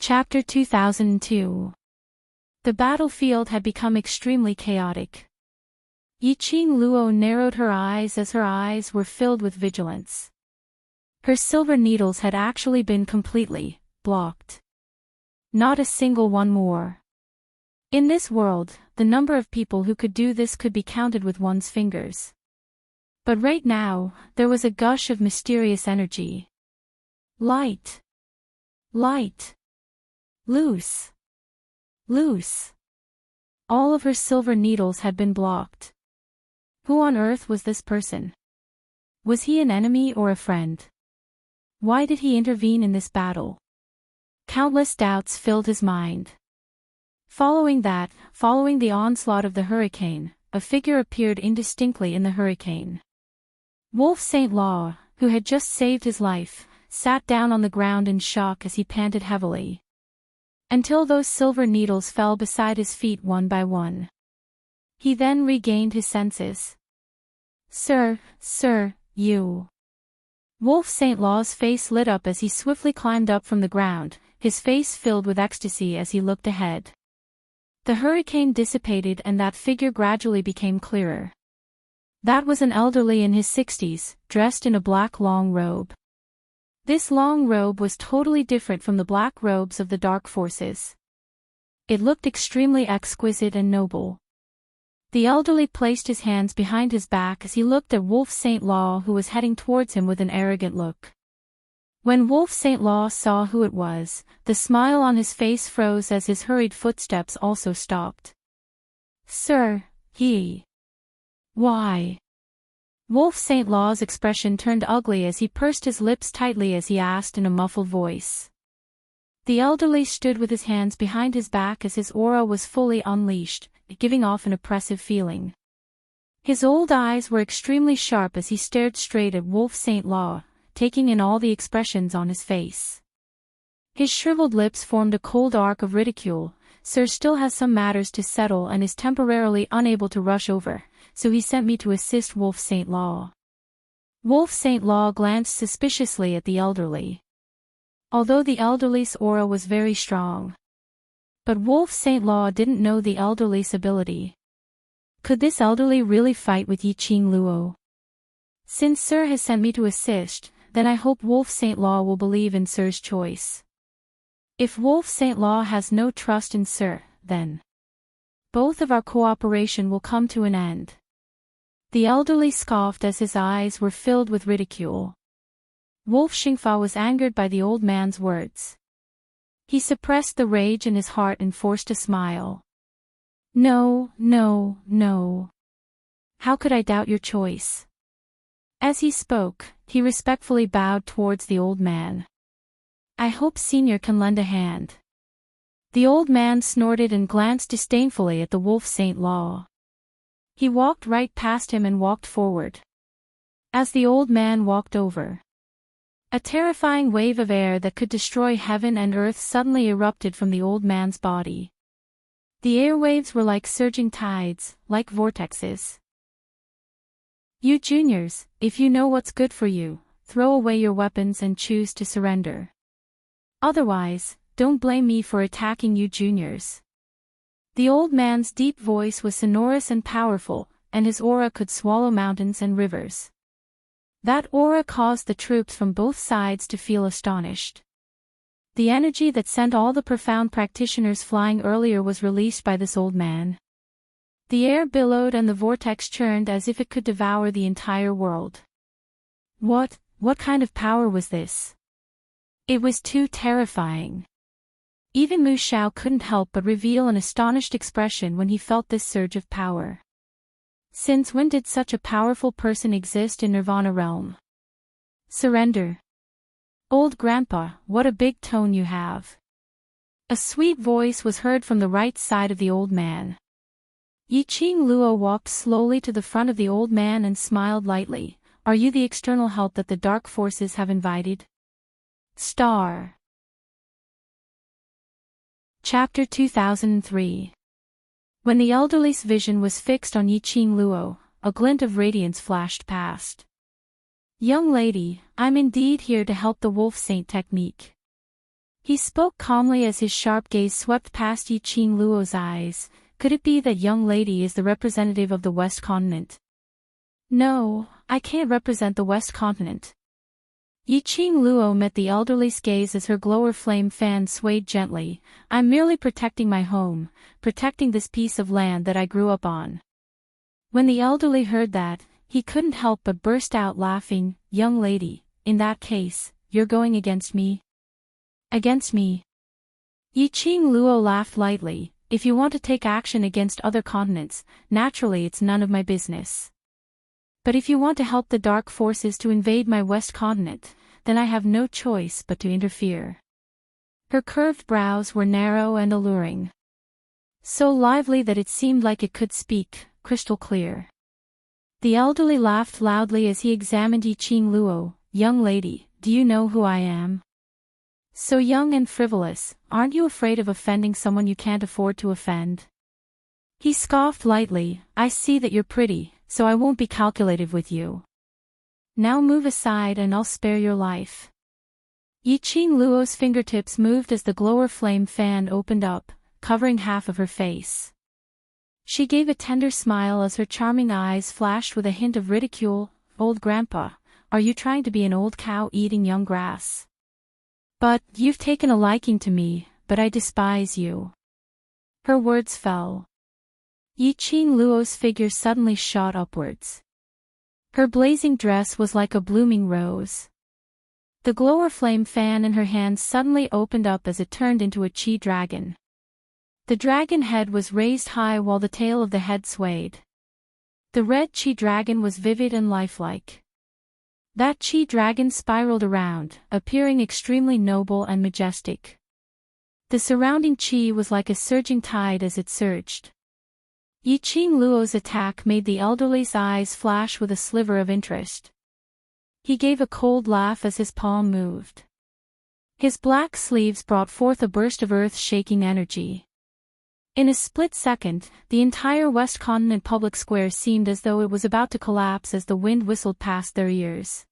Chapter 2002. The battlefield had become extremely chaotic. Yiqing Luo narrowed her eyes as her eyes were filled with vigilance. Her silver needles had actually been completely blocked. Not a single one more. In this world, the number of people who could do this could be counted with one's fingers. But right now, there was a gush of mysterious energy. Light. Light. Loose. Loose. All of her silver needles had been blocked. Who on earth was this person? Was he an enemy or a friend? Why did he intervene in this battle? Countless doubts filled his mind. Following the onslaught of the hurricane, a figure appeared indistinctly in the hurricane. Wolf St. Law, who had just saved his life, sat down on the ground in shock as he panted heavily. Until those silver needles fell beside his feet one by one. He then regained his senses. Sir, you. Wolf St. Law's face lit up as he swiftly climbed up from the ground, his face filled with ecstasy as he looked ahead. The hurricane dissipated and that figure gradually became clearer. That was an elderly in his 60s, dressed in a black long robe. This long robe was totally different from the black robes of the dark forces. It looked extremely exquisite and noble. The elderly placed his hands behind his back as he looked at Wolf St. Law, who was heading towards him with an arrogant look. When Wolf St. Law saw who it was, the smile on his face froze as his hurried footsteps also stopped. Sir, he. Why? Wolf St. Law's expression turned ugly as he pursed his lips tightly as he asked in a muffled voice. The elderly stood with his hands behind his back as his aura was fully unleashed, giving off an oppressive feeling. His old eyes were extremely sharp as he stared straight at Wolf St. Law, taking in all the expressions on his face. His shriveled lips formed a cold arc of ridicule. Sir still has some matters to settle and is temporarily unable to rush over, so he sent me to assist Wolf St. Law. Wolf St. Law glanced suspiciously at the elderly. Although the elderly's aura was very strong. But Wolf St. Law didn't know the elderly's ability. Could this elderly really fight with Yiqing Luo? Since Sir has sent me to assist, then I hope Wolf St. Law will believe in Sir's choice. If Wolf St. Law has no trust in Sir, then both of our cooperation will come to an end. The elderly scoffed as his eyes were filled with ridicule. Wolf Xingfa was angered by the old man's words. He suppressed the rage in his heart and forced a smile. No. How could I doubt your choice? As he spoke, he respectfully bowed towards the old man. I hope Senior can lend a hand. The old man snorted and glanced disdainfully at the Wolf St. Law. He walked right past him and walked forward. As the old man walked over, a terrifying wave of air that could destroy heaven and earth suddenly erupted from the old man's body. The airwaves were like surging tides, like vortexes. You juniors, if you know what's good for you, throw away your weapons and choose to surrender. Otherwise, don't blame me for attacking you juniors. The old man's deep voice was sonorous and powerful, and his aura could swallow mountains and rivers. That aura caused the troops from both sides to feel astonished. The energy that sent all the profound practitioners flying earlier was released by this old man. The air billowed and the vortex churned as if it could devour the entire world. What kind of power was this? It was too terrifying. Even Mu Xiao couldn't help but reveal an astonished expression when he felt this surge of power. Since when did such a powerful person exist in Nirvana realm? Surrender. Old Grandpa, what a big tone you have. A sweet voice was heard from the right side of the old man. Yiqing Luo walked slowly to the front of the old man and smiled lightly. Are you the external help that the dark forces have invited? Star. Chapter 2003. When the elderly's vision was fixed on Yiqing Luo, a glint of radiance flashed past. Young lady, I'm indeed here to help the Wolf Saint technique. He spoke calmly as his sharp gaze swept past Yiqing Luo's eyes. Could it be that young lady is the representative of the West Continent? No, I can't represent the West Continent. Yiqing Luo met the elderly's gaze as her glower flame fan swayed gently. I'm merely protecting my home, protecting this piece of land that I grew up on. When the elderly heard that, he couldn't help but burst out laughing. Young lady, in that case, you're going against me? Against me? Yiqing Luo laughed lightly. If you want to take action against other continents, naturally it's none of my business. But if you want to help the dark forces to invade my West Continent, then I have no choice but to interfere. Her curved brows were narrow and alluring. So lively that it seemed like it could speak, crystal clear. The elderly laughed loudly as he examined Yiqing Luo. Young lady, do you know who I am? So young and frivolous, aren't you afraid of offending someone you can't afford to offend? He scoffed lightly. I see that you're pretty, so I won't be calculative with you. Now move aside and I'll spare your life. Yiqing Luo's fingertips moved as the glower flame fan opened up, covering half of her face. She gave a tender smile as her charming eyes flashed with a hint of ridicule. Old grandpa, are you trying to be an old cow eating young grass? But, you've taken a liking to me, but I despise you. Her words fell. Yiqing Luo's figure suddenly shot upwards. Her blazing dress was like a blooming rose. The glower flame fan in her hand suddenly opened up as it turned into a chi dragon. The dragon head was raised high while the tail of the head swayed. The red chi dragon was vivid and lifelike. That chi dragon spiraled around, appearing extremely noble and majestic. The surrounding chi was like a surging tide as it surged. Yiqing Luo's attack made the elderly's eyes flash with a sliver of interest. He gave a cold laugh as his palm moved. His black sleeves brought forth a burst of earth-shaking energy. In a split second, the entire West Continent public square seemed as though it was about to collapse as the wind whistled past their ears.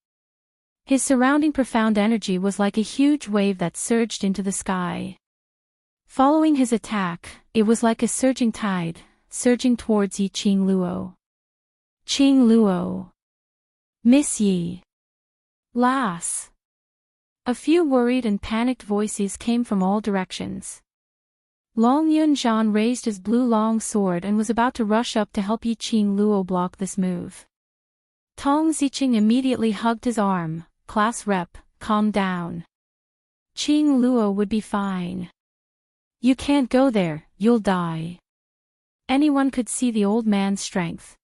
His surrounding profound energy was like a huge wave that surged into the sky. Following his attack, it was like a surging tide, surging towards Yiqing Luo. Qing Luo. Miss Yi. Lass. A few worried and panicked voices came from all directions. Long Yunzhan raised his blue long sword and was about to rush up to help Yiqing Luo block this move. Tong Ziqing immediately hugged his arm. Class rep, calm down. Qing Luo would be fine. You can't go there, you'll die. Anyone could see the old man's strength.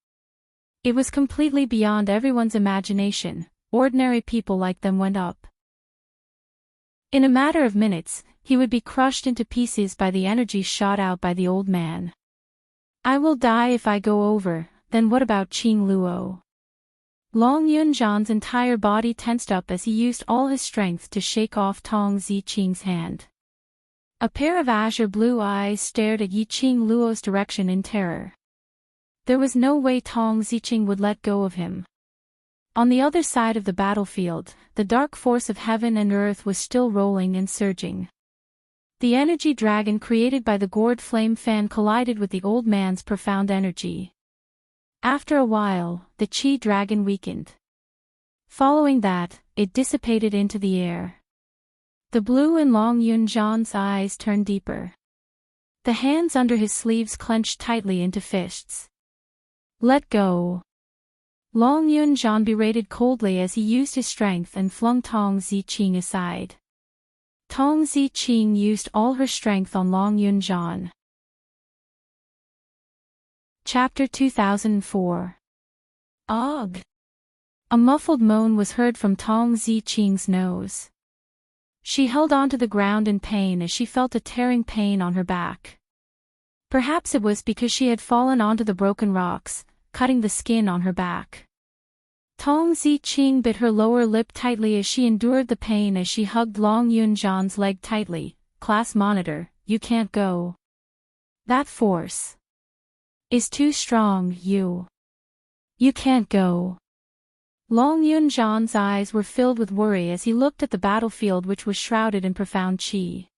It was completely beyond everyone's imagination. Ordinary people like them went up. In a matter of minutes, he would be crushed into pieces by the energy shot out by the old man. I will die if I go over, then what about Qing Luo? Long Yunzhan's entire body tensed up as he used all his strength to shake off Tong Ziqing's hand. A pair of azure blue eyes stared at Yiqing Luo's direction in terror. There was no way Tong Ziqing would let go of him. On the other side of the battlefield, the dark force of heaven and earth was still rolling and surging. The energy dragon created by the gourd flame fan collided with the old man's profound energy. After a while, the chi dragon weakened. Following that, it dissipated into the air. The blue in Long Yunzhan's eyes turned deeper. The hands under his sleeves clenched tightly into fists. Let go. Long Yunzhan berated coldly as he used his strength and flung Tong Ziqing aside. Tong Ziqing used all her strength on Long Yunzhan. Chapter 2004. Ugh! A muffled moan was heard from Tong Ziqing's nose. She held onto the ground in pain as she felt a tearing pain on her back. Perhaps it was because she had fallen onto the broken rocks, cutting the skin on her back. Tong Ziqing bit her lower lip tightly as she endured the pain as she hugged Long Yunzhan's leg tightly. Class monitor, you can't go. That force is too strong, you can't go. Long Yunjan's eyes were filled with worry as he looked at the battlefield which was shrouded in profound qi.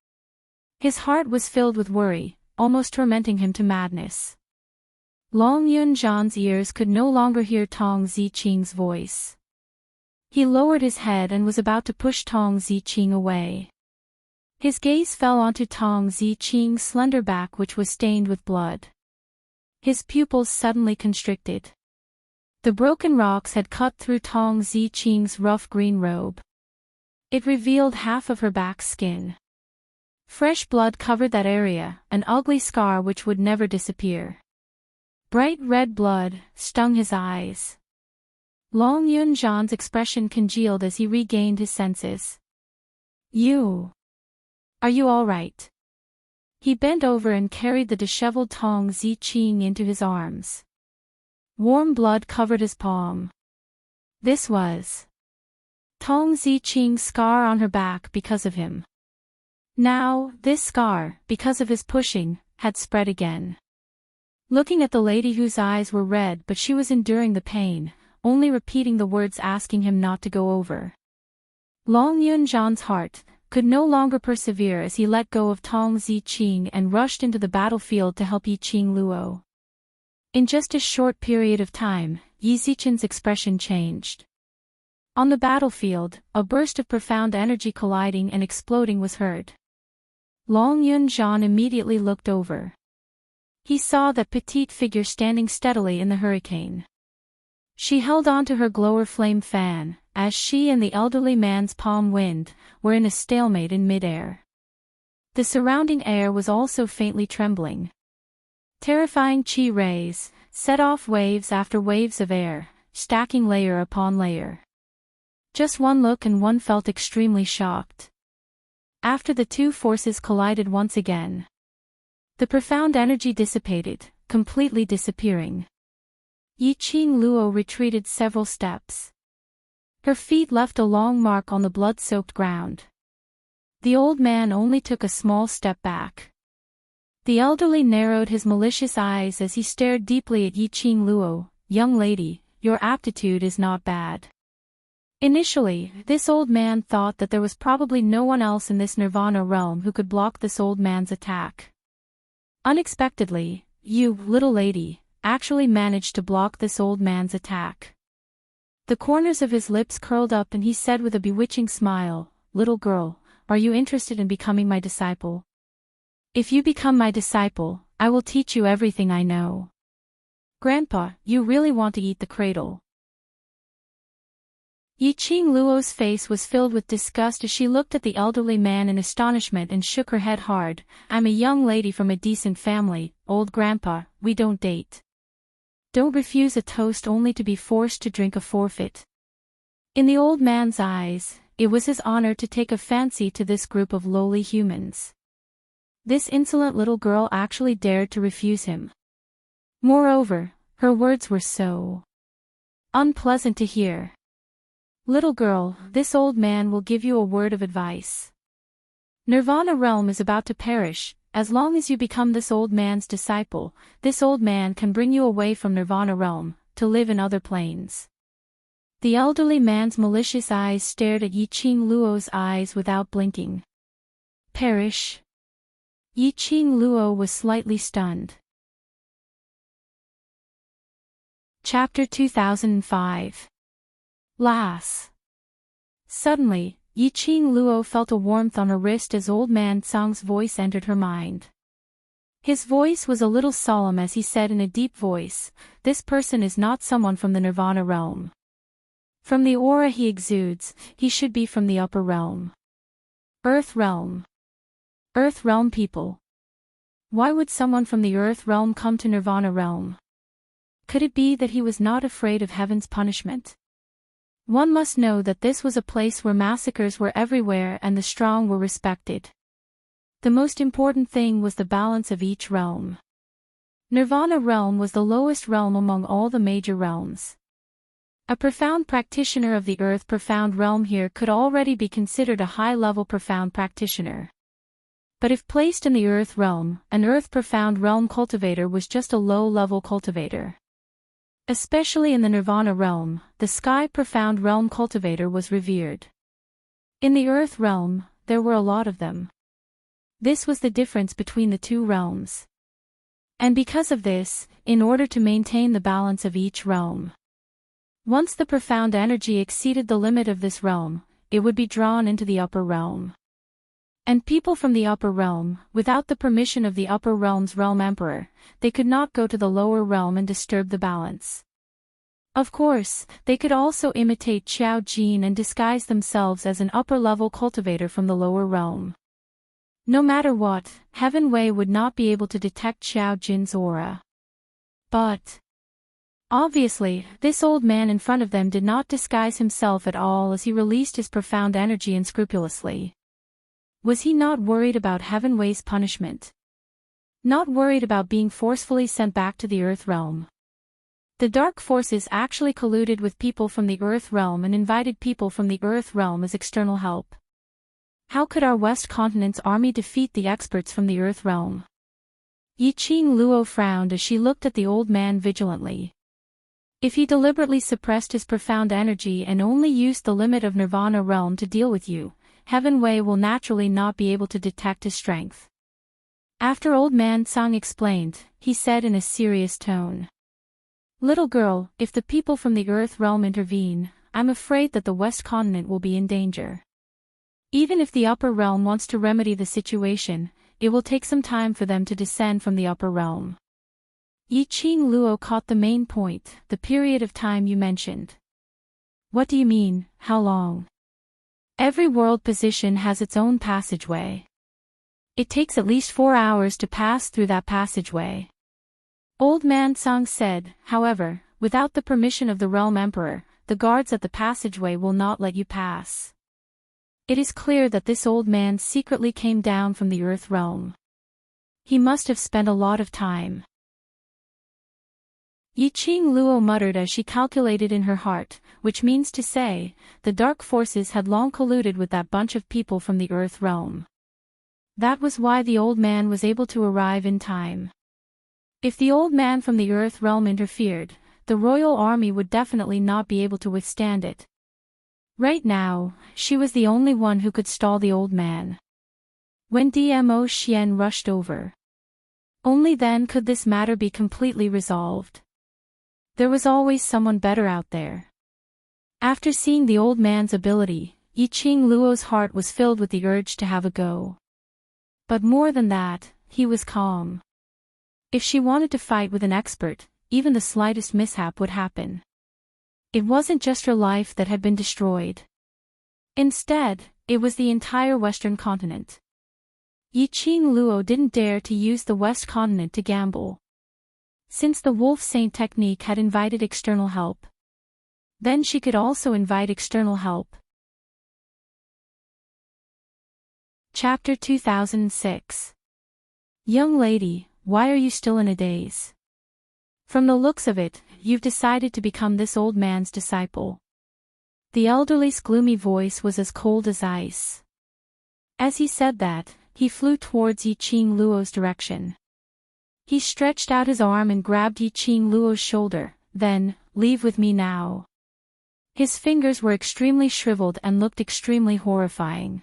His heart was filled with worry, almost tormenting him to madness. Long Yunjan's ears could no longer hear Tong Ziqing's voice. He lowered his head and was about to push Tong Ziqing away. His gaze fell onto Tong Ziqing's slender back which was stained with blood. His pupils suddenly constricted. The broken rocks had cut through Tong Ziqing's rough green robe. It revealed half of her back skin. Fresh blood covered that area, an ugly scar which would never disappear. Bright red blood stung his eyes. Long Yunjan's expression congealed as he regained his senses. Are you all right? He bent over and carried the disheveled Tong Ziqing into his arms. Warm blood covered his palm. This was Tong Ziqing's scar on her back because of him. Now, this scar, because of his pushing, had spread again. Looking at the lady whose eyes were red but she was enduring the pain, only repeating the words asking him not to go over. Long Yunjan's heart could no longer persevere as he let go of Tong Ziqing and rushed into the battlefield to help Yiqing Luo. In just a short period of time, Yi Zichen's expression changed. On the battlefield, a burst of profound energy colliding and exploding was heard. Long Yunjan immediately looked over. He saw that petite figure standing steadily in the hurricane. She held on to her glower flame fan, as she and the elderly man's palm wind were in a stalemate in midair. The surrounding air was also faintly trembling. Terrifying qi rays set off waves after waves of air, stacking layer upon layer. Just one look and one felt extremely shocked. After the two forces collided once again, the profound energy dissipated, completely disappearing. Yiqing Luo retreated several steps. Her feet left a long mark on the blood-soaked ground. The old man only took a small step back. The elderly narrowed his malicious eyes as he stared deeply at Yiqing Luo. Young lady, your aptitude is not bad. Initially, this old man thought that there was probably no one else in this Nirvana realm who could block this old man's attack. Unexpectedly, you, little lady, actually managed to block this old man's attack. The corners of his lips curled up and he said with a bewitching smile, little girl, are you interested in becoming my disciple? If you become my disciple, I will teach you everything I know. Grandpa, you really want to eat the cradle. Yiqing Luo's face was filled with disgust as she looked at the elderly man in astonishment and shook her head hard. I'm a young lady from a decent family, old grandpa, we don't date. Don't refuse a toast only to be forced to drink a forfeit. In the old man's eyes, it was his honor to take a fancy to this group of lowly humans. This insolent little girl actually dared to refuse him. Moreover, her words were so unpleasant to hear. Little girl, this old man will give you a word of advice. Nirvana realm is about to perish. As long as you become this old man's disciple, this old man can bring you away from Nirvana realm, to live in other planes. The elderly man's malicious eyes stared at Yiqing Luo's eyes without blinking. Perish? Yiqing Luo was slightly stunned. Chapter 2005. Lass. Suddenly, Yiqing Luo felt a warmth on her wrist as old man Tsang's voice entered her mind. His voice was a little solemn as he said in a deep voice, this person is not someone from the Nirvana realm. From the aura he exudes, he should be from the upper realm. Earth realm. Earth realm people. Why would someone from the Earth realm come to Nirvana realm? Could it be that he was not afraid of heaven's punishment? One must know that this was a place where massacres were everywhere and the strong were respected. The most important thing was the balance of each realm. Nirvana realm was the lowest realm among all the major realms. A profound practitioner of the Earth profound realm here could already be considered a high-level profound practitioner. But if placed in the Earth realm, an Earth profound realm cultivator was just a low-level cultivator. Especially in the Nirvana realm, the Sky Profound Realm cultivator was revered. In the Earth realm, there were a lot of them. This was the difference between the two realms. And because of this, in order to maintain the balance of each realm, once the profound energy exceeded the limit of this realm, it would be drawn into the upper realm. And people from the upper realm, without the permission of the upper realm's realm emperor, they could not go to the lower realm and disturb the balance. Of course, they could also imitate Xiao Jin and disguise themselves as an upper-level cultivator from the lower realm. No matter what, Heaven Wei would not be able to detect Xiao Jin's aura. But obviously, this old man in front of them did not disguise himself at all as he released his profound energy unscrupulously. Was he not worried about Heaven Wei's punishment? Not worried about being forcefully sent back to the Earth realm? The dark forces actually colluded with people from the Earth realm and invited people from the Earth realm as external help. How could our West Continent's army defeat the experts from the Earth realm? Yiqing Luo frowned as she looked at the old man vigilantly. If he deliberately suppressed his profound energy and only used the limit of Nirvana realm to deal with you, Heaven Wei will naturally not be able to detect his strength. After old man Tsang explained, he said in a serious tone. Little girl, if the people from the Earth realm intervene, I'm afraid that the West Continent will be in danger. Even if the upper realm wants to remedy the situation, it will take some time for them to descend from the upper realm. Yiqing Luo caught the main point, the period of time you mentioned. What do you mean, how long? Every world position has its own passageway. It takes at least 4 hours to pass through that passageway. Old man Tsang said, however, without the permission of the realm emperor, the guards at the passageway will not let you pass. It is clear that this old man secretly came down from the Earth realm. He must have spent a lot of time. Yiqing Luo muttered as she calculated in her heart, which means to say, the dark forces had long colluded with that bunch of people from the Earth realm. That was why the old man was able to arrive in time. If the old man from the Earth realm interfered, the royal army would definitely not be able to withstand it. Right now, she was the only one who could stall the old man. When Dmo Xian rushed over, only then could this matter be completely resolved. There was always someone better out there. After seeing the old man's ability, Yiqing Luo's heart was filled with the urge to have a go. But more than that, he was calm. If she wanted to fight with an expert, even the slightest mishap would happen. It wasn't just her life that had been destroyed. Instead, it was the entire Western continent. Yiqing Luo didn't dare to use the West Continent to gamble. Since the Wolf Saint technique had invited external help, then she could also invite external help. Chapter 2006. Young lady, why are you still in a daze? From the looks of it, you've decided to become this old man's disciple. The elderly's gloomy voice was as cold as ice. As he said that, he flew towards Yiqing Luo's direction. He stretched out his arm and grabbed Yiqing Luo's shoulder, then, leave with me now. His fingers were extremely shriveled and looked extremely horrifying.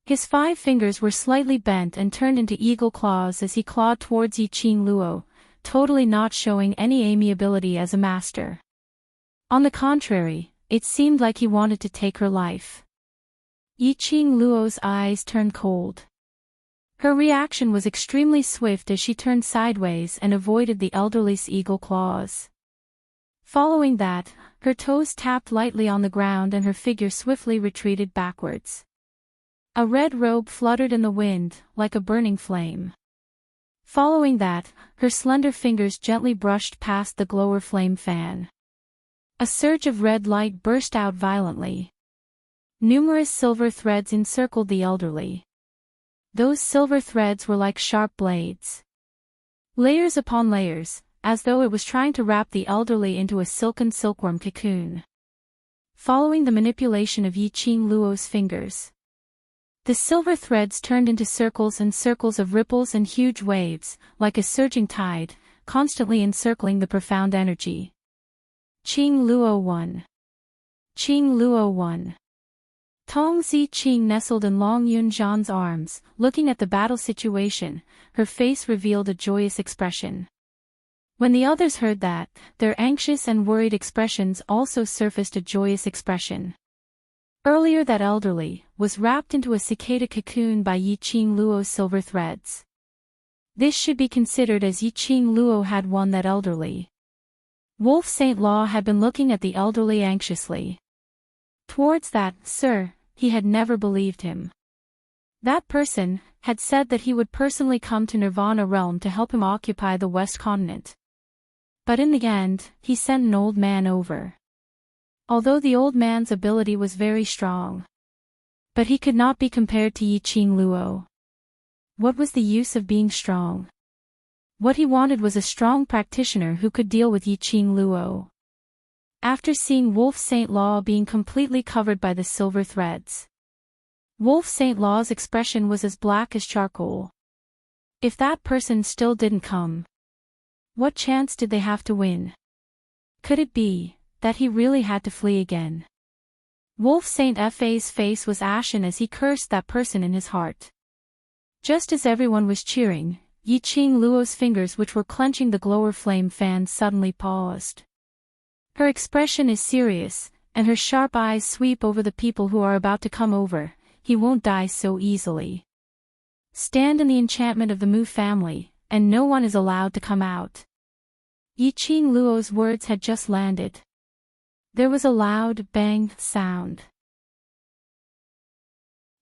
His 5 fingers were slightly bent and turned into eagle claws as he clawed towards Yiqing Luo, totally not showing any amiability as a master. On the contrary, it seemed like he wanted to take her life. Yiqing Luo's eyes turned cold. Her reaction was extremely swift as she turned sideways and avoided the elderly's eagle claws. Following that, her toes tapped lightly on the ground and her figure swiftly retreated backwards. A red robe fluttered in the wind, like a burning flame. Following that, her slender fingers gently brushed past the glower flame fan. A surge of red light burst out violently. Numerous silver threads encircled the elderly. Those silver threads were like sharp blades. Layers upon layers, as though it was trying to wrap the elderly into a silken silkworm cocoon. Following the manipulation of Yiqing Luo's fingers, the silver threads turned into circles and circles of ripples and huge waves, like a surging tide, constantly encircling the profound energy. Qing Luo 1. Qing Luo 1. Tong Zi Qing nestled in Long Yunzhan's arms, looking at the battle situation. Her face revealed a joyous expression. When the others heard that, their anxious and worried expressions also surfaced a joyous expression. Earlier that elderly was wrapped into a cicada cocoon by Yi Qing Luo's silver threads. This should be considered as Yi Qing Luo had won that elderly. Wolf Saint Law had been looking at the elderly anxiously. Towards that, sir, he had never believed him. That person had said that he would personally come to Nirvana realm to help him occupy the West Continent. But in the end, he sent an old man over. Although the old man's ability was very strong. But he could not be compared to Yi Qing Luo. What was the use of being strong? What he wanted was a strong practitioner who could deal with Yi Qing Luo. After seeing Wolf Saint Law being completely covered by the silver threads, Wolf Saint Law's expression was as black as charcoal. If that person still didn't come, what chance did they have to win? Could it be that he really had to flee again? Wolf Saint Fa's face was ashen as he cursed that person in his heart. Just as everyone was cheering, Yi Qing Luo's fingers which were clenching the glower flame fan suddenly paused. Her expression is serious, and her sharp eyes sweep over the people who are about to come over. He won't die so easily. Stand in the enchantment of the Mu family, and no one is allowed to come out. Yi Qing Luo's words had just landed. There was a loud bang sound.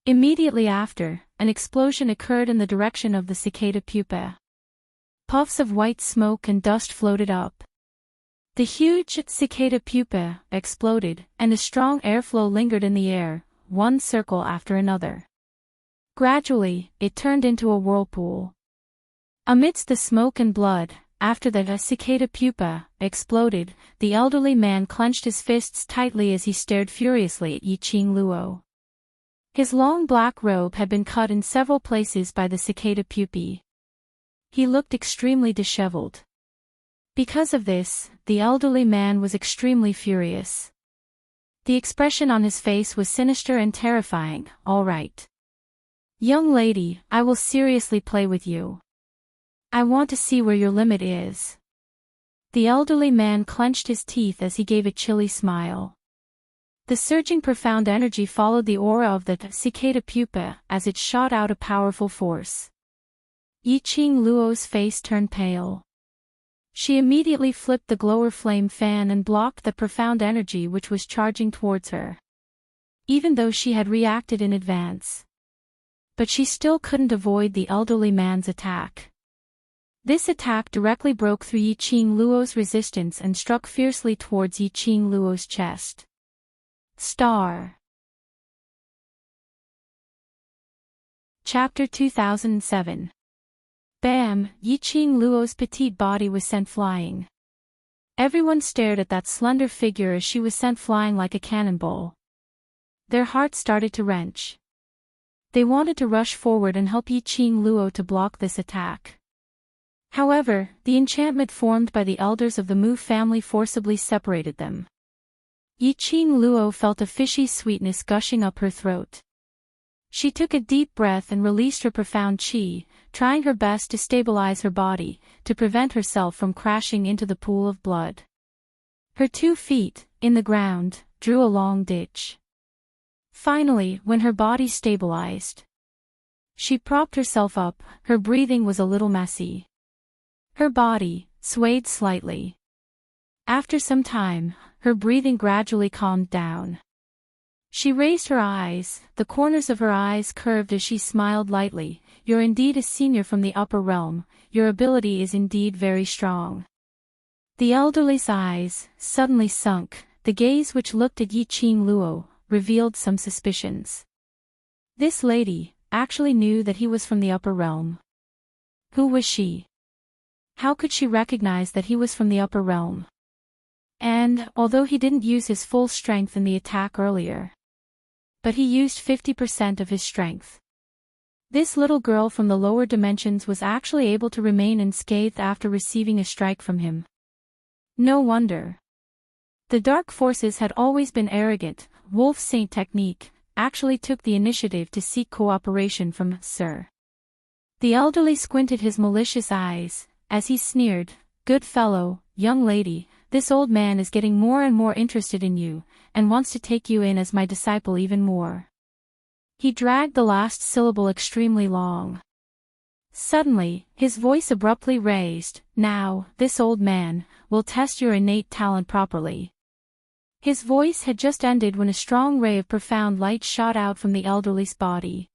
Immediately after, an explosion occurred in the direction of the cicada pupa. Puffs of white smoke and dust floated up. The huge cicada pupa exploded, and a strong airflow lingered in the air, one circle after another. Gradually, it turned into a whirlpool. Amidst the smoke and blood, after the cicada pupa exploded, the elderly man clenched his fists tightly as he stared furiously at Yi Qing Luo. His long black robe had been cut in several places by the cicada pupae. He looked extremely disheveled. Because of this, the elderly man was extremely furious. The expression on his face was sinister and terrifying. All right. Young lady, I will seriously play with you. I want to see where your limit is. The elderly man clenched his teeth as he gave a chilly smile. The surging profound energy followed the aura of the cicada pupa as it shot out a powerful force. Yi Qing Luo's face turned pale. She immediately flipped the glower flame fan and blocked the profound energy which was charging towards her. Even though she had reacted in advance. But she still couldn't avoid the elderly man's attack. This attack directly broke through Yi Qing Luo's resistance and struck fiercely towards Yi Qing Luo's chest. Star. Chapter 2007. Bam! Yi Qing Luo's petite body was sent flying. Everyone stared at that slender figure as she was sent flying like a cannonball. Their hearts started to wrench. They wanted to rush forward and help Yi Qing Luo to block this attack. However, the enchantment formed by the elders of the Mu family forcibly separated them. Yi Qing Luo felt a fishy sweetness gushing up her throat. She took a deep breath and released her profound qi, trying her best to stabilize her body, to prevent herself from crashing into the pool of blood. Her 2 feet, in the ground, drew a long ditch. Finally, when her body stabilized, she propped herself up. Her breathing was a little messy. Her body swayed slightly. After some time, her breathing gradually calmed down. She raised her eyes, the corners of her eyes curved as she smiled lightly. You're indeed a senior from the upper realm, your ability is indeed very strong. The elderly's eyes suddenly sunk, the gaze which looked at Yi Qing Luo revealed some suspicions. This lady actually knew that he was from the upper realm. Who was she? How could she recognize that he was from the upper realm? And, although he didn't use his full strength in the attack earlier, but he used 50% of his strength. This little girl from the lower dimensions was actually able to remain unscathed after receiving a strike from him. No wonder. The dark forces had always been arrogant. Wolf Saint Technique actually took the initiative to seek cooperation from Sir. The elderly squinted his malicious eyes, as he sneered, "Good fellow, young lady, this old man is getting more and more interested in you, and wants to take you in as my disciple even more." He dragged the last syllable extremely long. Suddenly, his voice abruptly raised, "Now, this old man will test your innate talent properly." His voice had just ended when a strong ray of profound light shot out from the elderly's body.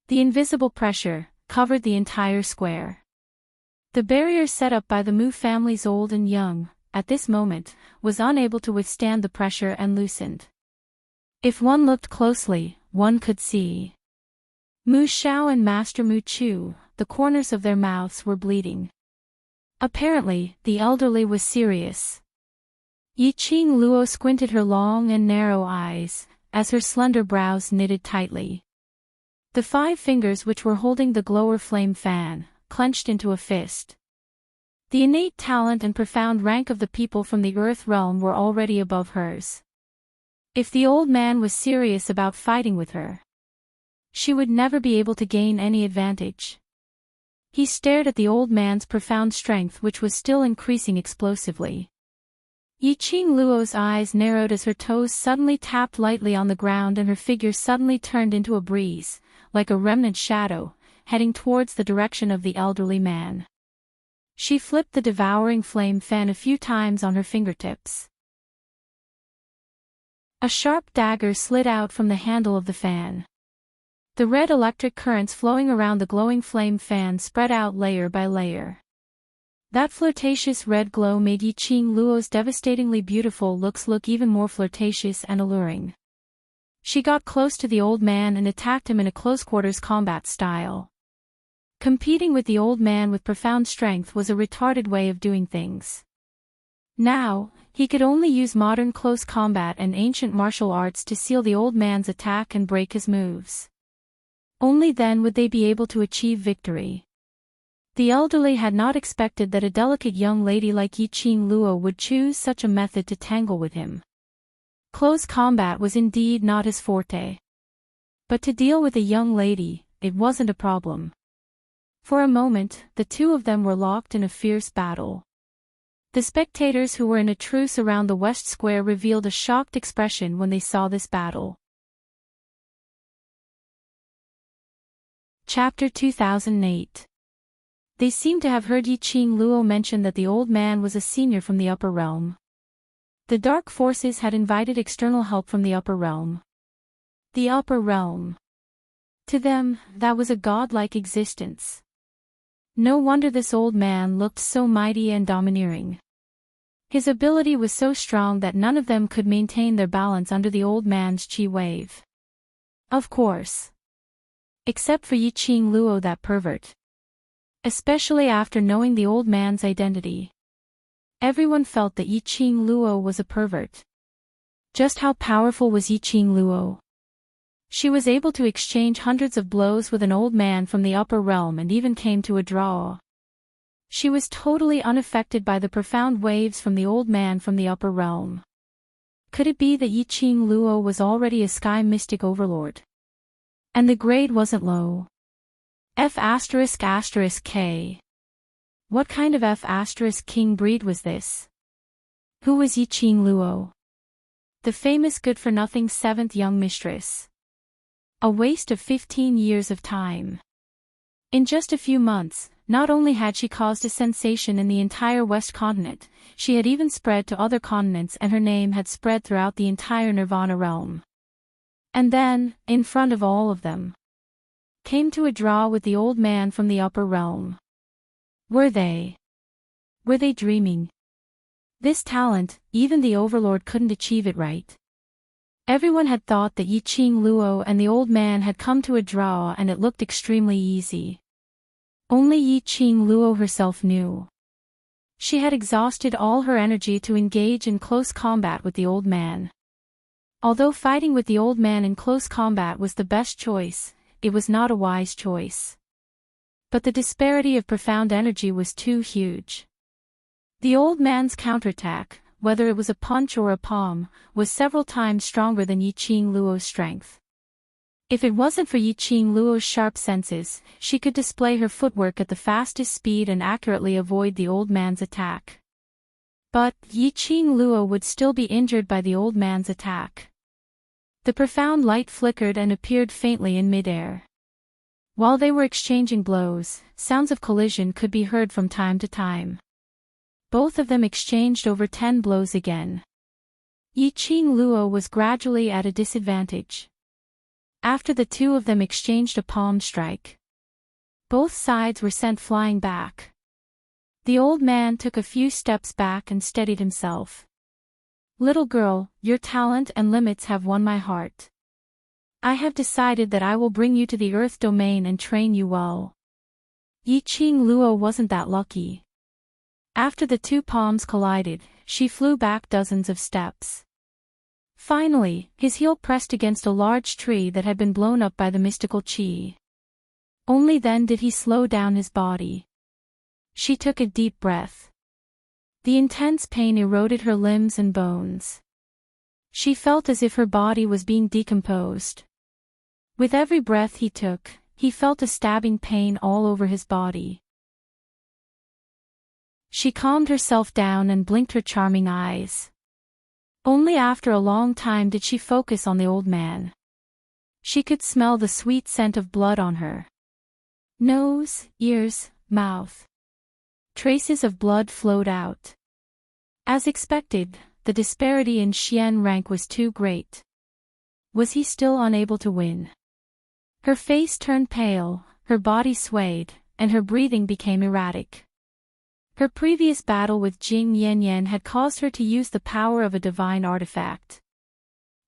The invisible pressure covered the entire square. The barrier set up by the Mu families old and young, at this moment, was unable to withstand the pressure and loosened. If one looked closely, one could see Mu Xiao and Master Mu Chu, the corners of their mouths were bleeding. Apparently, the elderly was serious. Yiqing Luo squinted her long and narrow eyes, as her slender brows knitted tightly. The 5 fingers which were holding the glower flame fan clenched into a fist. The innate talent and profound rank of the people from the Earth realm were already above hers. If the old man was serious about fighting with her, she would never be able to gain any advantage. He stared at the old man's profound strength, which was still increasing explosively. Yiqing Luo's eyes narrowed as her toes suddenly tapped lightly on the ground and her figure suddenly turned into a breeze, like a remnant shadow, heading towards the direction of the elderly man. She flipped the devouring flame fan a few times on her fingertips. A sharp dagger slid out from the handle of the fan. The red electric currents flowing around the glowing flame fan spread out layer by layer. That flirtatious red glow made Yiqing Luo's devastatingly beautiful looks look even more flirtatious and alluring. She got close to the old man and attacked him in a close-quarters combat style. Competing with the old man with profound strength was a retarded way of doing things. Now, he could only use modern close combat and ancient martial arts to seal the old man's attack and break his moves. Only then would they be able to achieve victory. The elderly had not expected that a delicate young lady like Yiqing Luo would choose such a method to tangle with him. Close combat was indeed not his forte. But to deal with a young lady, it wasn't a problem. For a moment, the two of them were locked in a fierce battle. The spectators who were in a truce around the West Square revealed a shocked expression when they saw this battle. Chapter 2008. They seemed to have heard Yiqing Luo mention that the old man was a senior from the upper realm. The dark forces had invited external help from the upper realm. The upper realm. To them, that was a godlike existence. No wonder this old man looked so mighty and domineering. His ability was so strong that none of them could maintain their balance under the old man's chi wave. Of course. Except for Yiqing Luo, that pervert. Especially after knowing the old man's identity. Everyone felt that Yiqing Luo was a pervert. Just how powerful was Yiqing Luo? She was able to exchange hundreds of blows with an old man from the upper realm and even came to a draw. She was totally unaffected by the profound waves from the old man from the upper realm. Could it be that Yiqing Luo was already a sky mystic overlord? And the grade wasn't low. F***K. What kind of F***king breed was this? Who was Yiqing Luo? The famous good-for-nothing 7th young mistress. A waste of 15 years of time. In just a few months, not only had she caused a sensation in the entire West continent, she had even spread to other continents and her name had spread throughout the entire Nirvana realm. And then, in front of all of them, came to a draw with the old man from the upper realm. Were they dreaming? This talent, even the overlord couldn't achieve it, right? Everyone had thought that Yiqing Luo and the old man had come to a draw and it looked extremely easy. Only Yiqing Luo herself knew. She had exhausted all her energy to engage in close combat with the old man. Although fighting with the old man in close combat was the best choice, it was not a wise choice. But the disparity of profound energy was too huge. The old man's counterattack, whether it was a punch or a palm, was several times stronger than Yiqing Luo's strength. If it wasn't for Yiqing Luo's sharp senses, she could display her footwork at the fastest speed and accurately avoid the old man's attack. But Yiqing Luo would still be injured by the old man's attack. The profound light flickered and appeared faintly in midair. While they were exchanging blows, sounds of collision could be heard from time to time. Both of them exchanged over 10 blows again. Yiqing Luo was gradually at a disadvantage. After the two of them exchanged a palm strike, both sides were sent flying back. The old man took a few steps back and steadied himself. "Little girl, your talent and limits have won my heart. I have decided that I will bring you to the Earth domain and train you well." Yiqing Luo wasn't that lucky. After the two palms collided, she flew back dozens of steps. Finally, his heel pressed against a large tree that had been blown up by the mystical qi. Only then did he slow down his body. She took a deep breath. The intense pain eroded her limbs and bones. She felt as if her body was being decomposed. With every breath he took, he felt a stabbing pain all over his body. She calmed herself down and blinked her charming eyes. Only after a long time did she focus on the old man. She could smell the sweet scent of blood on her nose, ears, mouth. Traces of blood flowed out. As expected, the disparity in Xian rank was too great. Was he still unable to win? Her face turned pale, her body swayed, and her breathing became erratic. Her previous battle with Jing Yanyan had caused her to use the power of a divine artifact.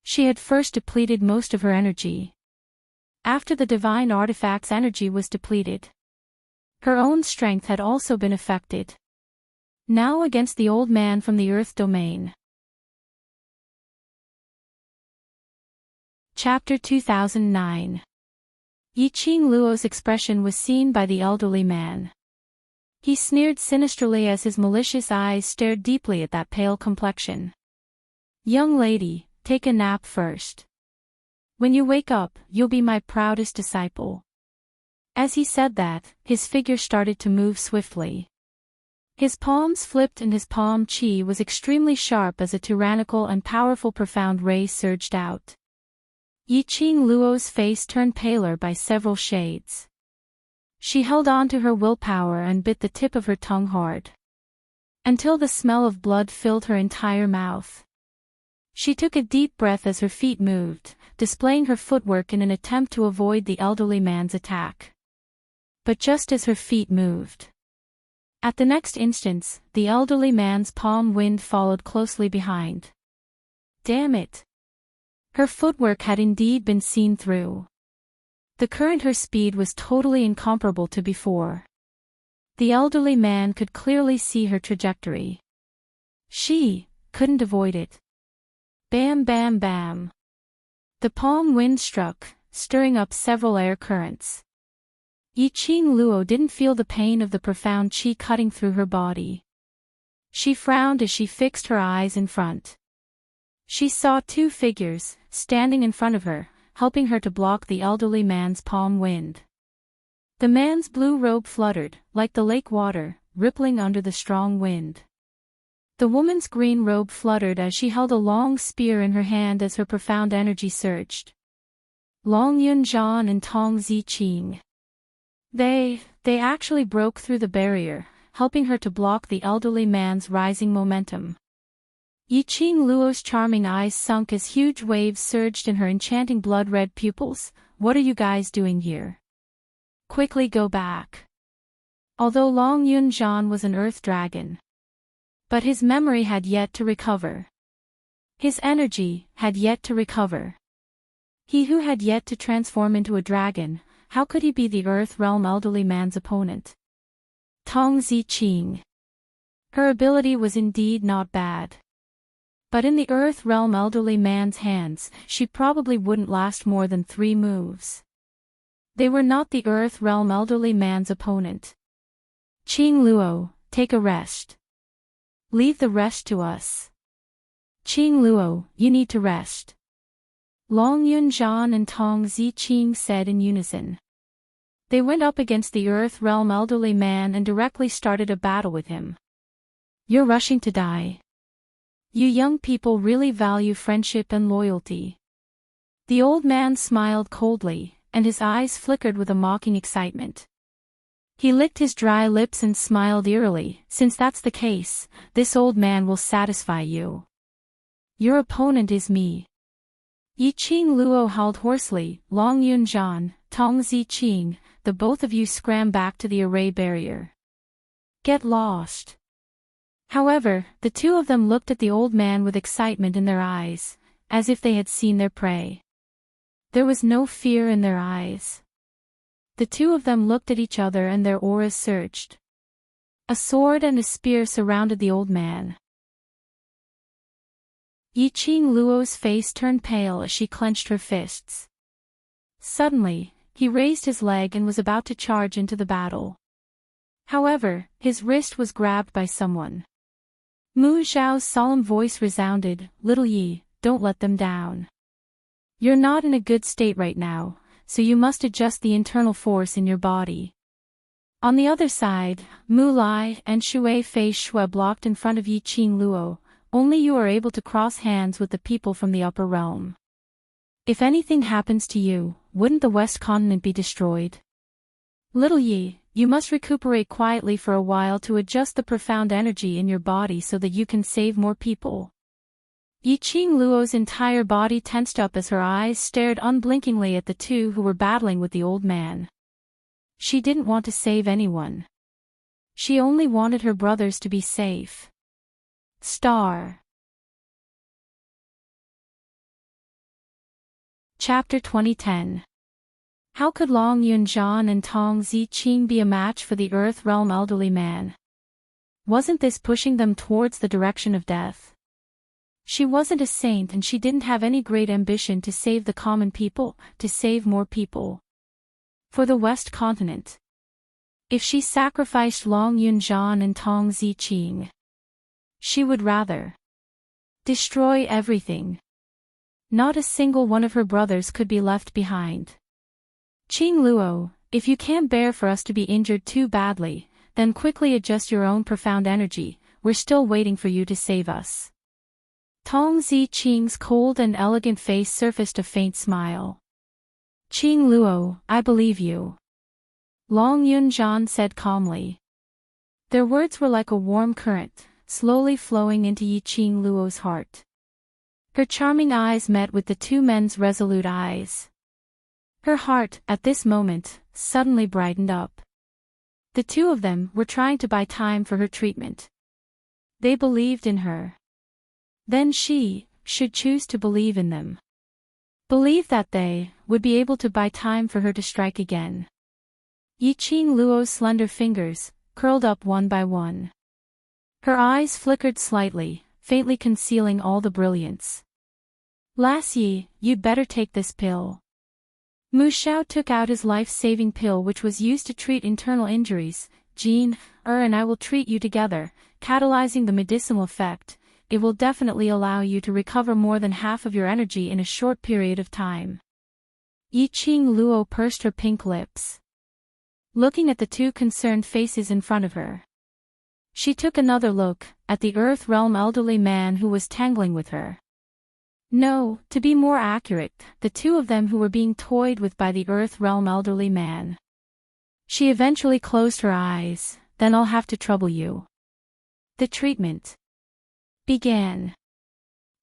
She had first depleted most of her energy. After the divine artifact's energy was depleted, her own strength had also been affected. Now against the old man from the Earth domain. Chapter 2009. Yiqing Luo's expression was seen by the elderly man. He sneered sinisterly as his malicious eyes stared deeply at that pale complexion. "Young lady, take a nap first. When you wake up, you'll be my proudest disciple." As he said that, his figure started to move swiftly. His palms flipped and his palm qi was extremely sharp as a tyrannical and powerful profound ray surged out. Yiqing Luo's face turned paler by several shades. She held on to her willpower and bit the tip of her tongue hard, until the smell of blood filled her entire mouth. She took a deep breath as her feet moved, displaying her footwork in an attempt to avoid the elderly man's attack. But just as her feet moved, at the next instant, the elderly man's palm wind followed closely behind. Damn it! Her footwork had indeed been seen through. The current her speed was totally incomparable to before. The elderly man could clearly see her trajectory. She couldn't avoid it. Bam bam bam. The palm wind struck, stirring up several air currents. Yiqing Luo didn't feel the pain of the profound qi cutting through her body. She frowned as she fixed her eyes in front. She saw two figures, standing in front of her, helping her to block the elderly man's palm wind. The man's blue robe fluttered, like the lake water, rippling under the strong wind. The woman's green robe fluttered as she held a long spear in her hand as her profound energy surged. Long Yun Zhan and Tong Ziqing. They actually broke through the barrier, helping her to block the elderly man's rising momentum. Yiqing Luo's charming eyes sunk as huge waves surged in her enchanting blood-red pupils. "What are you guys doing here? Quickly go back." Although Long Yun Zhan was an earth dragon, but his memory had yet to recover. His energy had yet to recover. He who had yet to transform into a dragon, how could he be the Earth Realm elderly man's opponent? Tong Ziqing. Her ability was indeed not bad. But in the Earth Realm elderly man's hands, she probably wouldn't last more than 3 moves. They were not the Earth Realm elderly man's opponent. "Qing Luo, take a rest. Leave the rest to us." Qing Luo, you need to rest. Long Yunzhan and Tong Ziqing said in unison. They went up against the Earth Realm elderly man and directly started a battle with him. You're rushing to die. You young people really value friendship and loyalty. The old man smiled coldly, and his eyes flickered with a mocking excitement. He licked his dry lips and smiled eerily. Since that's the case, this old man will satisfy you. Your opponent is me. Yiqing Luo howled hoarsely. Long Yunzhan, Tong Ziqing, the both of you scram back to the array barrier. Get lost. However, the two of them looked at the old man with excitement in their eyes, as if they had seen their prey. There was no fear in their eyes. The two of them looked at each other and their auras surged. A sword and a spear surrounded the old man. Yiqing Luo's face turned pale as she clenched her fists. Suddenly, he raised his leg and was about to charge into the battle. However, his wrist was grabbed by someone. Mu Zhao's solemn voice resounded, "Little Yi, don't let them down. You're not in a good state right now, so you must adjust the internal force in your body." On the other side, Mu Lai and Shui Fei Shui blocked in front of Yiqing Luo. Only you are able to cross hands with the people from the upper realm. If anything happens to you, wouldn't the West Continent be destroyed? Little Yi, you must recuperate quietly for a while to adjust the profound energy in your body so that you can save more people. Yiqing Luo's entire body tensed up as her eyes stared unblinkingly at the two who were battling with the old man. She didn't want to save anyone. She only wanted her brothers to be safe. Star. Chapter 2010. How could Long Yunzhan and Tong Ziqing be a match for the Earth Realm elderly man? Wasn't this pushing them towards the direction of death? She wasn't a saint and she didn't have any great ambition to save the common people, to save more people. For the West Continent. If she sacrificed Long Yunzhan and Tong Ziqing, she would rather destroy everything. Not a single one of her brothers could be left behind. Qing Luo, if you can't bear for us to be injured too badly, then quickly adjust your own profound energy, we're still waiting for you to save us. Tong Ziqing's cold and elegant face surfaced a faint smile. Qing Luo, I believe you. Long Yunzhan said calmly. Their words were like a warm current, slowly flowing into Yiqing Luo's heart. Her charming eyes met with the two men's resolute eyes. Her heart, at this moment, suddenly brightened up. The two of them were trying to buy time for her treatment. They believed in her. Then she should choose to believe in them. Believe that they would be able to buy time for her to strike again. Yiqing Luo's slender fingers curled up one by one. Her eyes flickered slightly, faintly concealing all the brilliance. Lassie, you'd better take this pill. Mu Xiao took out his life-saving pill which was used to treat internal injuries. Jean, and I will treat you together, catalyzing the medicinal effect. It will definitely allow you to recover more than half of your energy in a short period of time. Yiqing Luo pursed her pink lips, looking at the two concerned faces in front of her. She took another look at the Earth Realm elderly man who was tangling with her. No, to be more accurate, the two of them who were being toyed with by the Earth Realm elderly man. She eventually closed her eyes. Then I'll have to trouble you. The treatment began.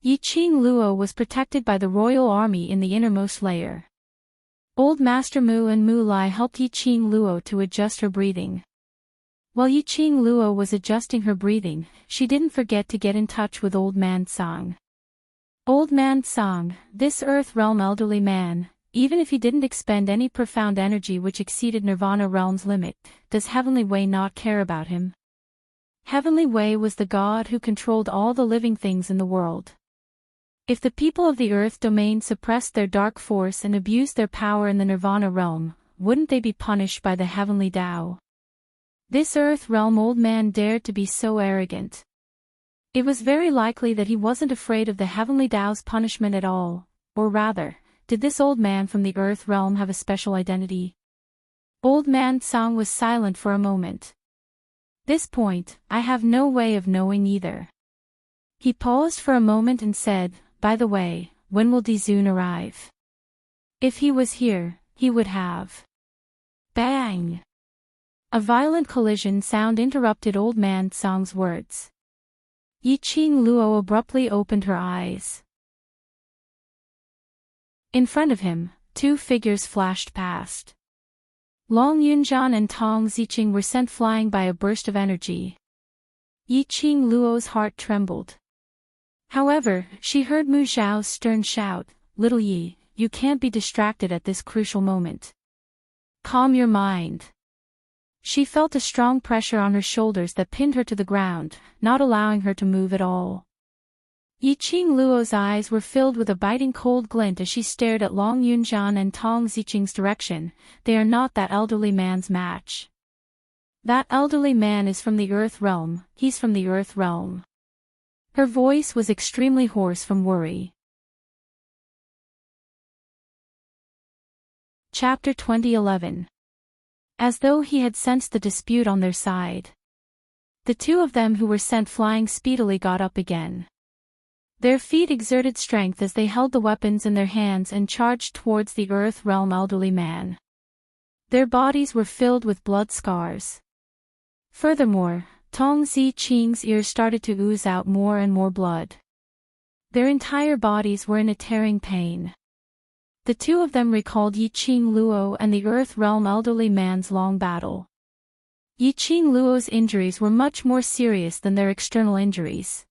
Yiqing Luo was protected by the royal army in the innermost layer. Old Master Mu and Mu Lai helped Yiqing Luo to adjust her breathing. While Yiqing Luo was adjusting her breathing, she didn't forget to get in touch with Old Man Song. Old Man Song, this Earth Realm elderly man, even if he didn't expend any profound energy which exceeded Nirvana Realm's limit, does Heavenly Wei not care about him? Heavenly Wei was the god who controlled all the living things in the world. If the people of the Earth domain suppressed their dark force and abused their power in the Nirvana Realm, wouldn't they be punished by the Heavenly Tao? This Earth Realm old man dared to be so arrogant. It was very likely that he wasn't afraid of the heavenly Tao's punishment at all, or rather, did this old man from the earth realm have a special identity? Old man Tsang was silent for a moment. This point, I have no way of knowing either. He paused for a moment and said, by the way, when will Dizun arrive? If he was here, he would have. Bang! A violent collision sound interrupted old man Tsang's words. Yiqing Luo abruptly opened her eyes. In front of him, two figures flashed past. Long Yunjian and Tong Ziqing were sent flying by a burst of energy. Yiqing Luo's heart trembled. However, she heard Mu Zhao's stern shout, "Little Yi, you can't be distracted at this crucial moment. Calm your mind." She felt a strong pressure on her shoulders that pinned her to the ground, not allowing her to move at all. Yiqing Luo's eyes were filled with a biting cold glint as she stared at Long Yunjian and Tong Ziqing's direction. They are not that elderly man's match. That elderly man is from the Earth realm, he's from the Earth realm. Her voice was extremely hoarse from worry. Chapter 2011. As though he had sensed the dispute on their side. The two of them who were sent flying speedily got up again. Their feet exerted strength as they held the weapons in their hands and charged towards the Earth realm elderly man. Their bodies were filled with blood scars. Furthermore, Tong Ziqing's ears started to ooze out more and more blood. Their entire bodies were in a tearing pain. The two of them recalled Yiqing Luo and the Earth realm elderly man's long battle. Yiqing Luo's injuries were much more serious than their external injuries.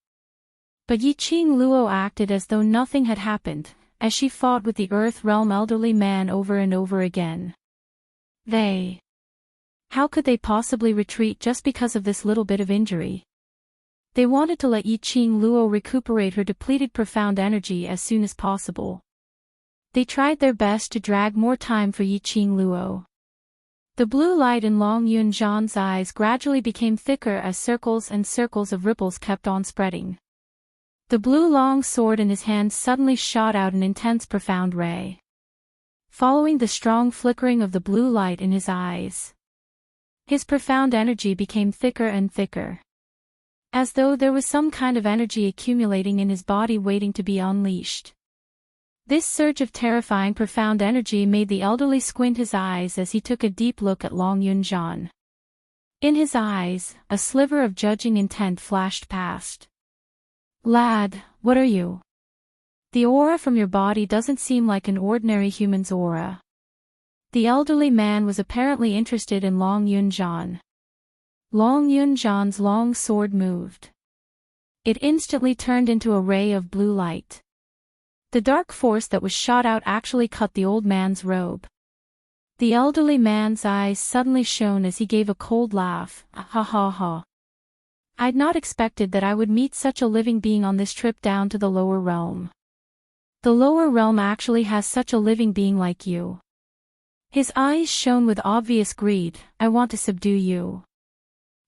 But Yiqing Luo acted as though nothing had happened, as she fought with the Earth realm elderly man over and over again. How could they possibly retreat just because of this little bit of injury? They wanted to let Yiqing Luo recuperate her depleted profound energy as soon as possible. They tried their best to drag more time for Yiqing Luo. The blue light in Long Yunjian's eyes gradually became thicker as circles and circles of ripples kept on spreading. The blue long sword in his hand suddenly shot out an intense profound ray. Following the strong flickering of the blue light in his eyes, his profound energy became thicker and thicker. As though there was some kind of energy accumulating in his body waiting to be unleashed. This surge of terrifying profound energy made the elderly squint his eyes as he took a deep look at Long Yunjian. In his eyes, a sliver of judging intent flashed past. "Lad, what are you? The aura from your body doesn't seem like an ordinary human's aura." The elderly man was apparently interested in Long Yunjian. Long Yunjian's long sword moved. It instantly turned into a ray of blue light. The dark force that was shot out actually cut the old man's robe. The elderly man's eyes suddenly shone as he gave a cold laugh. "Ha ha ha. I'd not expected that I would meet such a living being on this trip down to the lower realm. The lower realm actually has such a living being like you." His eyes shone with obvious greed. "I want to subdue you."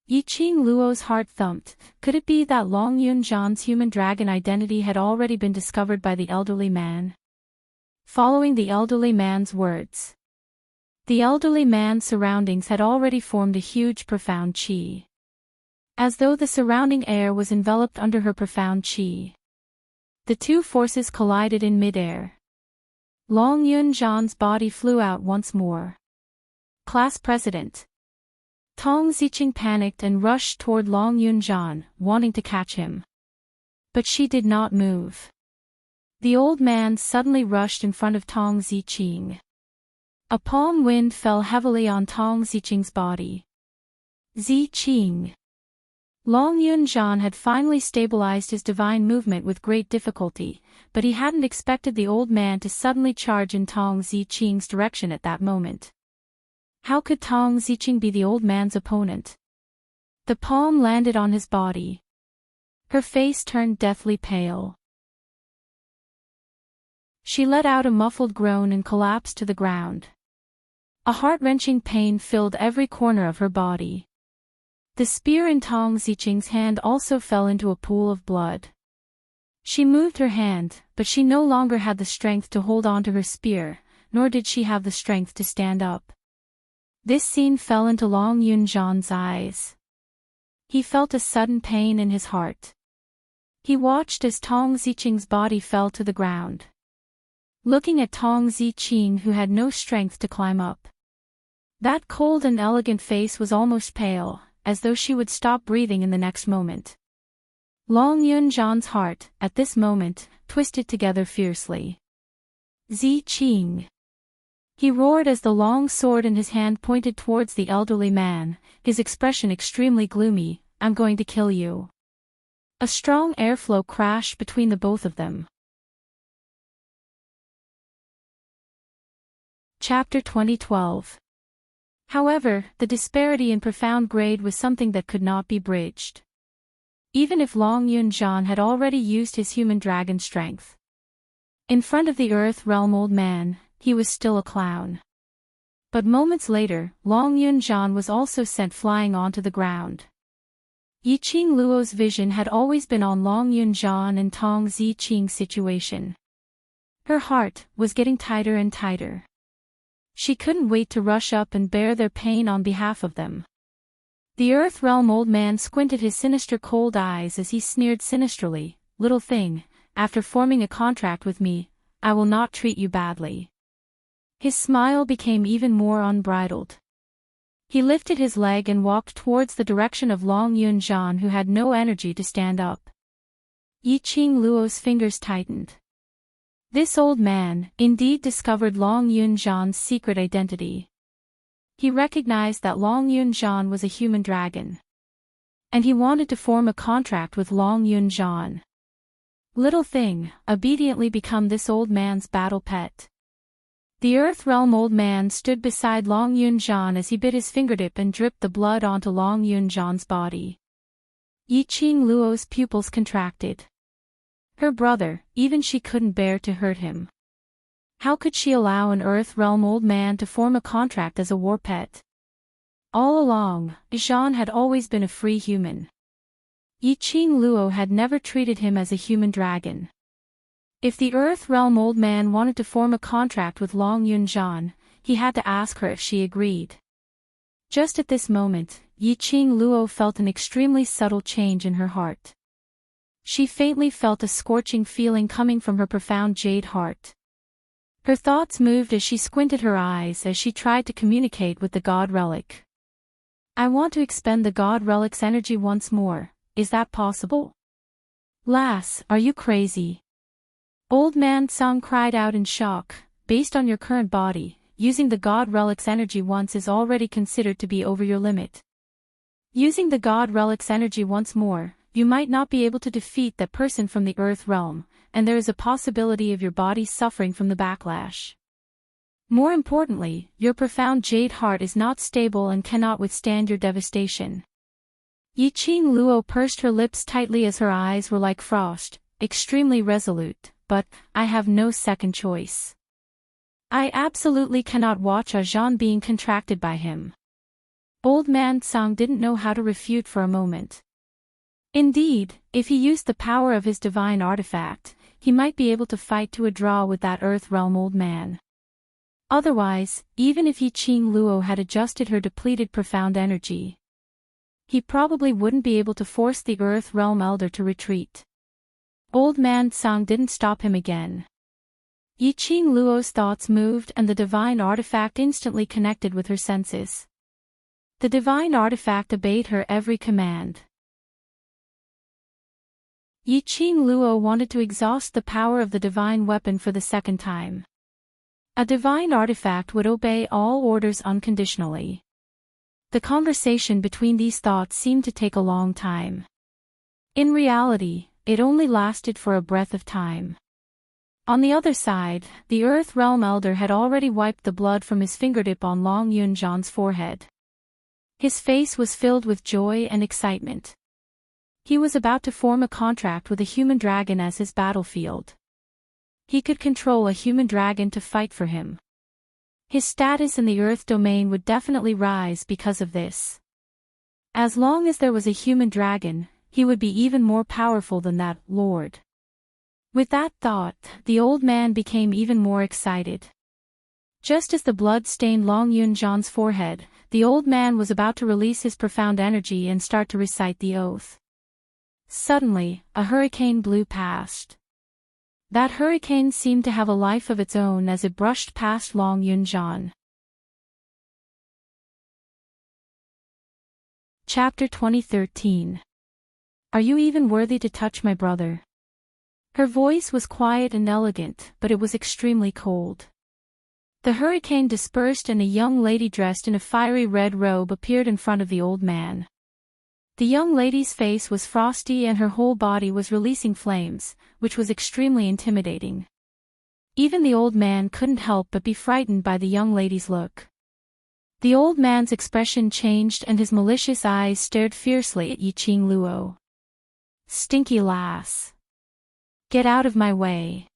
Yiqing Luo's heart thumped. Could it be that Long Yunjian's human dragon identity had already been discovered by the elderly man? Following the elderly man's words, the elderly man's surroundings had already formed a huge profound qi. As though the surrounding air was enveloped under her profound qi. The two forces collided in midair. Long Yunjian's body flew out once more. Class President. Tong Ziqing panicked and rushed toward Long Yunjian, wanting to catch him. But she did not move. The old man suddenly rushed in front of Tong Ziqing. A palm wind fell heavily on Tong Ziqing's body. Ziqing. Long Yunjian had finally stabilized his divine movement with great difficulty, but he hadn't expected the old man to suddenly charge in Tong Ziqing's direction at that moment. How could Tong Ziqing be the old man's opponent? The palm landed on his body. Her face turned deathly pale. She let out a muffled groan and collapsed to the ground. A heart-wrenching pain filled every corner of her body. The spear in Tong Ziqing's hand also fell into a pool of blood. She moved her hand, but she no longer had the strength to hold on to her spear, nor did she have the strength to stand up. This scene fell into Long Yunzhan's eyes. He felt a sudden pain in his heart. He watched as Tong Ziqing's body fell to the ground. Looking at Tong Ziqing, who had no strength to climb up. That cold and elegant face was almost pale, as though she would stop breathing in the next moment. Long Yunzhan's heart, at this moment, twisted together fiercely. Ziqing! He roared as the long sword in his hand pointed towards the elderly man, his expression extremely gloomy. I'm going to kill you. A strong airflow crashed between the both of them. Chapter 2012. However, the disparity in profound grade was something that could not be bridged. Even if Long Yunzhan had already used his human dragon strength. In front of the Earth Realm Old Man, he was still a clown. But moments later, Long Yunzhan was also sent flying onto the ground. Yiqing Luo's vision had always been on Long Yunzhan and Tong Ziqing's situation. Her heart was getting tighter and tighter. She couldn't wait to rush up and bear their pain on behalf of them. The Earth Realm Old Man squinted his sinister cold eyes as he sneered sinisterly, "Little thing, after forming a contract with me, I will not treat you badly." His smile became even more unbridled. He lifted his leg and walked towards the direction of Long Yunzhan, who had no energy to stand up. Yiqing Luo's fingers tightened. This old man, indeed, discovered Long Yunzhan's secret identity. He recognized that Long Yunzhan was a human dragon. And he wanted to form a contract with Long Yunzhan. Little thing, obediently become this old man's battle pet. The Earth Realm Old Man stood beside Long Yunzhan as he bit his fingertip and dripped the blood onto Long Yunzhan's body. Yiqing Luo's pupils contracted. Her brother, even she couldn't bear to hurt him. How could she allow an Earth Realm Old Man to form a contract as a war pet? All along, Zhan had always been a free human. Yiqing Luo had never treated him as a human dragon. If the Earth Realm Old Man wanted to form a contract with Long Yunzhan, he had to ask her if she agreed. Just at this moment, Yiqing Luo felt an extremely subtle change in her heart. She faintly felt a scorching feeling coming from her profound jade heart. Her thoughts moved as she squinted her eyes as she tried to communicate with the God Relic. I want to expend the God Relic's energy once more, is that possible? Lass, are you crazy? Old Man Tsang cried out in shock. Based on your current body, using the God Relic's energy once is already considered to be over your limit. Using the God Relic's energy once more, you might not be able to defeat that person from the Earth Realm, and there is a possibility of your body suffering from the backlash. More importantly, your profound jade heart is not stable and cannot withstand your devastation. Yiqing Luo pursed her lips tightly as her eyes were like frost, extremely resolute, but I have no second choice. I absolutely cannot watch Zhan being contracted by him. Old Man Tsang didn't know how to refute for a moment. Indeed, if he used the power of his divine artifact, he might be able to fight to a draw with that Earth Realm Old Man. Otherwise, even if Yiqing Luo had adjusted her depleted profound energy, he probably wouldn't be able to force the Earth Realm Elder to retreat. Old Man Tsang didn't stop him again. Yiqing Luo's thoughts moved and the divine artifact instantly connected with her senses. The divine artifact obeyed her every command. Yiqing Luo wanted to exhaust the power of the divine weapon for the second time. A divine artifact would obey all orders unconditionally. The conversation between these thoughts seemed to take a long time. In reality, it only lasted for a breath of time. On the other side, the Earth Realm Elder had already wiped the blood from his fingertip on Long Yunzhan's forehead. His face was filled with joy and excitement. He was about to form a contract with a human dragon as his battlefield. He could control a human dragon to fight for him. His status in the Earth domain would definitely rise because of this. As long as there was a human dragon, he would be even more powerful than that lord. With that thought, the old man became even more excited. Just as the blood stained Long Yunjan's forehead, the old man was about to release his profound energy and start to recite the oath. Suddenly, a hurricane blew past. That hurricane seemed to have a life of its own as it brushed past Long Yunjan. Chapter 2013. Are you even worthy to touch my brother? Her voice was quiet and elegant, but it was extremely cold. The hurricane dispersed and a young lady dressed in a fiery red robe appeared in front of the old man. The young lady's face was frosty and her whole body was releasing flames, which was extremely intimidating. Even the old man couldn't help but be frightened by the young lady's look. The old man's expression changed and his malicious eyes stared fiercely at Yiqing Luo. Stinky lass. Get out of my way.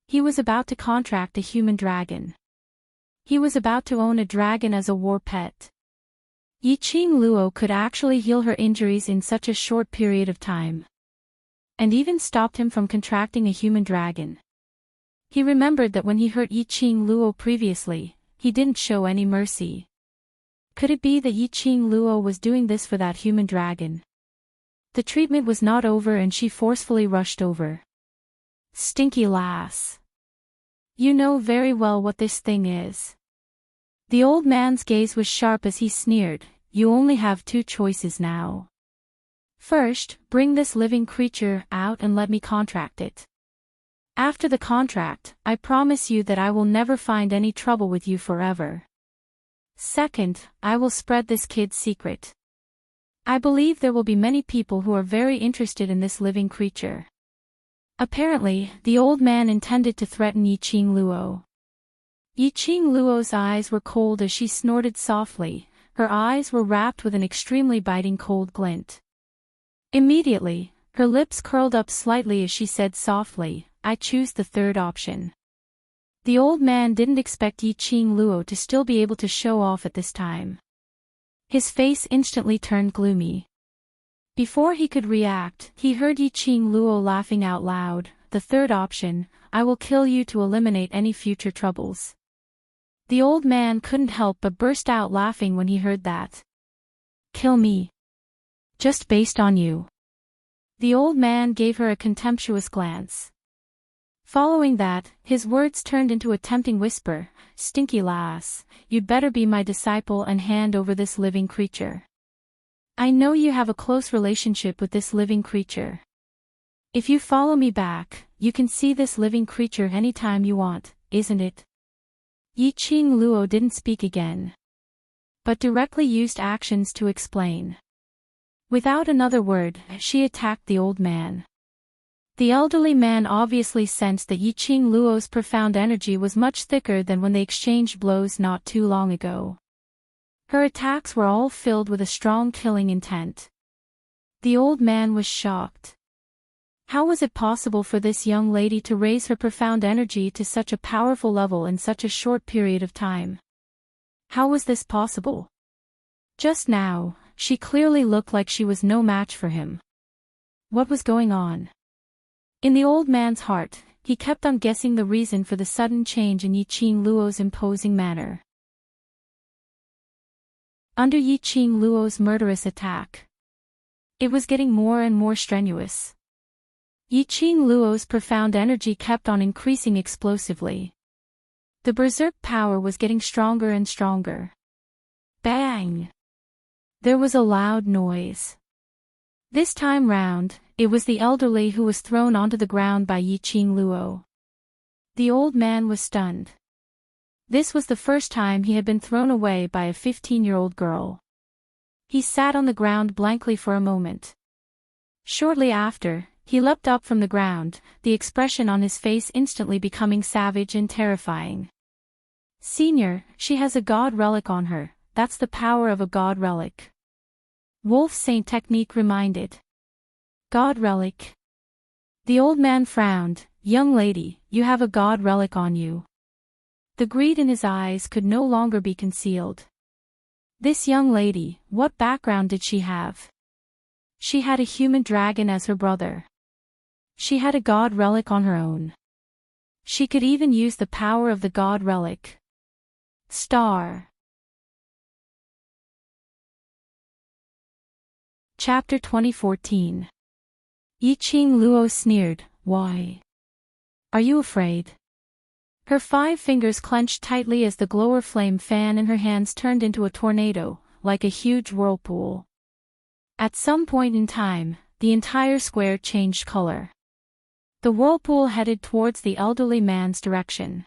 He was about to contract a human dragon. He was about to own a dragon as a war pet. Yiqing Luo could actually heal her injuries in such a short period of time. And even stopped him from contracting a human dragon. He remembered that when he hurt Yiqing Luo previously, he didn't show any mercy. Could it be that Yiqing Luo was doing this for that human dragon? The treatment was not over and she forcefully rushed over. Stinky lass. You know very well what this thing is. The old man's gaze was sharp as he sneered, you only have two choices now. First, bring this living creature out and let me contract it. After the contract, I promise you that I will never find any trouble with you forever. Second, I will spread this kid's secret. I believe there will be many people who are very interested in this living creature. Apparently, the old man intended to threaten Yiqing Luo. Yiqing Luo's eyes were cold as she snorted softly, her eyes were wrapped with an extremely biting cold glint. Immediately, her lips curled up slightly as she said softly, I choose the third option. The old man didn't expect Yiqing Luo to still be able to show off at this time. His face instantly turned gloomy. Before he could react, he heard Yiqing Luo laughing out loud, the third option, I will kill you to eliminate any future troubles. The old man couldn't help but burst out laughing when he heard that. Kill me. Just based on you. The old man gave her a contemptuous glance. Following that, his words turned into a tempting whisper, Stinky lass, you'd better be my disciple and hand over this living creature. I know you have a close relationship with this living creature. If you follow me back, you can see this living creature anytime you want, isn't it? Yiqing Luo didn't speak again, but directly used actions to explain. Without another word, she attacked the old man. The elderly man obviously sensed that Yiqing Luo's profound energy was much thicker than when they exchanged blows not too long ago. Her attacks were all filled with a strong killing intent. The old man was shocked. How was it possible for this young lady to raise her profound energy to such a powerful level in such a short period of time? How was this possible? Just now, she clearly looked like she was no match for him. What was going on? In the old man's heart, he kept on guessing the reason for the sudden change in Yiqing Luo's imposing manner. Under Yiqing Luo's murderous attack, it was getting more and more strenuous. Yiqing Luo's profound energy kept on increasing explosively. The berserk power was getting stronger and stronger. Bang! There was a loud noise. This time round, it was the elderly who was thrown onto the ground by Yiqing Luo. The old man was stunned. This was the first time he had been thrown away by a 15-year-old girl. He sat on the ground blankly for a moment. Shortly after, he leapt up from the ground, the expression on his face instantly becoming savage and terrifying. Senior, she has a god relic on her, that's the power of a god relic. Wolf Saint technique reminded. God relic. The old man frowned, young lady, you have a god relic on you. The greed in his eyes could no longer be concealed. This young lady, what background did she have? She had a human dragon as her brother. She had a god relic on her own. She could even use the power of the god relic. Star. Chapter 2014. Yiqing Luo sneered, "Why? Are you afraid?" Her 5 fingers clenched tightly as the glower flame fan in her hands turned into a tornado, like a huge whirlpool. At some point in time, the entire square changed color. The whirlpool headed towards the elderly man's direction.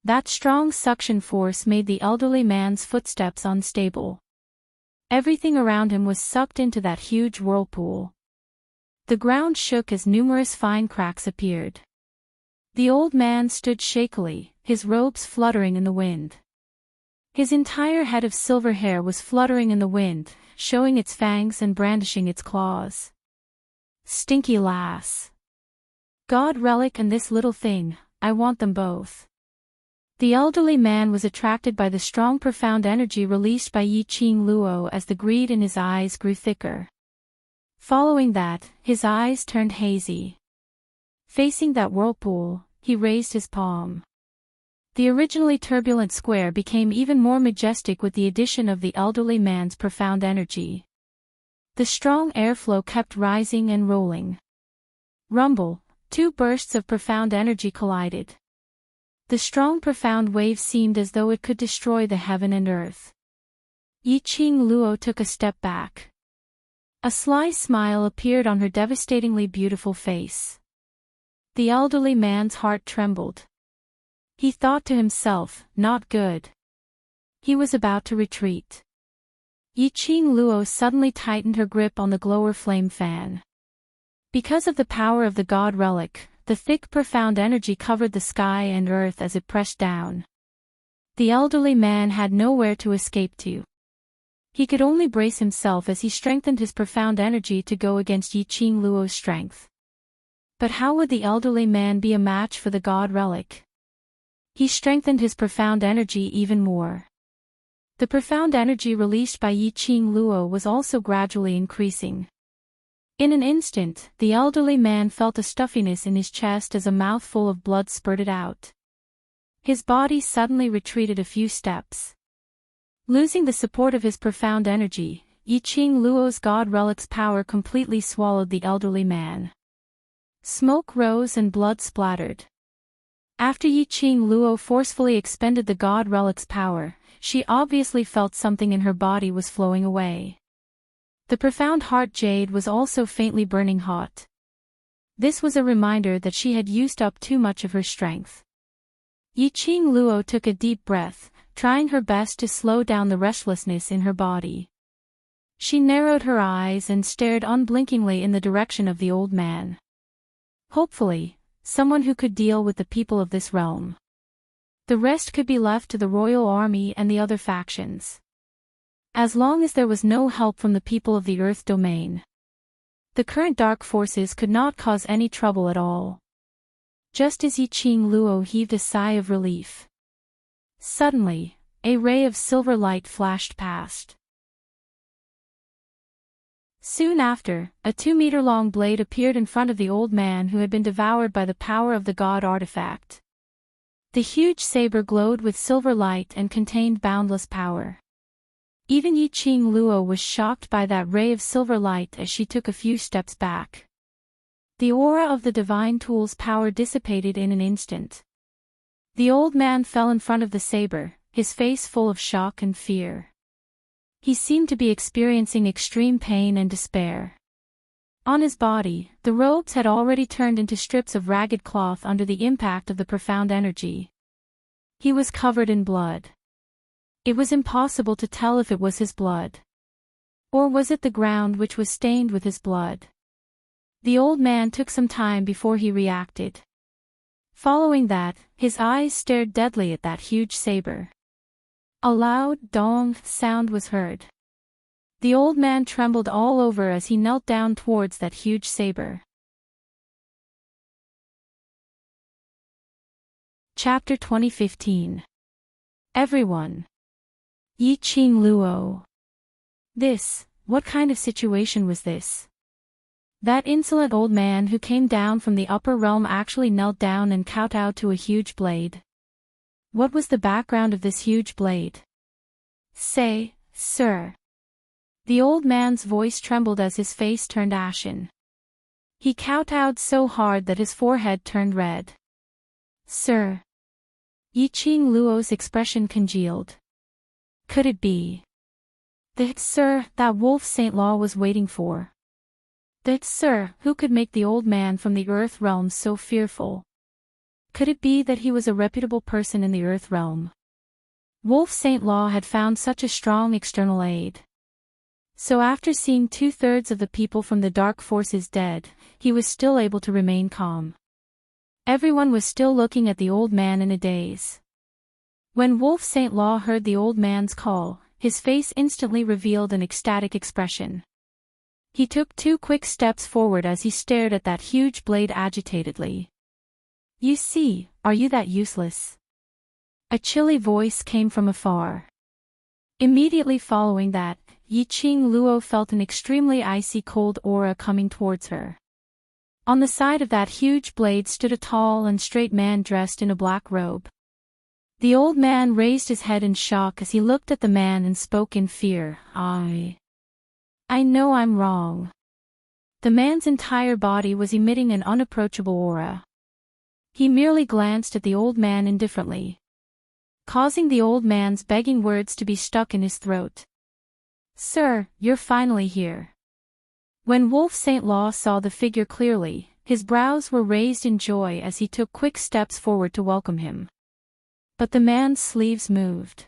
That strong suction force made the elderly man's footsteps unstable. Everything around him was sucked into that huge whirlpool. The ground shook as numerous fine cracks appeared. The old man stood shakily, his robes fluttering in the wind. His entire head of silver hair was fluttering in the wind, showing its fangs and brandishing its claws. Stinky lass. God relic and this little thing, I want them both. The elderly man was attracted by the strong profound energy released by Yiqing Luo as the greed in his eyes grew thicker. Following that, his eyes turned hazy. Facing that whirlpool, he raised his palm. The originally turbulent square became even more majestic with the addition of the elderly man's profound energy. The strong airflow kept rising and rolling. Rumble, 2 bursts of profound energy collided. The strong profound wave seemed as though it could destroy the heaven and earth. Yiqing Luo took a step back. A sly smile appeared on her devastatingly beautiful face. The elderly man's heart trembled. He thought to himself, not good. He was about to retreat. Yiqing Luo suddenly tightened her grip on the glower flame fan. Because of the power of the god relic, the thick profound energy covered the sky and earth as it pressed down. The elderly man had nowhere to escape to. He could only brace himself as he strengthened his profound energy to go against Yiqing Luo's strength. But how would the elderly man be a match for the god relic? He strengthened his profound energy even more. The profound energy released by Yiqing Luo was also gradually increasing. In an instant, the elderly man felt a stuffiness in his chest as a mouthful of blood spurted out. His body suddenly retreated a few steps. Losing the support of his profound energy, Yiqing Luo's god relic's power completely swallowed the elderly man. Smoke rose and blood splattered. After Yiqing Luo forcefully expended the god relic's power, she obviously felt something in her body was flowing away. The profound heart jade was also faintly burning hot. This was a reminder that she had used up too much of her strength. Yiqing Luo took a deep breath, trying her best to slow down the restlessness in her body. She narrowed her eyes and stared unblinkingly in the direction of the old man. Hopefully, someone who could deal with the people of this realm. The rest could be left to the royal army and the other factions. As long as there was no help from the people of the Earth domain. The current dark forces could not cause any trouble at all. Just as Yiqing Luo heaved a sigh of relief. Suddenly, a ray of silver light flashed past. Soon after, a 2-meter-long blade appeared in front of the old man who had been devoured by the power of the god artifact. The huge saber glowed with silver light and contained boundless power. Even Yiqing Luo was shocked by that ray of silver light as she took a few steps back. The aura of the divine tool's power dissipated in an instant. The old man fell in front of the saber, his face full of shock and fear. He seemed to be experiencing extreme pain and despair. On his body, the robes had already turned into strips of ragged cloth under the impact of the profound energy. He was covered in blood. It was impossible to tell if it was his blood. Or was it the ground which was stained with his blood? The old man took some time before he reacted. Following that, his eyes stared deadly at that huge saber. A loud dong sound was heard. The old man trembled all over as he knelt down towards that huge saber. Chapter 2015. Everyone. Yi Qing Luo. What kind of situation was this? That insolent old man who came down from the upper realm actually knelt down and kowtowed to a huge blade. What was the background of this huge blade? Say, sir. The old man's voice trembled as his face turned ashen. He kowtowed so hard that his forehead turned red. Sir. Yi Qing Luo's expression congealed. Could it be the sir that Wolf Saint Law was waiting for? The sir who could make the old man from the earth realm so fearful? Could it be that he was a reputable person in the earth realm? Wolf Saint Law had found such a strong external aid. So after seeing 2/3 of the people from the dark forces dead, he was still able to remain calm. Everyone was still looking at the old man in a daze. When Wolf Saint Law heard the old man's call, his face instantly revealed an ecstatic expression. He took 2 quick steps forward as he stared at that huge blade agitatedly. You see, are you that useless? A chilly voice came from afar. Immediately following that, Yi Qing Luo felt an extremely icy cold aura coming towards her. On the side of that huge blade stood a tall and straight man dressed in a black robe. The old man raised his head in shock as he looked at the man and spoke in fear. I know I'm wrong. The man's entire body was emitting an unapproachable aura. He merely glanced at the old man indifferently, causing the old man's begging words to be stuck in his throat. Sir, you're finally here. When Wolf Saint Law saw the figure clearly, his brows were raised in joy as he took quick steps forward to welcome him. But the man's sleeves moved.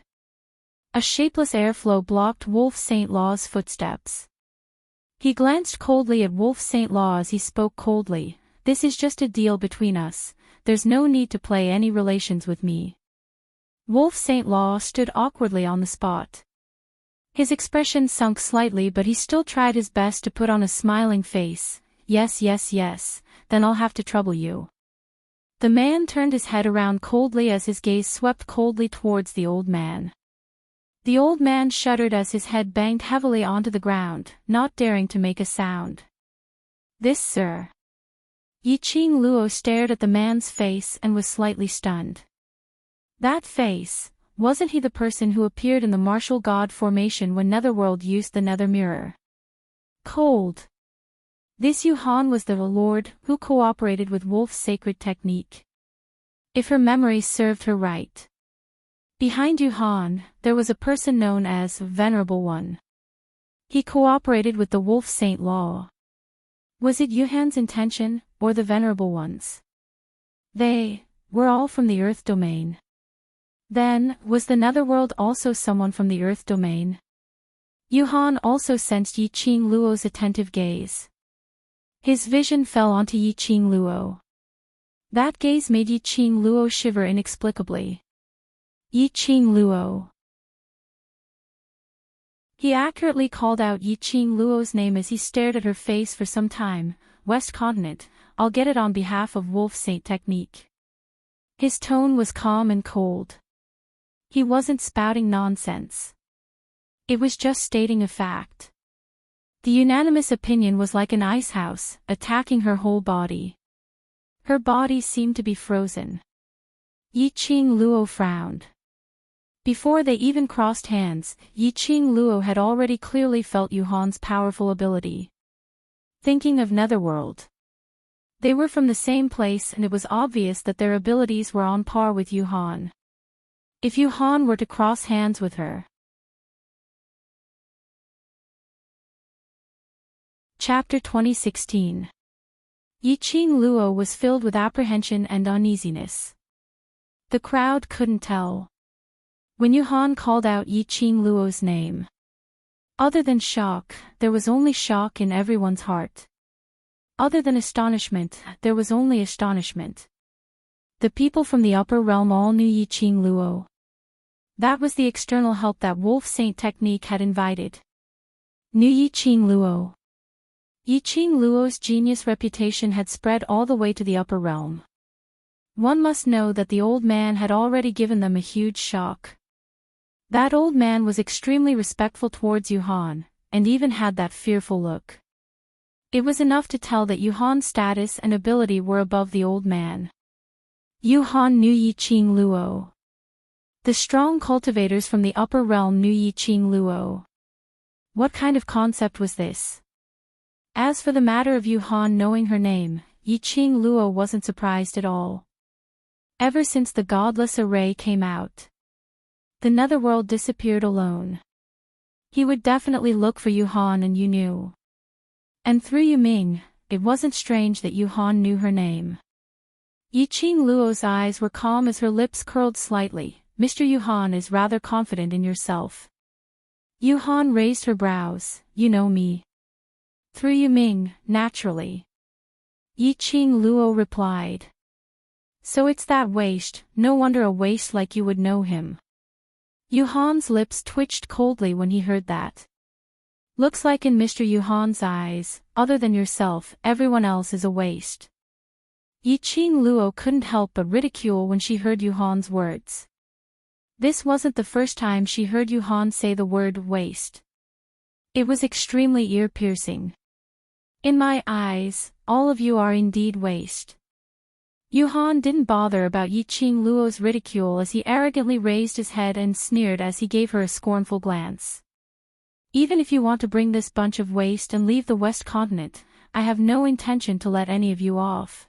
A shapeless airflow blocked Wolf Saint Law's footsteps. He glanced coldly at Wolf Saint Law as he spoke coldly. This is just a deal between us, there's no need to play any relations with me. Wolf Saint Law stood awkwardly on the spot. His expression sunk slightly, but he still tried his best to put on a smiling face. Yes, then I'll have to trouble you. The man turned his head around coldly as his gaze swept coldly towards the old man. The old man shuddered as his head banged heavily onto the ground, not daring to make a sound. This, sir. Yi Qing Luo stared at the man's face and was slightly stunned. That face. Wasn't he the person who appeared in the martial god formation when Netherworld used the Nether Mirror? Cold. This Yuhan was the lord who cooperated with Wolf's sacred technique. If her memory served her right. Behind Yuhan, there was a person known as Venerable One. He cooperated with the Wolf Saint Law. Was it Yuhan's intention, or the Venerable One's? They were all from the Earth domain. Then, was the Netherworld also someone from the Earth domain? Yuhan also sensed Yi Qing Luo's attentive gaze. His vision fell onto Yi Qing Luo. That gaze made Yi Qing Luo shiver inexplicably. Yi Qing Luo. He accurately called out Yi Qing Luo's name as he stared at her face for some time. West Continent, I'll get it on behalf of Wolf Saint Technique. His tone was calm and cold. He wasn't spouting nonsense. It was just stating a fact. The unanimous opinion was like an ice house, attacking her whole body. Her body seemed to be frozen. Yi Qing Luo frowned. Before they even crossed hands, Yi Qing Luo had already clearly felt Yuhan's powerful ability. Thinking of Netherworld. They were from the same place and it was obvious that their abilities were on par with Yuhan. If Yuhan were to cross hands with her. Chapter 2016. Yi Qing Luo was filled with apprehension and uneasiness. The crowd couldn't tell. When Yuhan called out Yi Qing Luo's name. Other than shock, there was only shock in everyone's heart. Other than astonishment, there was only astonishment. The people from the upper realm all knew Yi Qing Luo. That was the external help that Wolf Saint Technique had invited. Knew Yi Qing Luo. Yi Qing Luo's genius reputation had spread all the way to the upper realm. One must know that the old man had already given them a huge shock. That old man was extremely respectful towards Yuhan, and even had that fearful look. It was enough to tell that Yuhan's status and ability were above the old man. Yuhan knew Yiqing Luo. The strong cultivators from the upper realm knew Yiqing Luo. What kind of concept was this? As for the matter of Yuhan knowing her name, Yiqing Luo wasn't surprised at all. Ever since the godless array came out, the netherworld disappeared alone. He would definitely look for Yuhan, and you knew. And through Yuming, it wasn't strange that Yuhan knew her name. Yiqing Luo's eyes were calm as her lips curled slightly. Mr. Yuhan is rather confident in yourself. Yuhan raised her brows. You know me. Through Yuming, naturally. Yiqing Luo replied. So it's that waste, no wonder a waste like you would know him. Yuhan's lips twitched coldly when he heard that. Looks like in Mr. Yuhan's eyes, other than yourself, everyone else is a waste. Yiqing Luo couldn't help but ridicule when she heard Yuhan's words. This wasn't the first time she heard Yuhan say the word waste. It was extremely ear-piercing. In my eyes, all of you are indeed waste. Yuhan didn't bother about Yiqing Luo's ridicule as he arrogantly raised his head and sneered as he gave her a scornful glance. Even if you want to bring this bunch of waste and leave the West Continent, I have no intention to let any of you off.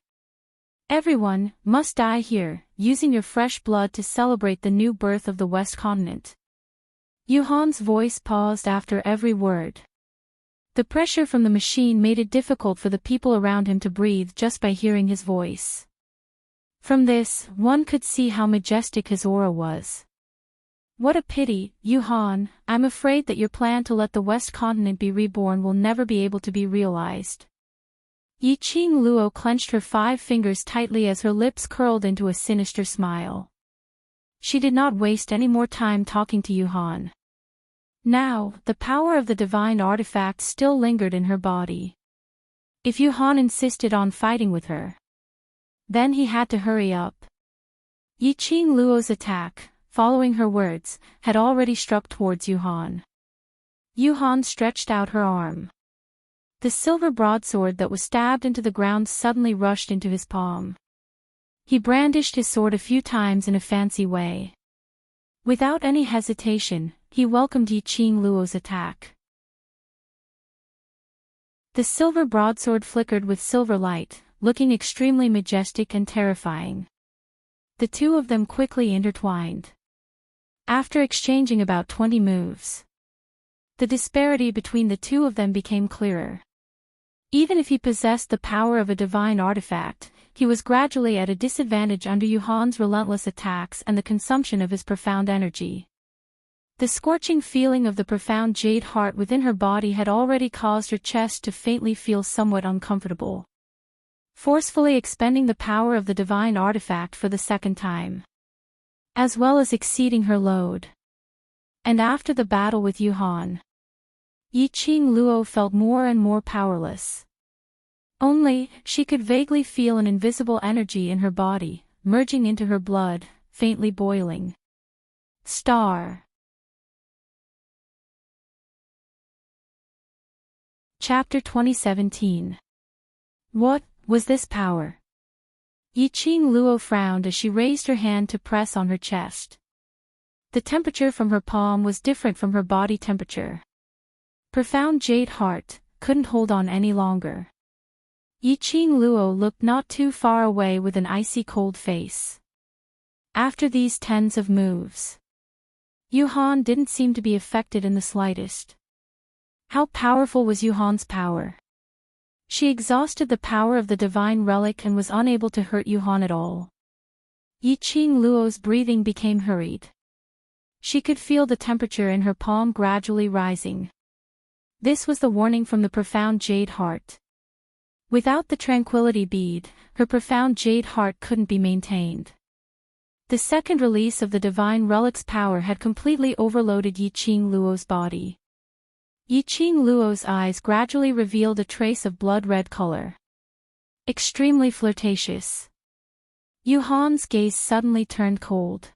Everyone must die here, using your fresh blood to celebrate the new birth of the West Continent. Yuhan's voice paused after every word. The pressure from the machine made it difficult for the people around him to breathe just by hearing his voice. From this, one could see how majestic his aura was. What a pity, Yuhan, I'm afraid that your plan to let the West Continent be reborn will never be able to be realized. Yiqing Luo clenched her 5 fingers tightly as her lips curled into a sinister smile. She did not waste any more time talking to Yuhan. Now, the power of the divine artifact still lingered in her body. If Yuhan insisted on fighting with her, then he had to hurry up. Yiqing Luo's attack, following her words, had already struck towards Yuhan. Yuhan stretched out her arm. The silver broadsword that was stabbed into the ground suddenly rushed into his palm. He brandished his sword a few times in a fancy way. Without any hesitation, he welcomed Yiqing Luo's attack. The silver broadsword flickered with silver light, looking extremely majestic and terrifying. The two of them quickly intertwined. After exchanging about 20 moves, the disparity between the two of them became clearer. Even if he possessed the power of a divine artifact, he was gradually at a disadvantage under Yuhan's relentless attacks and the consumption of his profound energy. The scorching feeling of the profound jade heart within her body had already caused her chest to faintly feel somewhat uncomfortable. Forcefully expending the power of the divine artifact for the second time, as well as exceeding her load. And after the battle with Yuhan, Yiqing Luo felt more and more powerless. Only, she could vaguely feel an invisible energy in her body, merging into her blood, faintly boiling. Star. Chapter 2017. What was this power? Yiqing Luo frowned as she raised her hand to press on her chest. The temperature from her palm was different from her body temperature. Profound jade heart couldn't hold on any longer. Yiqing Luo looked not too far away with an icy cold face. After these tens of moves, Yuhan didn't seem to be affected in the slightest. How powerful was Yuhan's power? She exhausted the power of the divine relic and was unable to hurt Yuhan at all. Yiqing Luo's breathing became hurried. She could feel the temperature in her palm gradually rising. This was the warning from the profound jade heart. Without the tranquility bead, her profound jade heart couldn't be maintained. The second release of the divine relic's power had completely overloaded Yiqing Luo's body. Yiqing Luo's eyes gradually revealed a trace of blood-red color. Extremely flirtatious. Yuhan's gaze suddenly turned cold.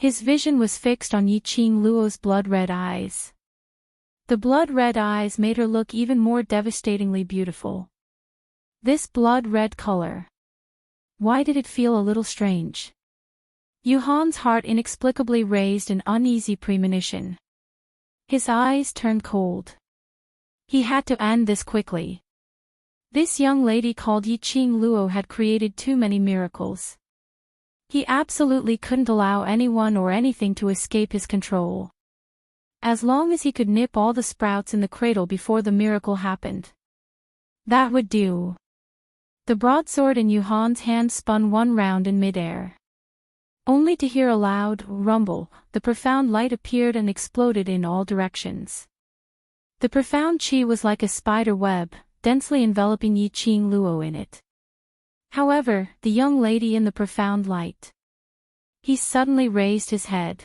His vision was fixed on Yiqing Luo's blood-red eyes. The blood-red eyes made her look even more devastatingly beautiful. This blood-red color. Why did it feel a little strange? Yuhan's heart inexplicably raised an uneasy premonition. His eyes turned cold. He had to end this quickly. This young lady called Yiqing Luo had created too many miracles. He absolutely couldn't allow anyone or anything to escape his control. As long as he could nip all the sprouts in the cradle before the miracle happened. That would do. The broadsword in Yuhan's hand spun one round in midair. Only to hear a loud rumble, the profound light appeared and exploded in all directions. The profound chi was like a spider web, densely enveloping Yiqing Luo in it. However, the young lady in the profound light. He suddenly raised his head.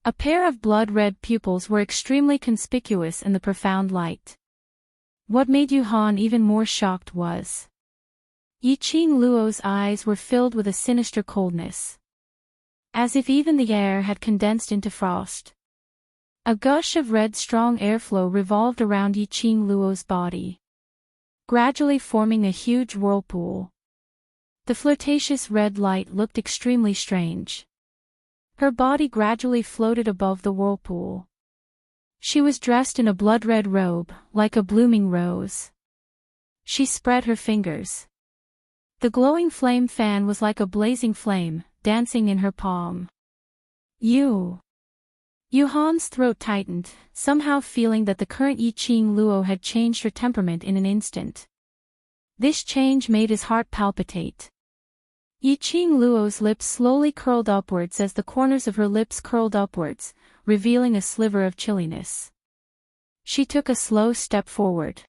A pair of blood-red pupils were extremely conspicuous in the profound light. What made Yuhan even more shocked was Yiqing Luo's eyes were filled with a sinister coldness. As if even the air had condensed into frost. A gush of red strong airflow revolved around Yiqing Luo's body, gradually forming a huge whirlpool. The flirtatious red light looked extremely strange. Her body gradually floated above the whirlpool. She was dressed in a blood-red robe, like a blooming rose. She spread her fingers. The glowing flame fan was like a blazing flame, dancing in her palm. Yuhan's throat tightened, somehow feeling that the current Yiqing Luo had changed her temperament in an instant. This change made his heart palpitate. Yiqing Luo's lips slowly curled upwards as the corners of her lips curled upwards, revealing a sliver of chilliness. She took a slow step forward.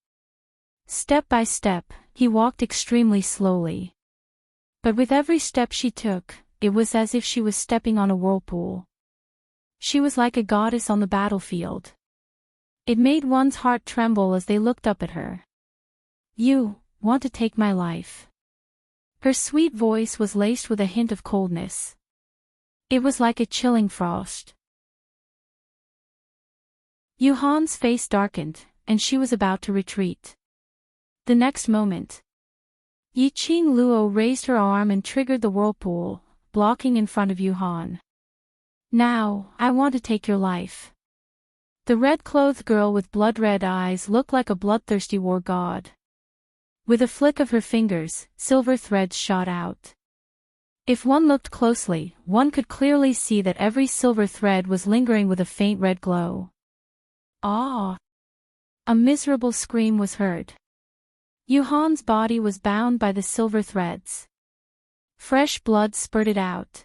Step by step, he walked extremely slowly. But with every step she took, it was as if she was stepping on a whirlpool. She was like a goddess on the battlefield. It made one's heart tremble as they looked up at her. You want to take my life? Her sweet voice was laced with a hint of coldness. It was like a chilling frost. Yuhan's face darkened, and she was about to retreat. The next moment, Yiqing Luo raised her arm and triggered the whirlpool, blocking in front of Yuhan. Now, I want to take your life. The red-clothed girl with blood-red eyes looked like a bloodthirsty war god. With a flick of her fingers, silver threads shot out. If one looked closely, one could clearly see that every silver thread was lingering with a faint red glow. Ah! A miserable scream was heard. Yuhan's body was bound by the silver threads. Fresh blood spurted out.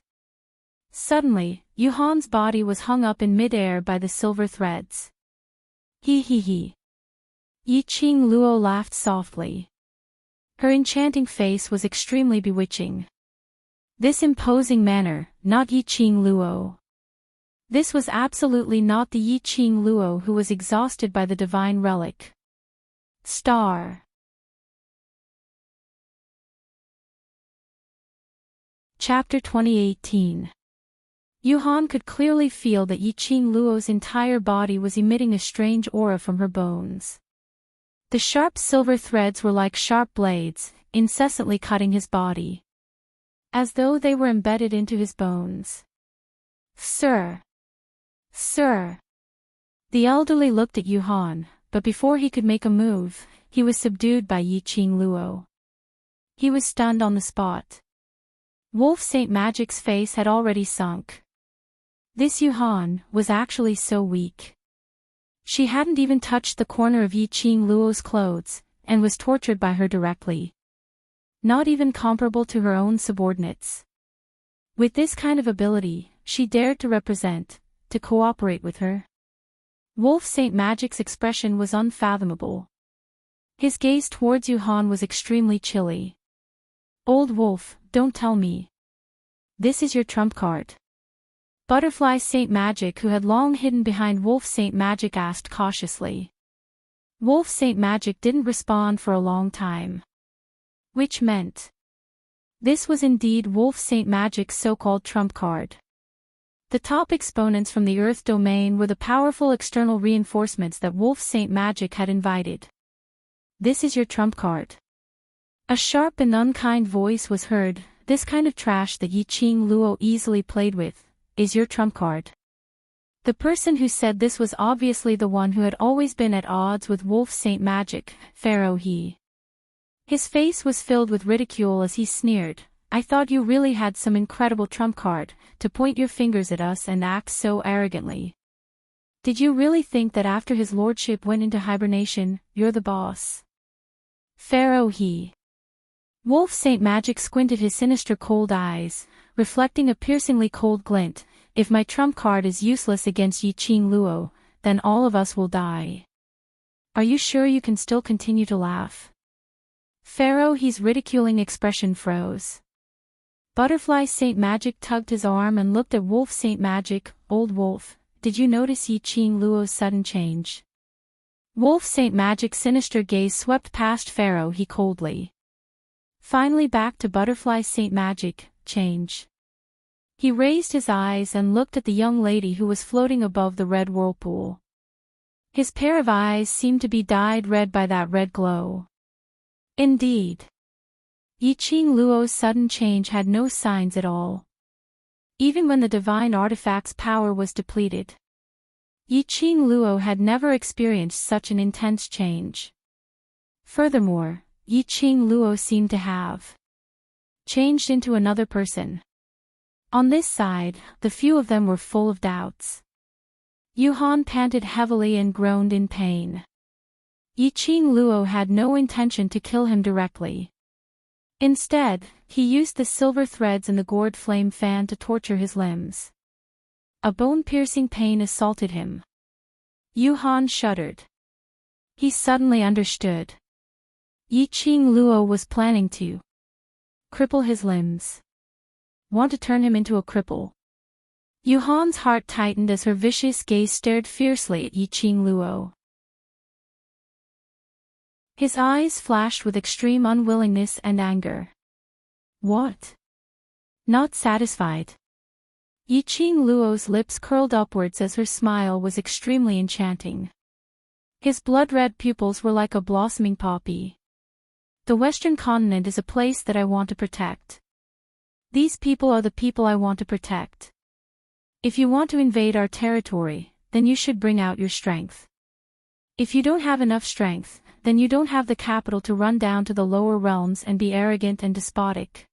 Suddenly, Yuhan's body was hung up in midair by the silver threads. He. Yiqing Luo laughed softly. Her enchanting face was extremely bewitching. This imposing manner, not Yiqing Luo. This was absolutely not the Yiqing Luo who was exhausted by the divine relic. Star. Chapter 2018. Yuhan could clearly feel that Yiqing Luo's entire body was emitting a strange aura from her bones. The sharp silver threads were like sharp blades, incessantly cutting his body. As though they were embedded into his bones. Sir! The elderly looked at Yuhan, but before he could make a move, he was subdued by Yiqing Luo. He was stunned on the spot. Wolf Saint Magic's face had already sunk. This Yuhan was actually so weak. She hadn't even touched the corner of Yiqing Luo's clothes, and was tortured by her directly. Not even comparable to her own subordinates. With this kind of ability, she dared to represent, to cooperate with her. Wolf Saint Magic's expression was unfathomable. His gaze towards Yuhan was extremely chilly. Old wolf, don't tell me. This is your trump card. Butterfly Saint Magic, who had long hidden behind Wolf Saint Magic, asked cautiously. Wolf Saint Magic didn't respond for a long time. Which meant this was indeed Wolf Saint Magic's so-called trump card. The top exponents from the Earth domain were the powerful external reinforcements that Wolf Saint Magic had invited. "This is your trump card." A sharp and unkind voice was heard. "This kind of trash that Yi Qing Luo easily played with is your trump card." The person who said this was obviously the one who had always been at odds with Wolf Saint Magic, Pharaoh He. His face was filled with ridicule as he sneered, "I thought you really had some incredible trump card, to point your fingers at us and act so arrogantly. Did you really think that after his lordship went into hibernation, you're the boss?" Pharaoh He. Wolf Saint Magic squinted his sinister cold eyes, reflecting a piercingly cold glint. "If my trump card is useless against Yi Qing Luo, then all of us will die. Are you sure you can still continue to laugh?" Pharaoh He's ridiculing expression froze. Butterfly Saint Magic tugged his arm and looked at Wolf Saint Magic. "Old Wolf, did you notice Yi Qing Luo's sudden change?" Wolf Saint Magic's sinister gaze swept past Pharaoh He coldly. Finally back to Butterfly Saint Magic. "Change?" He raised his eyes and looked at the young lady who was floating above the red whirlpool. His pair of eyes seemed to be dyed red by that red glow. Indeed. Yi Qing Luo's sudden change had no signs at all. Even when the divine artifact's power was depleted. Yi Qing Luo had never experienced such an intense change. Furthermore, Yi Qing Luo seemed to have changed into another person. On this side, the few of them were full of doubts. Yuhan panted heavily and groaned in pain. Yi Qing Luo had no intention to kill him directly. Instead, he used the silver threads and the gourd flame fan to torture his limbs. A bone-piercing pain assaulted him. Yuhan shuddered. He suddenly understood. Yi Qing Luo was planning to cripple his limbs. Want to turn him into a cripple. Yuhan's heart tightened as her vicious gaze stared fiercely at Yi Qing Luo. His eyes flashed with extreme unwillingness and anger. What? Not satisfied. Yi Qing Luo's lips curled upwards as her smile was extremely enchanting. His blood-red pupils were like a blossoming poppy. The Western continent is a place that I want to protect. These people are the people I want to protect. If you want to invade our territory, then you should bring out your strength. If you don't have enough strength, then you don't have the capital to run down to the lower realms and be arrogant and despotic.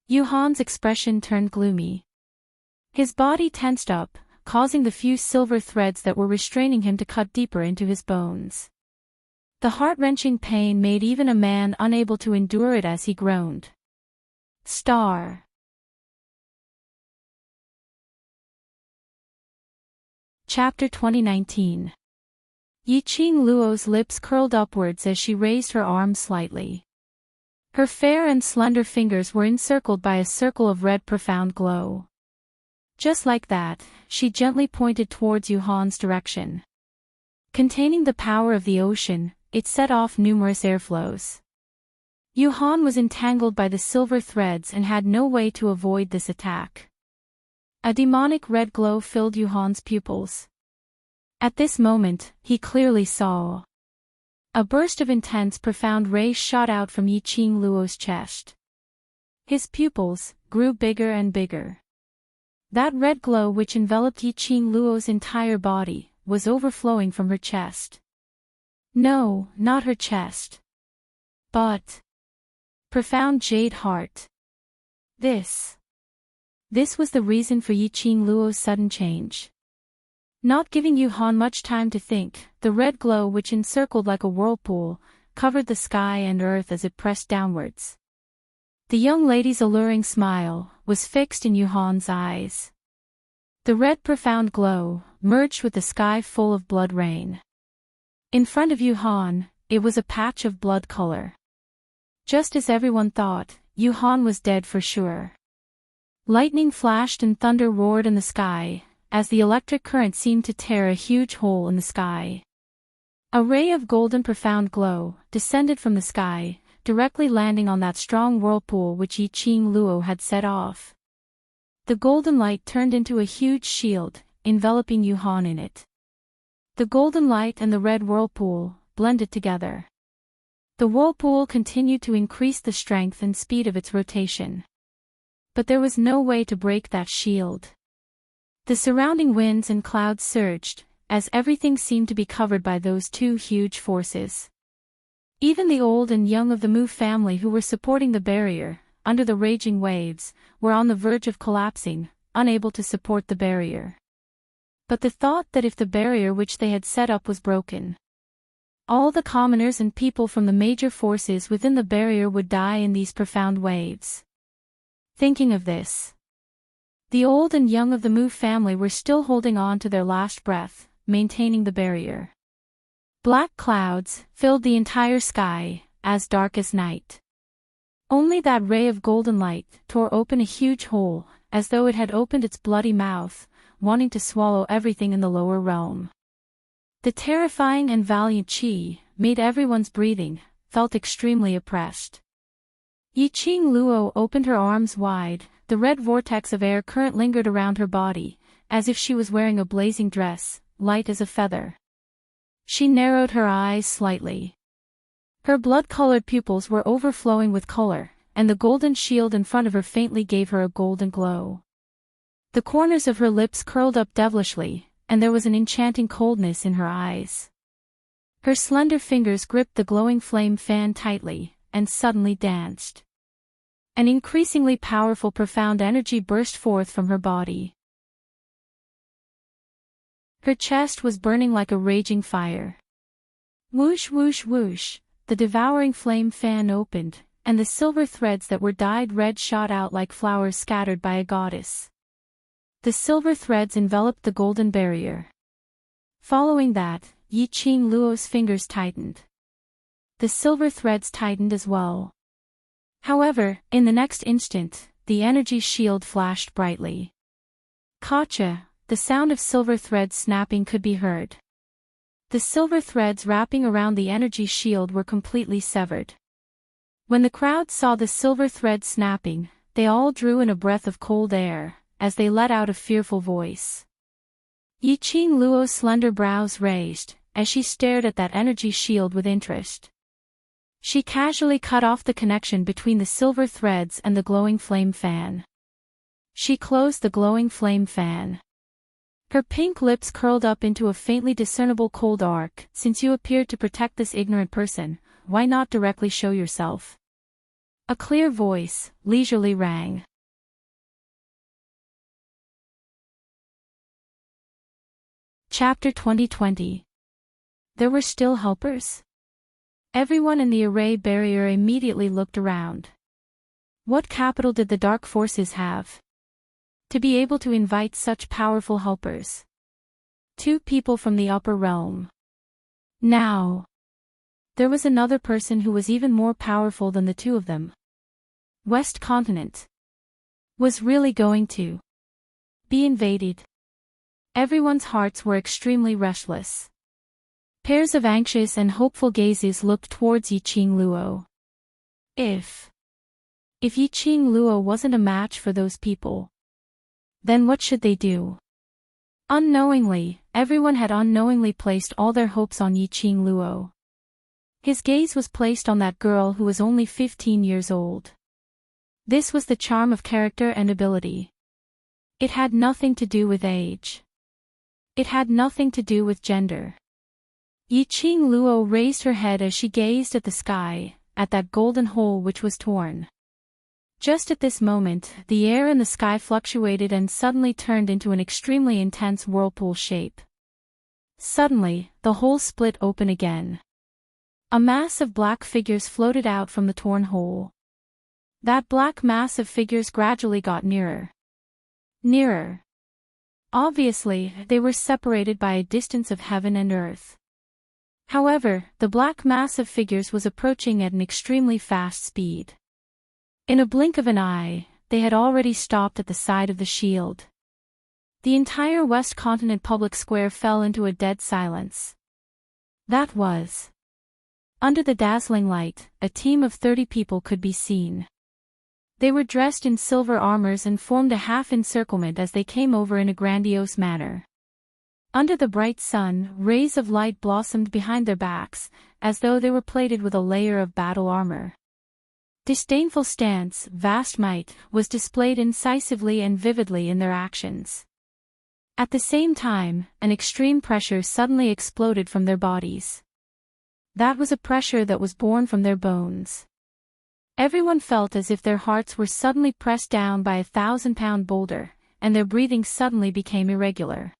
Yuhan's expression turned gloomy. His body tensed up, causing the few silver threads that were restraining him to cut deeper into his bones. The heart-wrenching pain made even a man unable to endure it as he groaned. Star. Chapter 2019. Yi Qing Luo's lips curled upwards as she raised her arms slightly. Her fair and slender fingers were encircled by a circle of red profound glow. Just like that, she gently pointed towards Yuhan's direction. Containing the power of the ocean, it set off numerous airflows. Yuhan was entangled by the silver threads and had no way to avoid this attack. A demonic red glow filled Yuhan's pupils. At this moment, he clearly saw. A burst of intense profound rays shot out from Yi Qing Luo's chest. His pupils grew bigger and bigger. That red glow which enveloped Yi Qing Luo's entire body was overflowing from her chest. No, not her chest. But profound jade heart. This was the reason for Yi Qing Luo's sudden change. Not giving Yuhan much time to think, the red glow which encircled like a whirlpool, covered the sky and earth as it pressed downwards. The young lady's alluring smile was fixed in Yuhan's eyes. The red profound glow merged with the sky full of blood rain. In front of Yuhan, it was a patch of blood color. Just as everyone thought, Yuhan was dead for sure. Lightning flashed and thunder roared in the sky, as the electric current seemed to tear a huge hole in the sky. A ray of golden profound glow descended from the sky, directly landing on that strong whirlpool which Yi Qing Luo had set off. The golden light turned into a huge shield, enveloping Yuhan in it. The golden light and the red whirlpool blended together. The whirlpool continued to increase the strength and speed of its rotation. But there was no way to break that shield. The surrounding winds and clouds surged, as everything seemed to be covered by those two huge forces. Even the old and young of the Mu family who were supporting the barrier, under the raging waves, were on the verge of collapsing, unable to support the barrier. But the thought that if the barrier which they had set up was broken, all the commoners and people from the major forces within the barrier would die in these profound waves. Thinking of this, the old and young of the Mu family were still holding on to their last breath, maintaining the barrier. Black clouds filled the entire sky, as dark as night. Only that ray of golden light tore open a huge hole, as though it had opened its bloody mouth, wanting to swallow everything in the lower realm. The terrifying and valiant Qi made everyone's breathing felt extremely oppressed. Yiqing Luo opened her arms wide, the red vortex of air current lingered around her body, as if she was wearing a blazing dress, light as a feather. She narrowed her eyes slightly. Her blood-colored pupils were overflowing with color, and the golden shield in front of her faintly gave her a golden glow. The corners of her lips curled up devilishly, and there was an enchanting coldness in her eyes. Her slender fingers gripped the glowing flame fan tightly, and suddenly danced. An increasingly powerful profound energy burst forth from her body. Her chest was burning like a raging fire. Whoosh whoosh whoosh, the devouring flame fan opened, and the silver threads that were dyed red shot out like flowers scattered by a goddess. The silver threads enveloped the golden barrier. Following that, Yiqing Luo's fingers tightened. The silver threads tightened as well. However, in the next instant, the energy shield flashed brightly. Kacha, the sound of silver threads snapping could be heard. The silver threads wrapping around the energy shield were completely severed. When the crowd saw the silver threads snapping, they all drew in a breath of cold air, as they let out a fearful voice. Yiqing Luo's slender brows raised, as she stared at that energy shield with interest. She casually cut off the connection between the silver threads and the glowing flame fan. She closed the glowing flame fan. Her pink lips curled up into a faintly discernible cold arc. Since you appeared to protect this ignorant person, why not directly show yourself? A clear voice leisurely rang. Chapter 2020. There were still helpers? Everyone in the array barrier immediately looked around. What capital did the dark forces have to be able to invite such powerful helpers? 2 people from the upper realm. Now, there was another person who was even more powerful than the 2 of them. West Continent was really going to be invaded. Everyone's hearts were extremely restless. Pairs of anxious and hopeful gazes looked towards Yiqing Luo. If Yiqing Luo wasn't a match for those people, then what should they do? Unknowingly, everyone had unknowingly placed all their hopes on Yiqing Luo. His gaze was placed on that girl who was only 15 years old. This was the charm of character and ability. It had nothing to do with age. It had nothing to do with gender. Yiqing Luo raised her head as she gazed at the sky, at that golden hole which was torn. Just at this moment, the air in the sky fluctuated and suddenly turned into an extremely intense whirlpool shape. Suddenly, the hole split open again. A mass of black figures floated out from the torn hole. That black mass of figures gradually got nearer. Nearer. Obviously, they were separated by a distance of heaven and earth. However, the black mass of figures was approaching at an extremely fast speed. In a blink of an eye, they had already stopped at the side of the shield. The entire West Continent public square fell into a dead silence. That was. Under the dazzling light, a team of 30 people could be seen. They were dressed in silver armors and formed a half-encirclement as they came over in a grandiose manner. Under the bright sun, rays of light blossomed behind their backs, as though they were plated with a layer of battle armor. Disdainful stance, vast might, was displayed incisively and vividly in their actions. At the same time, an extreme pressure suddenly exploded from their bodies. That was a pressure that was born from their bones. Everyone felt as if their hearts were suddenly pressed down by a 1,000-pound boulder, and their breathing suddenly became irregular.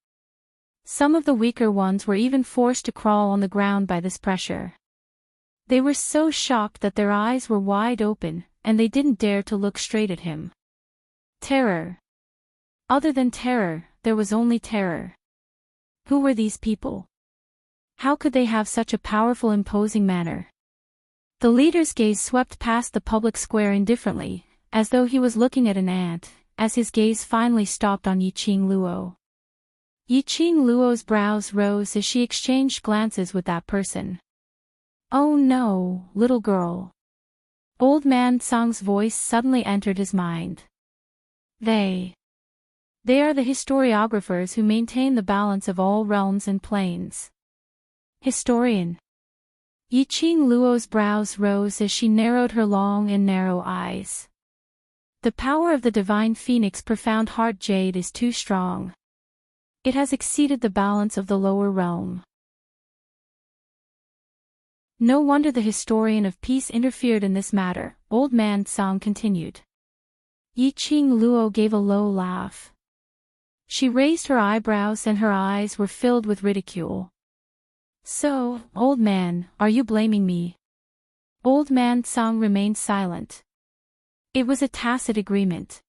Some of the weaker ones were even forced to crawl on the ground by this pressure. They were so shocked that their eyes were wide open, and they didn't dare to look straight at him. Terror. Other than terror, there was only terror. Who were these people? How could they have such a powerful, imposing manner? The leader's gaze swept past the public square indifferently, as though he was looking at an ant, as his gaze finally stopped on Yiqing Luo. Yiqing Luo's brows rose as she exchanged glances with that person. "Oh no, little girl." Old man Tsang's voice suddenly entered his mind. They are the historiographers who maintain the balance of all realms and planes. Historian. Yiqing Luo's brows rose as she narrowed her long and narrow eyes. The power of the divine phoenix profound heart jade is too strong. It has exceeded the balance of the lower realm. No wonder the historian of peace interfered in this matter, old man Tsang continued. Yiqing Luo gave a low laugh. She raised her eyebrows and her eyes were filled with ridicule. "So, old man, are you blaming me?" Old man Tsang remained silent. It was a tacit agreement.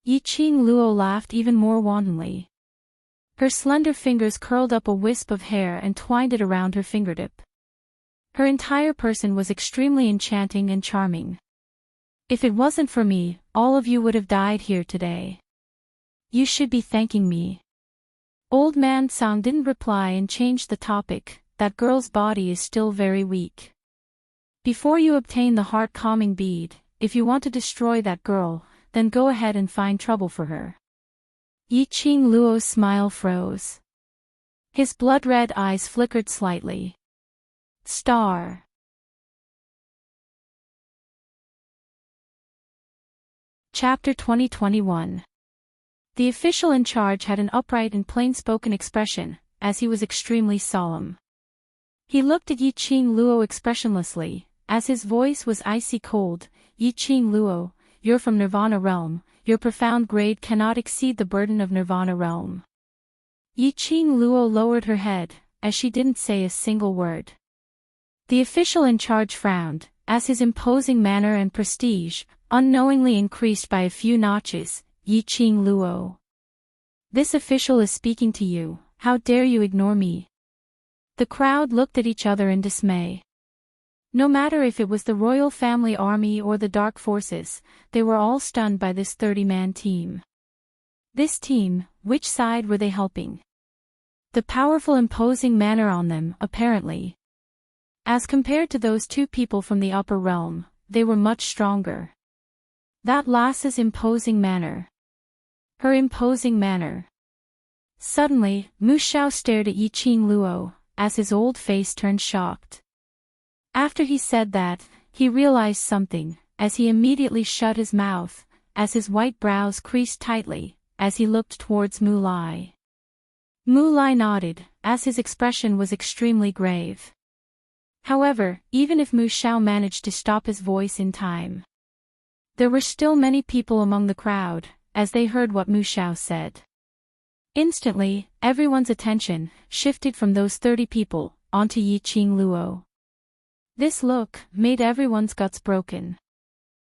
Yiqing Luo laughed even more wantonly. Her slender fingers curled up a wisp of hair and twined it around her fingertip. Her entire person was extremely enchanting and charming. "If it wasn't for me, all of you would have died here today. You should be thanking me." Old man Tsang didn't reply and changed the topic. "That girl's body is still very weak. Before you obtain the heart-calming bead, if you want to destroy that girl, then go ahead and find trouble for her." Yiqing Luo's smile froze. His blood-red eyes flickered slightly. Star. Chapter 2021. The official in charge had an upright and plain-spoken expression, as he was extremely solemn. He looked at Yiqing Luo expressionlessly, as his voice was icy cold. "Yiqing Luo, you're from Nirvana realm, your profound grade cannot exceed the burden of Nirvana realm." Yiqing Luo lowered her head, as she didn't say a single word. The official in charge frowned, as his imposing manner and prestige, unknowingly increased by a few notches. "Yiqing Luo. This official is speaking to you, how dare you ignore me?" The crowd looked at each other in dismay. No matter if it was the royal family army or the dark forces, they were all stunned by this 30-man team. This team, which side were they helping? The powerful imposing manner on them, apparently. As compared to those two people from the upper realm, they were much stronger. That lass's imposing manner. Her imposing manner. Suddenly, Mu Xiao stared at Yiqing Luo, as his old face turned shocked. After he said that, he realized something, as he immediately shut his mouth, as his white brows creased tightly, as he looked towards Mu Lai. Mu Lai nodded, as his expression was extremely grave. However, even if Mu Xiao managed to stop his voice in time, there were still many people among the crowd, as they heard what Mu Xiao said. Instantly, everyone's attention shifted from those 30 people onto Yiqing Luo. This look made everyone's guts broken.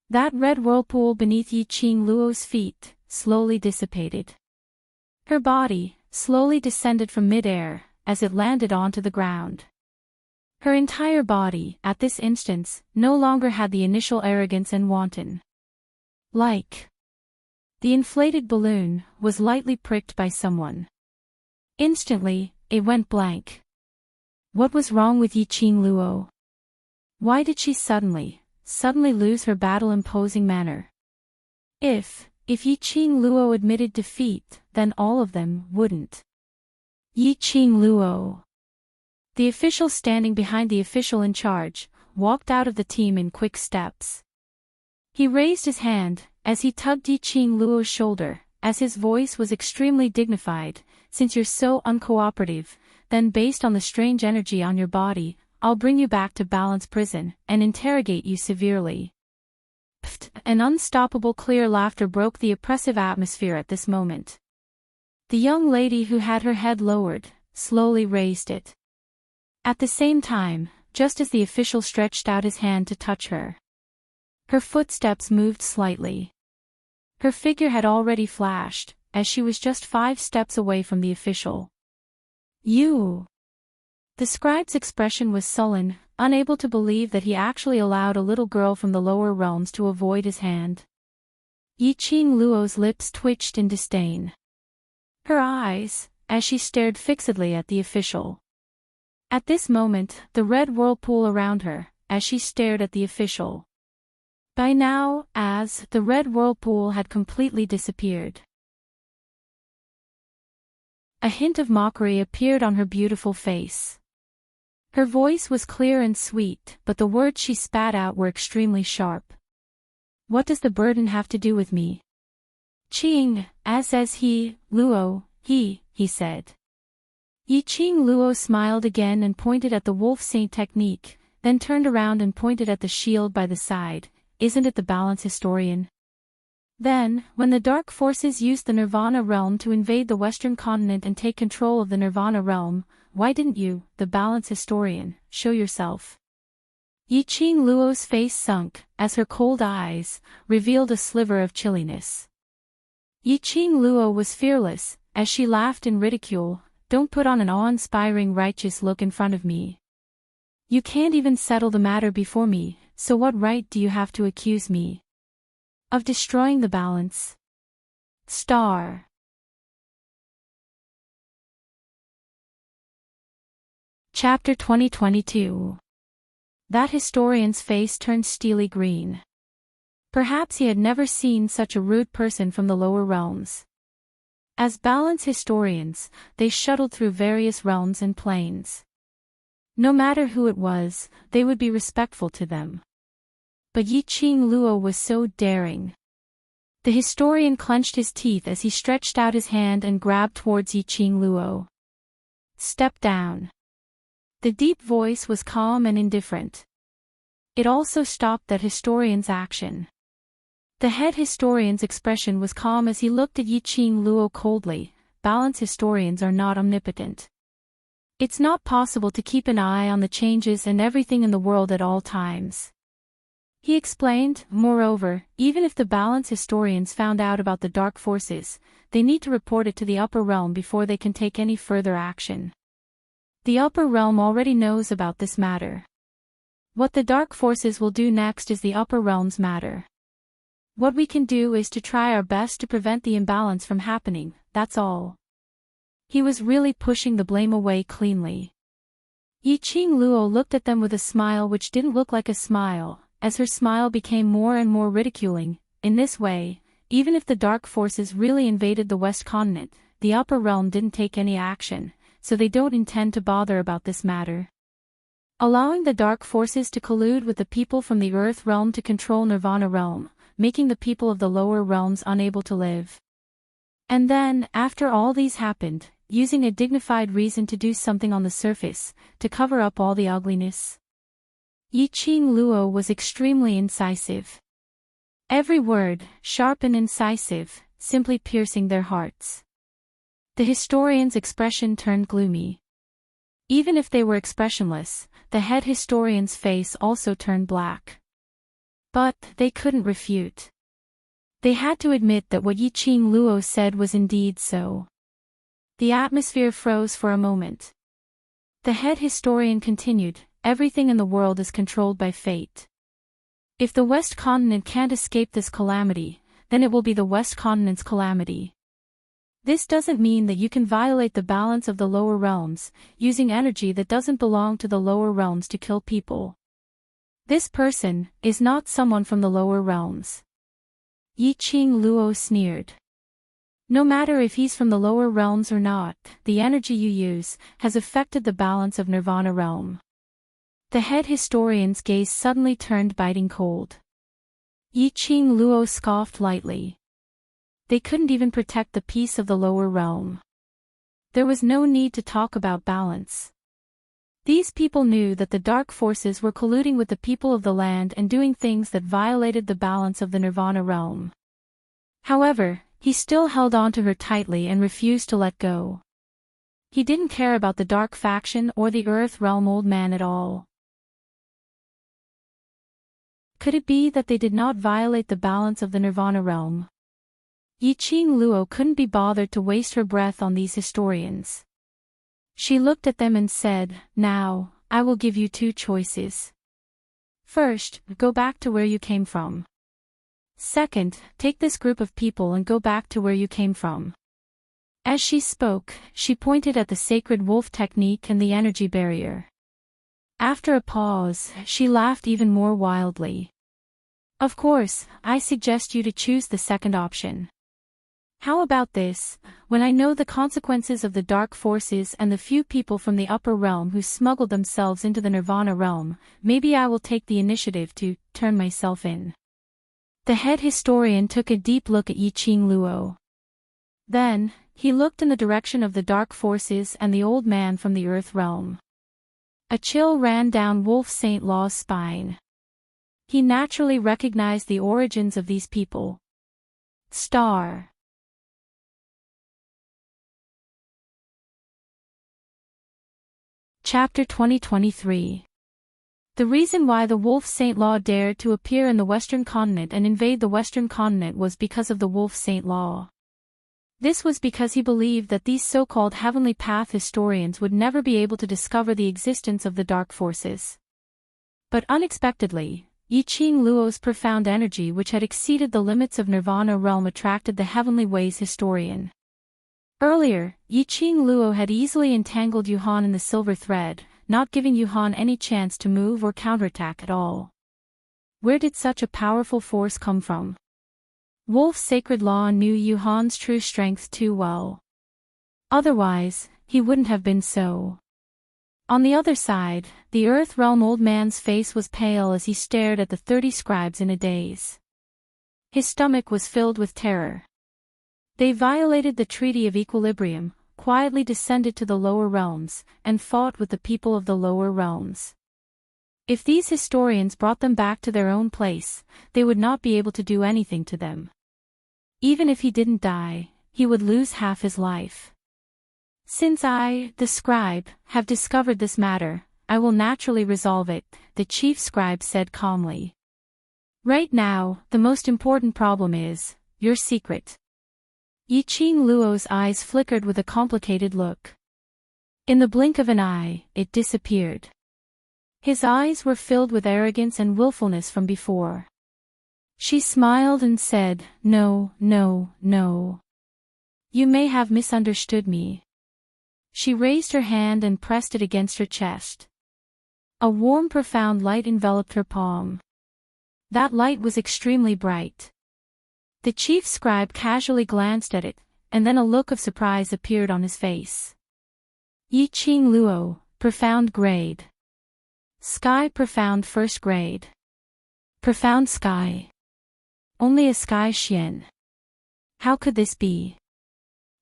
That red whirlpool beneath Yiqing Luo's feet slowly dissipated. Her body slowly descended from mid-air as it landed onto the ground. Her entire body, at this instance, no longer had the initial arrogance and wanton. Like the inflated balloon was lightly pricked by someone. Instantly, it went blank. What was wrong with Yiqing Luo? Why did she suddenly lose her battle-imposing manner? If Yi Qing Luo admitted defeat, then all of them wouldn't. Yi Qing Luo. The official standing behind the official in charge, walked out of the team in quick steps. He raised his hand, as he tugged Yi Qing Luo's shoulder, as his voice was extremely dignified. Since you're so uncooperative, then based on the strange energy on your body, I'll bring you back to Balance Prison, and interrogate you severely. Pfft! An unstoppable clear laughter broke the oppressive atmosphere at this moment. The young lady who had her head lowered, slowly raised it. At the same time, just as the official stretched out his hand to touch her, her footsteps moved slightly. Her figure had already flashed, as she was just 5 steps away from the official. You! The scribe's expression was sullen, unable to believe that he actually allowed a little girl from the lower realms to avoid his hand. Yi Qing Luo's lips twitched in disdain. Her eyes, as she stared fixedly at the official. At this moment, the red whirlpool around her, as she stared at the official. By now, as the red whirlpool had completely disappeared. A hint of mockery appeared on her beautiful face. Her voice was clear and sweet, but the words she spat out were extremely sharp. What does the burden have to do with me? Qing, as says he, Luo, he said. Yi Qing Luo smiled again and pointed at the wolf saint technique, then turned around and pointed at the shield by the side. Isn't it the balance historian? Then, when the dark forces used the Nirvana realm to invade the Western continent and take control of the Nirvana realm, why didn't you, the balance historian, show yourself? Yi Qing Luo's face sunk, as her cold eyes revealed a sliver of chilliness. Yi Qing Luo was fearless, as she laughed in ridicule. Don't put on an awe-inspiring righteous look in front of me. You can't even settle the matter before me, so what right do you have to accuse me of destroying the balance? Star. Chapter 2022. That historian's face turned steely green. Perhaps he had never seen such a rude person from the lower realms. As balance historians, they shuttled through various realms and planes. No matter who it was, they would be respectful to them. But Yi Qing Luo was so daring. The historian clenched his teeth as he stretched out his hand and grabbed towards Yi Qing Luo. Step down. The deep voice was calm and indifferent. It also stopped that historian's action. The head historian's expression was calm as he looked at Yi Qing Luo coldly. Balance historians are not omnipotent. It's not possible to keep an eye on the changes and everything in the world at all times. He explained, moreover, even if the balance historians found out about the dark forces, they need to report it to the upper realm before they can take any further action. The upper realm already knows about this matter. What the dark forces will do next is the upper realm's matter. What we can do is to try our best to prevent the imbalance from happening, that's all. He was really pushing the blame away cleanly. Yi Qing Luo looked at them with a smile which didn't look like a smile, as her smile became more and more ridiculing. In this way, even if the dark forces really invaded the West continent, the upper realm didn't take any action, so they don't intend to bother about this matter. Allowing the dark forces to collude with the people from the Earth realm to control Nirvana realm, making the people of the lower realms unable to live. And then, after all these happened, using a dignified reason to do something on the surface, to cover up all the ugliness. Yi Qing Luo was extremely incisive. Every word, sharp and incisive, simply piercing their hearts. The historian's expression turned gloomy. Even if they were expressionless, the head historian's face also turned black. But they couldn't refute. They had to admit that what Yi Qing Luo said was indeed so. The atmosphere froze for a moment. The head historian continued, everything in the world is controlled by fate. If the West Continent can't escape this calamity, then it will be the West Continent's calamity. This doesn't mean that you can violate the balance of the lower realms, using energy that doesn't belong to the lower realms to kill people. This person is not someone from the lower realms. Yi Qing Luo sneered. No matter if he's from the lower realms or not, the energy you use has affected the balance of Nirvana realm. The head historian's gaze suddenly turned biting cold. Yi Qing Luo scoffed lightly. They couldn't even protect the peace of the lower realm. There was no need to talk about balance. These people knew that the dark forces were colluding with the people of the land and doing things that violated the balance of the Nirvana realm. However, he still held on to her tightly and refused to let go. He didn't care about the dark faction or the Earth Realm old man at all. Could it be that they did not violate the balance of the Nirvana realm? Yi Qing Luo couldn't be bothered to waste her breath on these historians. She looked at them and said, "Now, I will give you two choices. First, go back to where you came from. Second, take this group of people and go back to where you came from." As she spoke, she pointed at the sacred wolf technique and the energy barrier. After a pause, she laughed even more wildly. "Of course, I suggest you to choose the second option. How about this? When I know the consequences of the dark forces and the few people from the upper realm who smuggled themselves into the Nirvana realm, maybe I will take the initiative to turn myself in." The head historian took a deep look at Yi Qing Luo. Then, he looked in the direction of the dark forces and the old man from the Earth realm. A chill ran down Wolf St. Law's spine. He naturally recognized the origins of these people. Star. Chapter 2023. The reason why the Wolf St. Law dared to appear in the Western continent and invade the Western continent was because of the Wolf St. Law. This was because he believed that these so-called Heavenly Path historians would never be able to discover the existence of the dark forces. But unexpectedly, Yi Qing Luo's profound energy, which had exceeded the limits of Nirvana realm, attracted the Heavenly Ways historian. Earlier, Yi Qing Luo had easily entangled Yuhan in the silver thread, not giving Yuhan any chance to move or counterattack at all. Where did such a powerful force come from? Wolf's sacred law knew Yuhan's true strength too well. Otherwise, he wouldn't have been so. On the other side, the Earth Realm old man's face was pale as he stared at the 30 scribes in a daze. His stomach was filled with terror. They violated the Treaty of Equilibrium, quietly descended to the lower realms, and fought with the people of the lower realms. If these historians brought them back to their own place, they would not be able to do anything to them. Even if he didn't die, he would lose half his life. "Since I, the scribe, have discovered this matter, I will naturally resolve it," the chief scribe said calmly. "Right now, the most important problem is your secret." Yi Qing Luo's eyes flickered with a complicated look. In the blink of an eye, it disappeared. His eyes were filled with arrogance and willfulness from before. She smiled and said, "No, no, no. You may have misunderstood me." She raised her hand and pressed it against her chest. A warm, profound light enveloped her palm. That light was extremely bright. The chief scribe casually glanced at it, and then a look of surprise appeared on his face. Yi Qing Luo, profound grade. Sky profound first grade. Profound sky. Only a sky Xian. How could this be?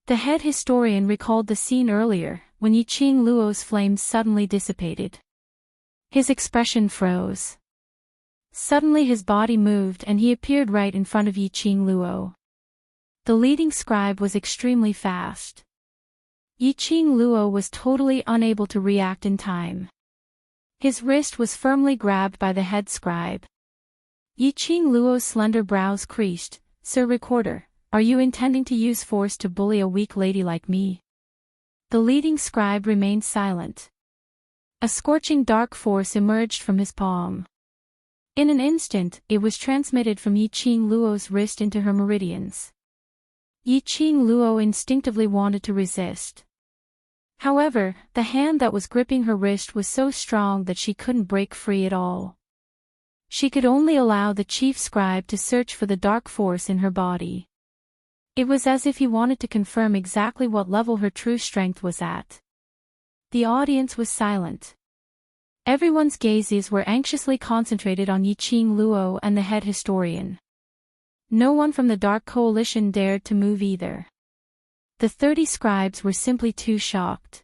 The head historian recalled the scene earlier, when Yi Qing Luo's flames suddenly dissipated. His expression froze. Suddenly his body moved and he appeared right in front of Yi Qing Luo. The leading scribe was extremely fast. Yi Qing Luo was totally unable to react in time. His wrist was firmly grabbed by the head scribe. Yi Qing Luo's slender brows creased. "Sir Recorder, are you intending to use force to bully a weak lady like me?" The leading scribe remained silent. A scorching dark force emerged from his palm. In an instant, it was transmitted from Yi Qing Luo's wrist into her meridians. Yi Qing Luo instinctively wanted to resist. However, the hand that was gripping her wrist was so strong that she couldn't break free at all. She could only allow the chief scribe to search for the dark force in her body. It was as if he wanted to confirm exactly what level her true strength was at. The audience was silent. Everyone's gazes were anxiously concentrated on Yiqing Luo and the head historian. No one from the Dark Coalition dared to move either. The 30 scribes were simply too shocked.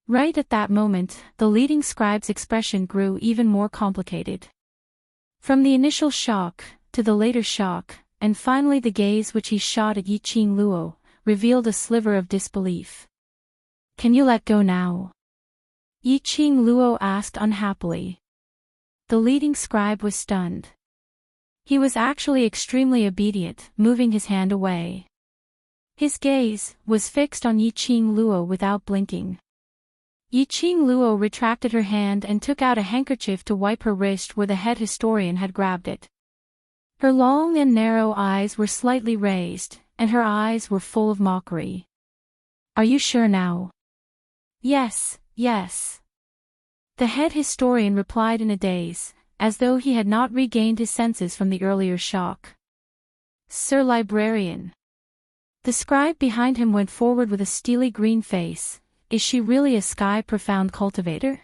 Right at that moment, the leading scribe's expression grew even more complicated. From the initial shock, to the later shock, and finally the gaze which he shot at Yiqing Luo, revealed a sliver of disbelief. "Can you let go now?" Yiqing Luo asked unhappily. The leading scribe was stunned. He was actually extremely obedient, moving his hand away. His gaze was fixed on Yiqing Luo without blinking. Yiqing Luo retracted her hand and took out a handkerchief to wipe her wrist where the head historian had grabbed it. Her long and narrow eyes were slightly raised, and her eyes were full of mockery. "Are you sure now?" "Yes, yes." The head historian replied in a daze, as though he had not regained his senses from the earlier shock. "Sir Librarian." The scribe behind him went forward with a steely green face. "Is she really a sky-profound cultivator?"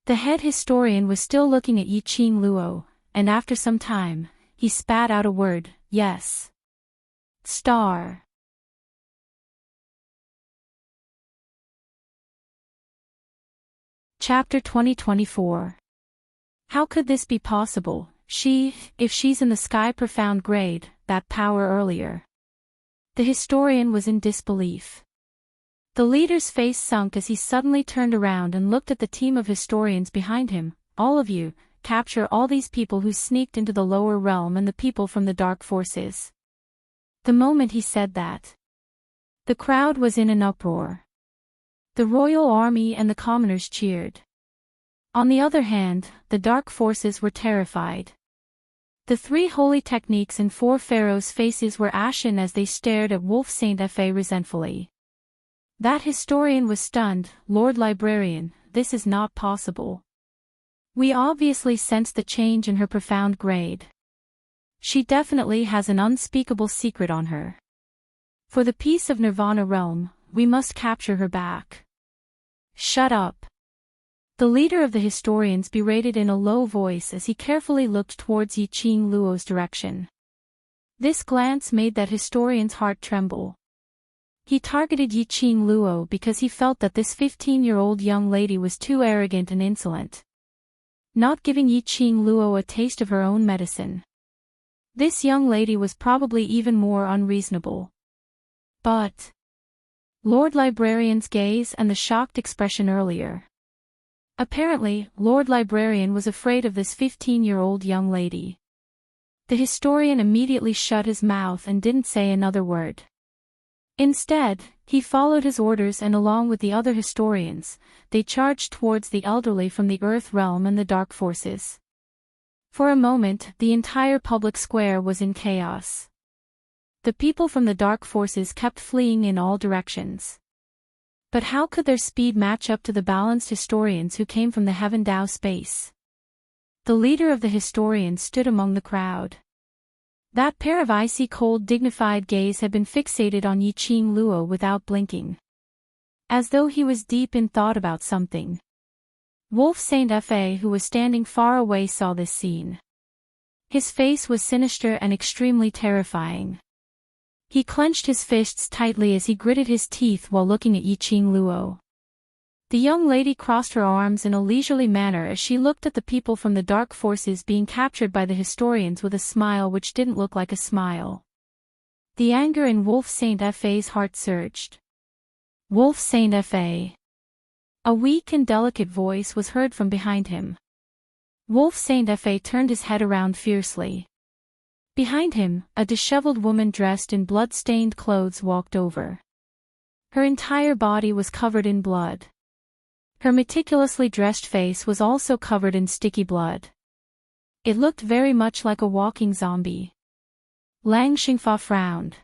The head historian was still looking at Yiqing Luo, and after some time, he spat out a word, "Yes." Star. Chapter 2024. How could this be possible? If she's in the sky-profound grade, that power earlier. The historian was in disbelief. The leader's face sunk as he suddenly turned around and looked at the team of historians behind him. "All of you, capture all these people who sneaked into the lower realm and the people from the dark forces." The moment he said that, the crowd was in an uproar. The royal army and the commoners cheered. On the other hand, the dark forces were terrified. The 3 holy techniques and 4 pharaohs' faces were ashen as they stared at Wolf Saint Fa resentfully. That historian was stunned. "Lord Librarian, this is not possible. We obviously sense the change in her profound grade. She definitely has an unspeakable secret on her. For the peace of Nirvana realm, we must capture her back." "Shut up." The leader of the historians berated in a low voice as he carefully looked towards Yiqing Luo's direction. This glance made that historian's heart tremble. He targeted Yiqing Luo because he felt that this 15-year-old young lady was too arrogant and insolent, not giving Yiqing Luo a taste of her own medicine. This young lady was probably even more unreasonable. But Lord Librarian's gaze and the shocked expression earlier. Apparently, Lord Librarian was afraid of this 15-year-old young lady. The historian immediately shut his mouth and didn't say another word. Instead, he followed his orders and along with the other historians, they charged towards the elderly from the Earth realm and the dark forces. For a moment, the entire public square was in chaos. The people from the dark forces kept fleeing in all directions. But how could their speed match up to the balanced historians who came from the Heaven Dao space? The leader of the historians stood among the crowd. That pair of icy cold dignified gaze had been fixated on Yiqing Luo without blinking. As though he was deep in thought about something. Wolf Saint Fa, who was standing far away, saw this scene. His face was sinister and extremely terrifying. He clenched his fists tightly as he gritted his teeth while looking at Yiqing Luo. The young lady crossed her arms in a leisurely manner as she looked at the people from the dark forces being captured by the historians with a smile which didn't look like a smile. The anger in Wolf Saint Fa's heart surged. "Wolf Saint Fa." A weak and delicate voice was heard from behind him. Wolf Saint Fa turned his head around fiercely. Behind him, a disheveled woman dressed in blood-stained clothes walked over. Her entire body was covered in blood. Her meticulously dressed face was also covered in sticky blood. It looked very much like a walking zombie. Lang Xingfa frowned.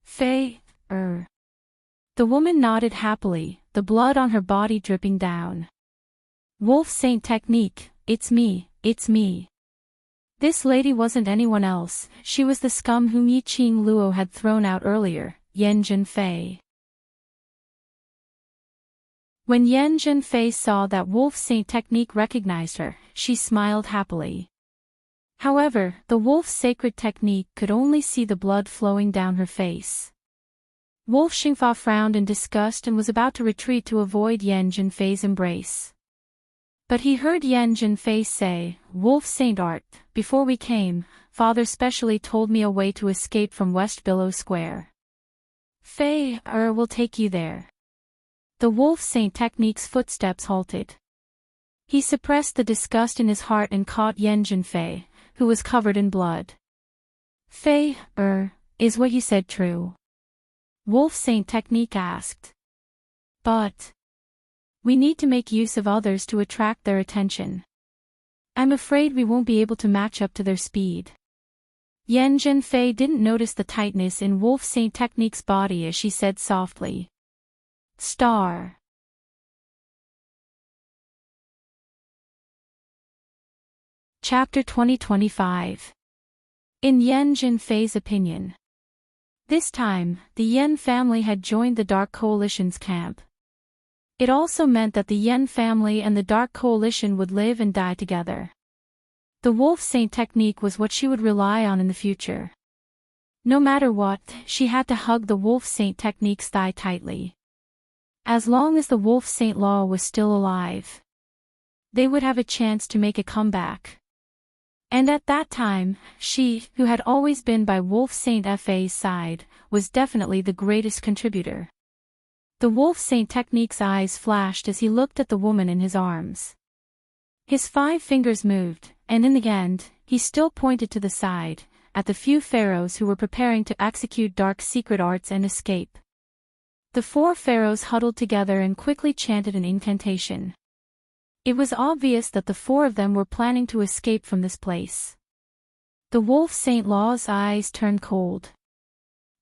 "Fei, The woman nodded happily, the blood on her body dripping down. Wolf Saint technique, it's me, it's me. This lady wasn't anyone else, she was the scum whom Yiqing Luo had thrown out earlier, Yan Zhenfei. When Yan Zhenfei saw that Wolf Saint technique recognized her, she smiled happily. However, the wolf's sacred technique could only see the blood flowing down her face. Wolf Xingfa frowned in disgust and was about to retreat to avoid Yan Zhenfei's embrace. But he heard Yan Zhenfei say, "Wolf Saint Art, before we came, father specially told me a way to escape from West Billow Square. Fei will take you there." The Wolf Saint technique's footsteps halted. He suppressed the disgust in his heart and caught Yan Zhenfei, who was covered in blood. "Fei, is what you said true?" Wolf Saint technique asked. "But we need to make use of others to attract their attention. I'm afraid we won't be able to match up to their speed." Yan Zhenfei didn't notice the tightness in Wolf Saint technique's body as she said softly, "Star." Chapter 2025. In Yan Zhenfei's opinion. This time, the Yan family had joined the Dark Coalition's camp. It also meant that the Yan family and the Dark Coalition would live and die together. The Wolf Saint technique was what she would rely on in the future. No matter what, she had to hug the Wolf Saint technique's thigh tightly. As long as the Wolf Saint Law was still alive, they would have a chance to make a comeback. And at that time, she, who had always been by Wolf Saint Fa's side, was definitely the greatest contributor. The Wolf Saint technique's eyes flashed as he looked at the woman in his arms. His 5 fingers moved, and in the end, he still pointed to the side, at the few pharaohs who were preparing to execute dark secret arts and escape. The 4 pharaohs huddled together and quickly chanted an incantation. It was obvious that the 4 of them were planning to escape from this place. The Wolf Saint Law's eyes turned cold.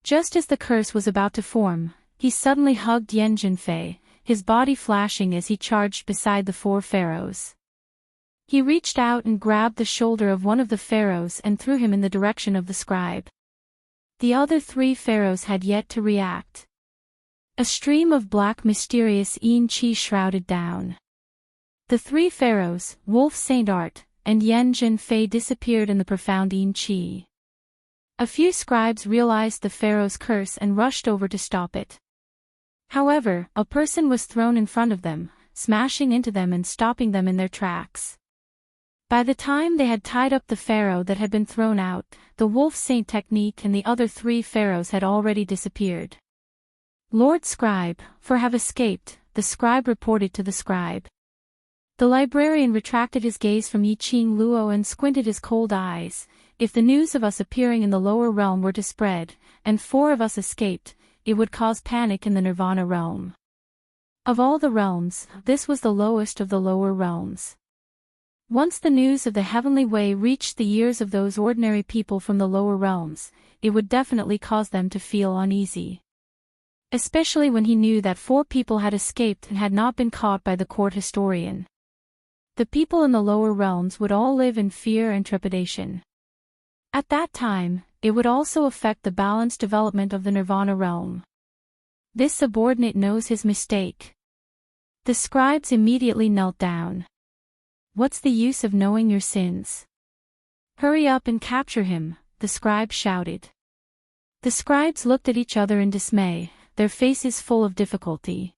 Just as the curse was about to form, he suddenly hugged Yan Zhenfei, his body flashing as he charged beside the 4 pharaohs. He reached out and grabbed the shoulder of one of the pharaohs and threw him in the direction of the scribe. The other 3 pharaohs had yet to react. A stream of black mysterious yin qi shrouded down. The 3 pharaohs, Wolf Saint Art, and Yan Zhenfei disappeared in the profound yin qi. A few scribes realized the pharaoh's curse and rushed over to stop it. However, a person was thrown in front of them, smashing into them and stopping them in their tracks. By the time they had tied up the pharaoh that had been thrown out, the Wolf Saint technique and the other 3 pharaohs had already disappeared. "Lord Scribe, have escaped," the scribe reported to the scribe. The librarian retracted his gaze from Yiqing Luo and squinted his cold eyes. "If the news of us appearing in the lower realm were to spread, and 4 of us escaped, it would cause panic in the Nirvana realm. Of all the realms, this was the lowest of the lower realms. Once the news of the heavenly way reached the ears of those ordinary people from the lower realms, it would definitely cause them to feel uneasy. Especially when he knew that 4 people had escaped and had not been caught by the court historian. The people in the lower realms would all live in fear and trepidation. At that time, it would also affect the balanced development of the Nirvana realm. This subordinate knows his mistake." The scribes immediately knelt down. "What's the use of knowing your sins? Hurry up and capture him," the scribe shouted. The scribes looked at each other in dismay, their faces full of difficulty.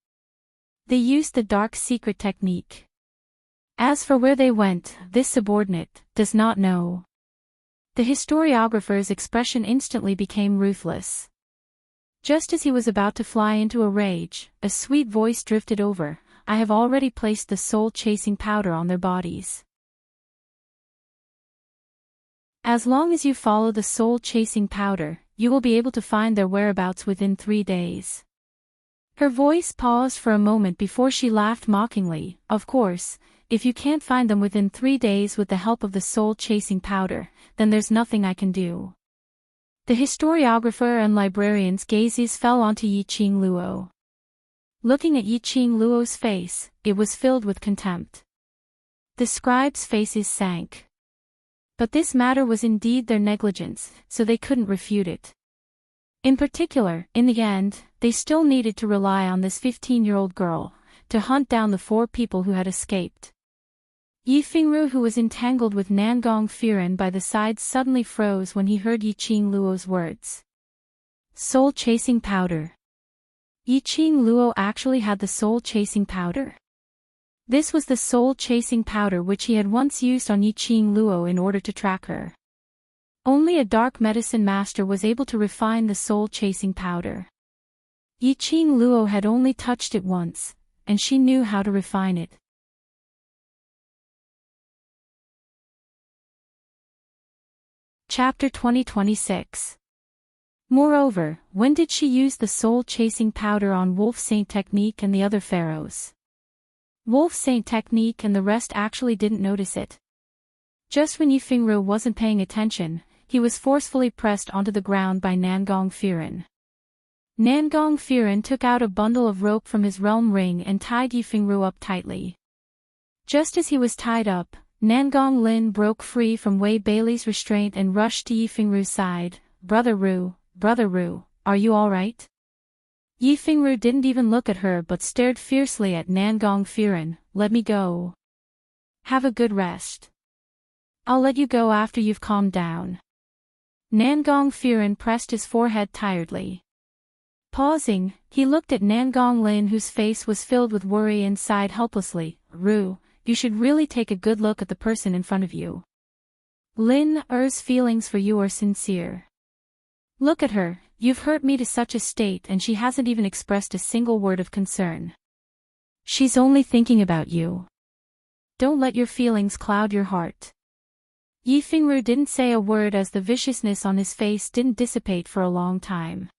They used the dark secret technique. As for where they went, this subordinate does not know. The historiographer's expression instantly became ruthless. Just as he was about to fly into a rage, a sweet voice drifted over. "I have already placed the soul-chasing powder on their bodies. As long as you follow the soul-chasing powder, you will be able to find their whereabouts within 3 days." Her voice paused for a moment before she laughed mockingly. "Of course, if you can't find them within 3 days with the help of the soul-chasing powder, then there's nothing I can do." The historiographer and librarian's gazes fell onto Yiqing Luo. Looking at Yiqing Luo's face, it was filled with contempt. The scribes' faces sank. But this matter was indeed their negligence, so they couldn't refute it. In particular, in the end, they still needed to rely on this 15-year-old girl to hunt down the 4 people who had escaped. Yi Fingru, who was entangled with Nangong Firen by the side, suddenly froze when he heard Yiqing Luo's words. Soul-chasing powder. Yiqing Luo actually had the soul-chasing powder? This was the soul-chasing powder which he had once used on Yiqing Luo in order to track her. Only a dark medicine master was able to refine the soul-chasing powder. Yiqing Luo had only touched it once, and she knew how to refine it. Chapter 2026. Moreover, when did she use the soul-chasing powder on Wolf Saint Technique and the other pharaohs? Wolf Saint Technique and the rest actually didn't notice it. Just when Yi Fingru wasn't paying attention, he was forcefully pressed onto the ground by Nangong Firen. Nangong Firen took out a bundle of rope from his realm ring and tied Yi Fingru up tightly. Just as he was tied up, Nangong Lin broke free from Wei Bailey's restraint and rushed to Yi Fingru's side. Brother Ru, are you alright? Yi Fingru didn't even look at her but stared fiercely at Nangong Firen. Let me go. Have a good rest. I'll let you go after you've calmed down. Nangong Firen pressed his forehead tiredly. Pausing, he looked at Nangong Lin, whose face was filled with worry, and sighed helplessly. Ru, you should really take a good look at the person in front of you. Lin Er's feelings for you are sincere. Look at her, you've hurt me to such a state and she hasn't even expressed a single word of concern. She's only thinking about you. Don't let your feelings cloud your heart. Yi Fingru didn't say a word as the viciousness on his face didn't dissipate for a long time.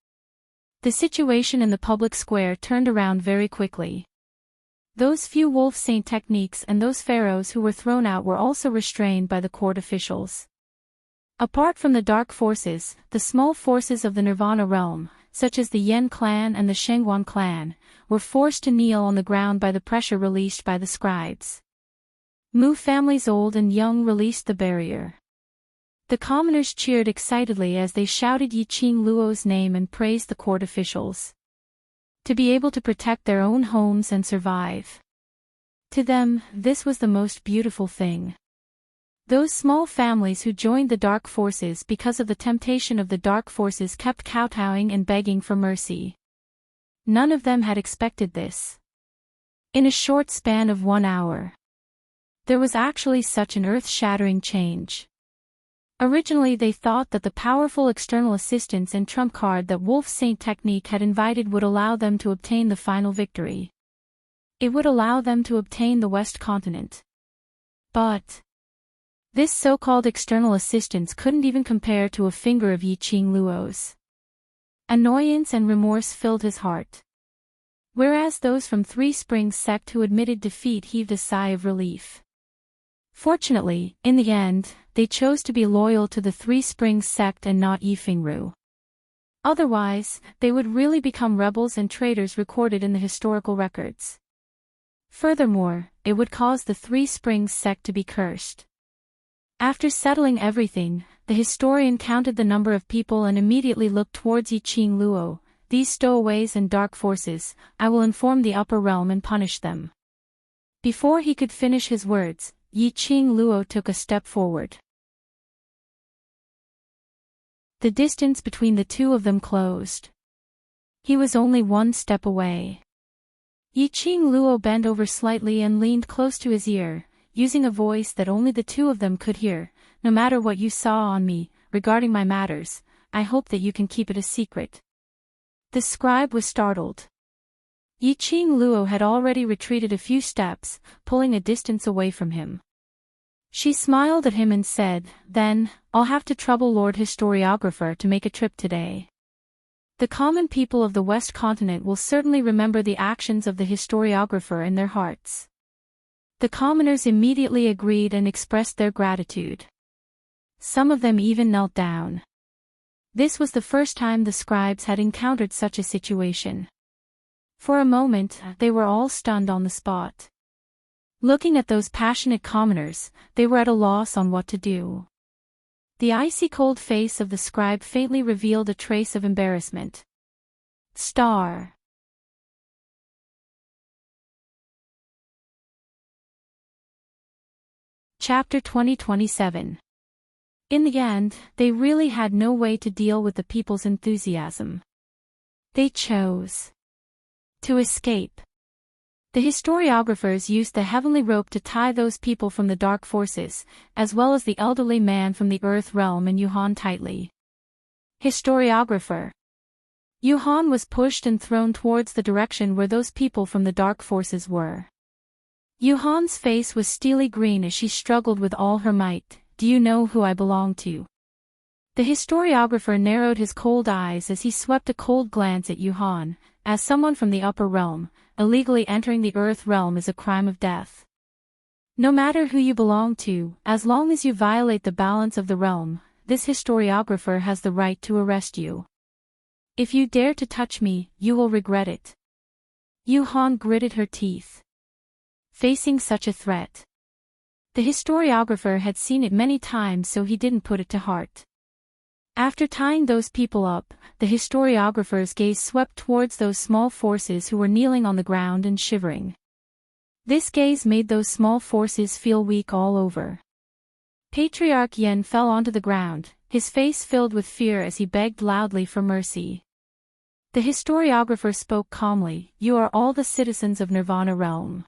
The situation in the public square turned around very quickly. Those few Wolf Saint techniques and those pharaohs who were thrown out were also restrained by the court officials. Apart from the dark forces, the small forces of the Nirvana realm, such as the Yen clan and the Shengguan clan, were forced to kneel on the ground by the pressure released by the scribes. Mu families old and young released the barrier. The commoners cheered excitedly as they shouted Yiqing Luo's name and praised the court officials. To be able to protect their own homes and survive. To them, this was the most beautiful thing. Those small families who joined the dark forces because of the temptation of the dark forces kept kowtowing and begging for mercy. None of them had expected this. In a short span of 1 hour, there was actually such an earth-shattering change. Originally they thought that the powerful external assistance and trump card that Wolf Saint Technique had invited would allow them to obtain the final victory. It would allow them to obtain the West Continent. But this so-called external assistance couldn't even compare to a finger of Yiqing Luo's. Annoyance and remorse filled his heart. Whereas those from Three Springs sect who admitted defeat heaved a sigh of relief. Fortunately, in the end, they chose to be loyal to the Three Springs sect and not Yi Fingru. Otherwise, they would really become rebels and traitors recorded in the historical records. Furthermore, it would cause the Three Springs sect to be cursed. After settling everything, the historian counted the number of people and immediately looked towards Yiqing Luo. These stowaways and dark forces, I will inform the upper realm and punish them. Before he could finish his words, Yiqing Luo took a step forward. The distance between the two of them closed. He was only 1 step away. Yiqing Luo bent over slightly and leaned close to his ear, using a voice that only the two of them could hear. No matter what you saw on me, regarding my matters, I hope that you can keep it a secret. The scribe was startled. Yiqing Luo had already retreated a few steps, pulling a distance away from him. She smiled at him and said, "Then, I'll have to trouble Lord Historiographer to make a trip today. The common people of the West Continent will certainly remember the actions of the historiographer in their hearts." The commoners immediately agreed and expressed their gratitude. Some of them even knelt down. This was the first time the scribes had encountered such a situation. For a moment, they were all stunned on the spot. Looking at those passionate commoners, they were at a loss on what to do. The icy cold face of the scribe faintly revealed a trace of embarrassment. Star. Chapter 2027. In the end, they really had no way to deal with the people's enthusiasm. They chose to escape. The historiographers used the heavenly rope to tie those people from the dark forces, as well as the elderly man from the earth realm and Yuhan tightly. Historiographer. Yuhan was pushed and thrown towards the direction where those people from the dark forces were. Yuhan's face was steely green as she struggled with all her might. Do you know who I belong to? The historiographer narrowed his cold eyes as he swept a cold glance at Yuhan. As someone from the upper realm, illegally entering the earth realm is a crime of death. No matter who you belong to, as long as you violate the balance of the realm, this historiographer has the right to arrest you. If you dare to touch me, you will regret it. Yuhan gritted her teeth, facing such a threat. The historiographer had seen it many times, so he didn't put it to heart. After tying those people up, the historiographer's gaze swept towards those small forces who were kneeling on the ground and shivering. This gaze made those small forces feel weak all over. Patriarch Yen fell onto the ground, his face filled with fear as he begged loudly for mercy. The historiographer spoke calmly, "You are all the citizens of Nirvana realm.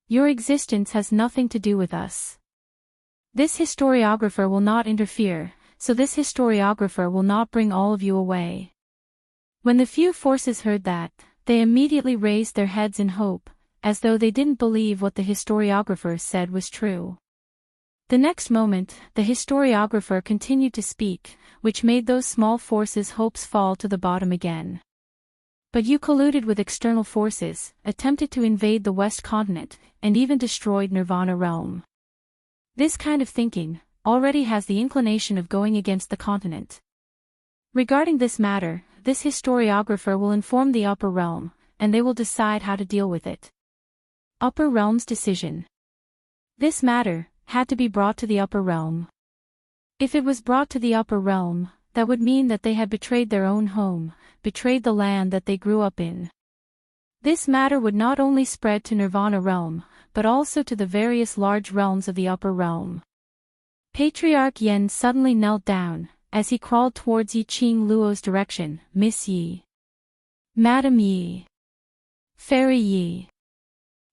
Your existence has nothing to do with us. This historiographer will not interfere, so this historiographer will not bring all of you away." When the few forces heard that, they immediately raised their heads in hope, as though they didn't believe what the historiographer said was true. The next moment, the historiographer continued to speak, which made those small forces' hopes fall to the bottom again. "But you colluded with external forces, attempted to invade the West Continent, and even destroyed Nirvana realm. This kind of thinking already has the inclination of going against the continent. Regarding this matter, this historiographer will inform the upper realm, and they will decide how to deal with it." Upper realm's decision. This matter had to be brought to the upper realm. If it was brought to the upper realm, that would mean that they had betrayed their own home, betrayed the land that they grew up in. This matter would not only spread to Nirvana realm, but also to the various large realms of the upper realm. Patriarch Yen suddenly knelt down, as he crawled towards Yi Qing Luo's direction. "Miss Yi. Madam Yi. Fairy Yi.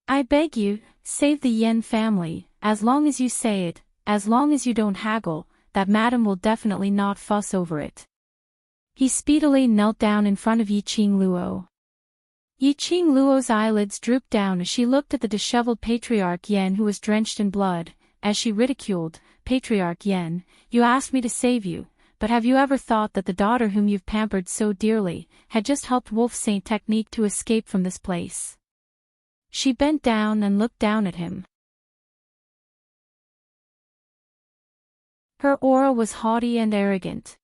I beg you, save the Yen family, as long as you say it, as long as you don't haggle, that madam will definitely not fuss over it." He speedily knelt down in front of Yi Qing Luo. Yi Qing Luo's eyelids drooped down as she looked at the disheveled Patriarch Yen who was drenched in blood, as she ridiculed, "Patriarch Yen, you asked me to save you, but have you ever thought that the daughter whom you've pampered so dearly, had just helped Wolf Saint Technique to escape from this place?" She bent down and looked down at him. Her aura was haughty and arrogant.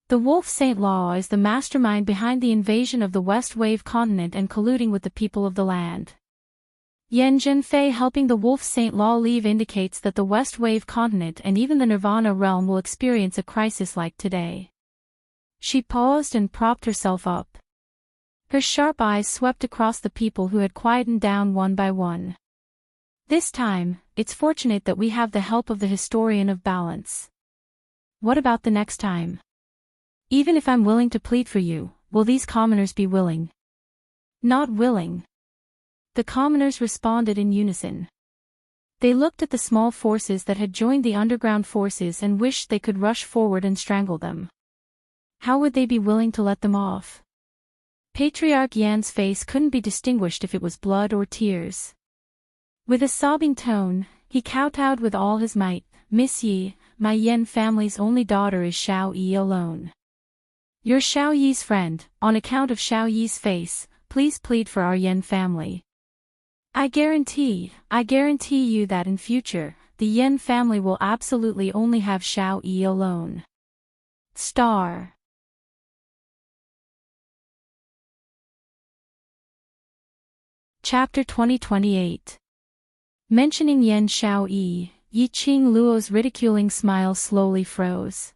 The Wolf Saint Law is the mastermind behind the invasion of the West Wave continent and colluding with the people of the land. Yen Zhenfei helping the Wolf Saint Law leave indicates that the West Wave continent and even the Nirvana realm will experience a crisis like today. She paused and propped herself up. Her sharp eyes swept across the people who had quietened down one by one. "This time, it's fortunate that we have the help of the historian of balance. What about the next time? Even if I'm willing to plead for you, will these commoners be willing?" "Not willing." The commoners responded in unison. They looked at the small forces that had joined the underground forces and wished they could rush forward and strangle them. How would they be willing to let them off? Patriarch Yan's face couldn't be distinguished if it was blood or tears. With a sobbing tone, he kowtowed with all his might, "Miss Yi, my Yen family's only daughter is Xiao Yi alone. You're Xiao Yi's friend, on account of Xiao Yi's face, please plead for our Yen family. I guarantee you that in future, the Yen family will absolutely only have Xiao Yi alone." Star. Chapter 2028. Mentioning Yan Xiaoyi, Yiqing Luo's ridiculing smile slowly froze.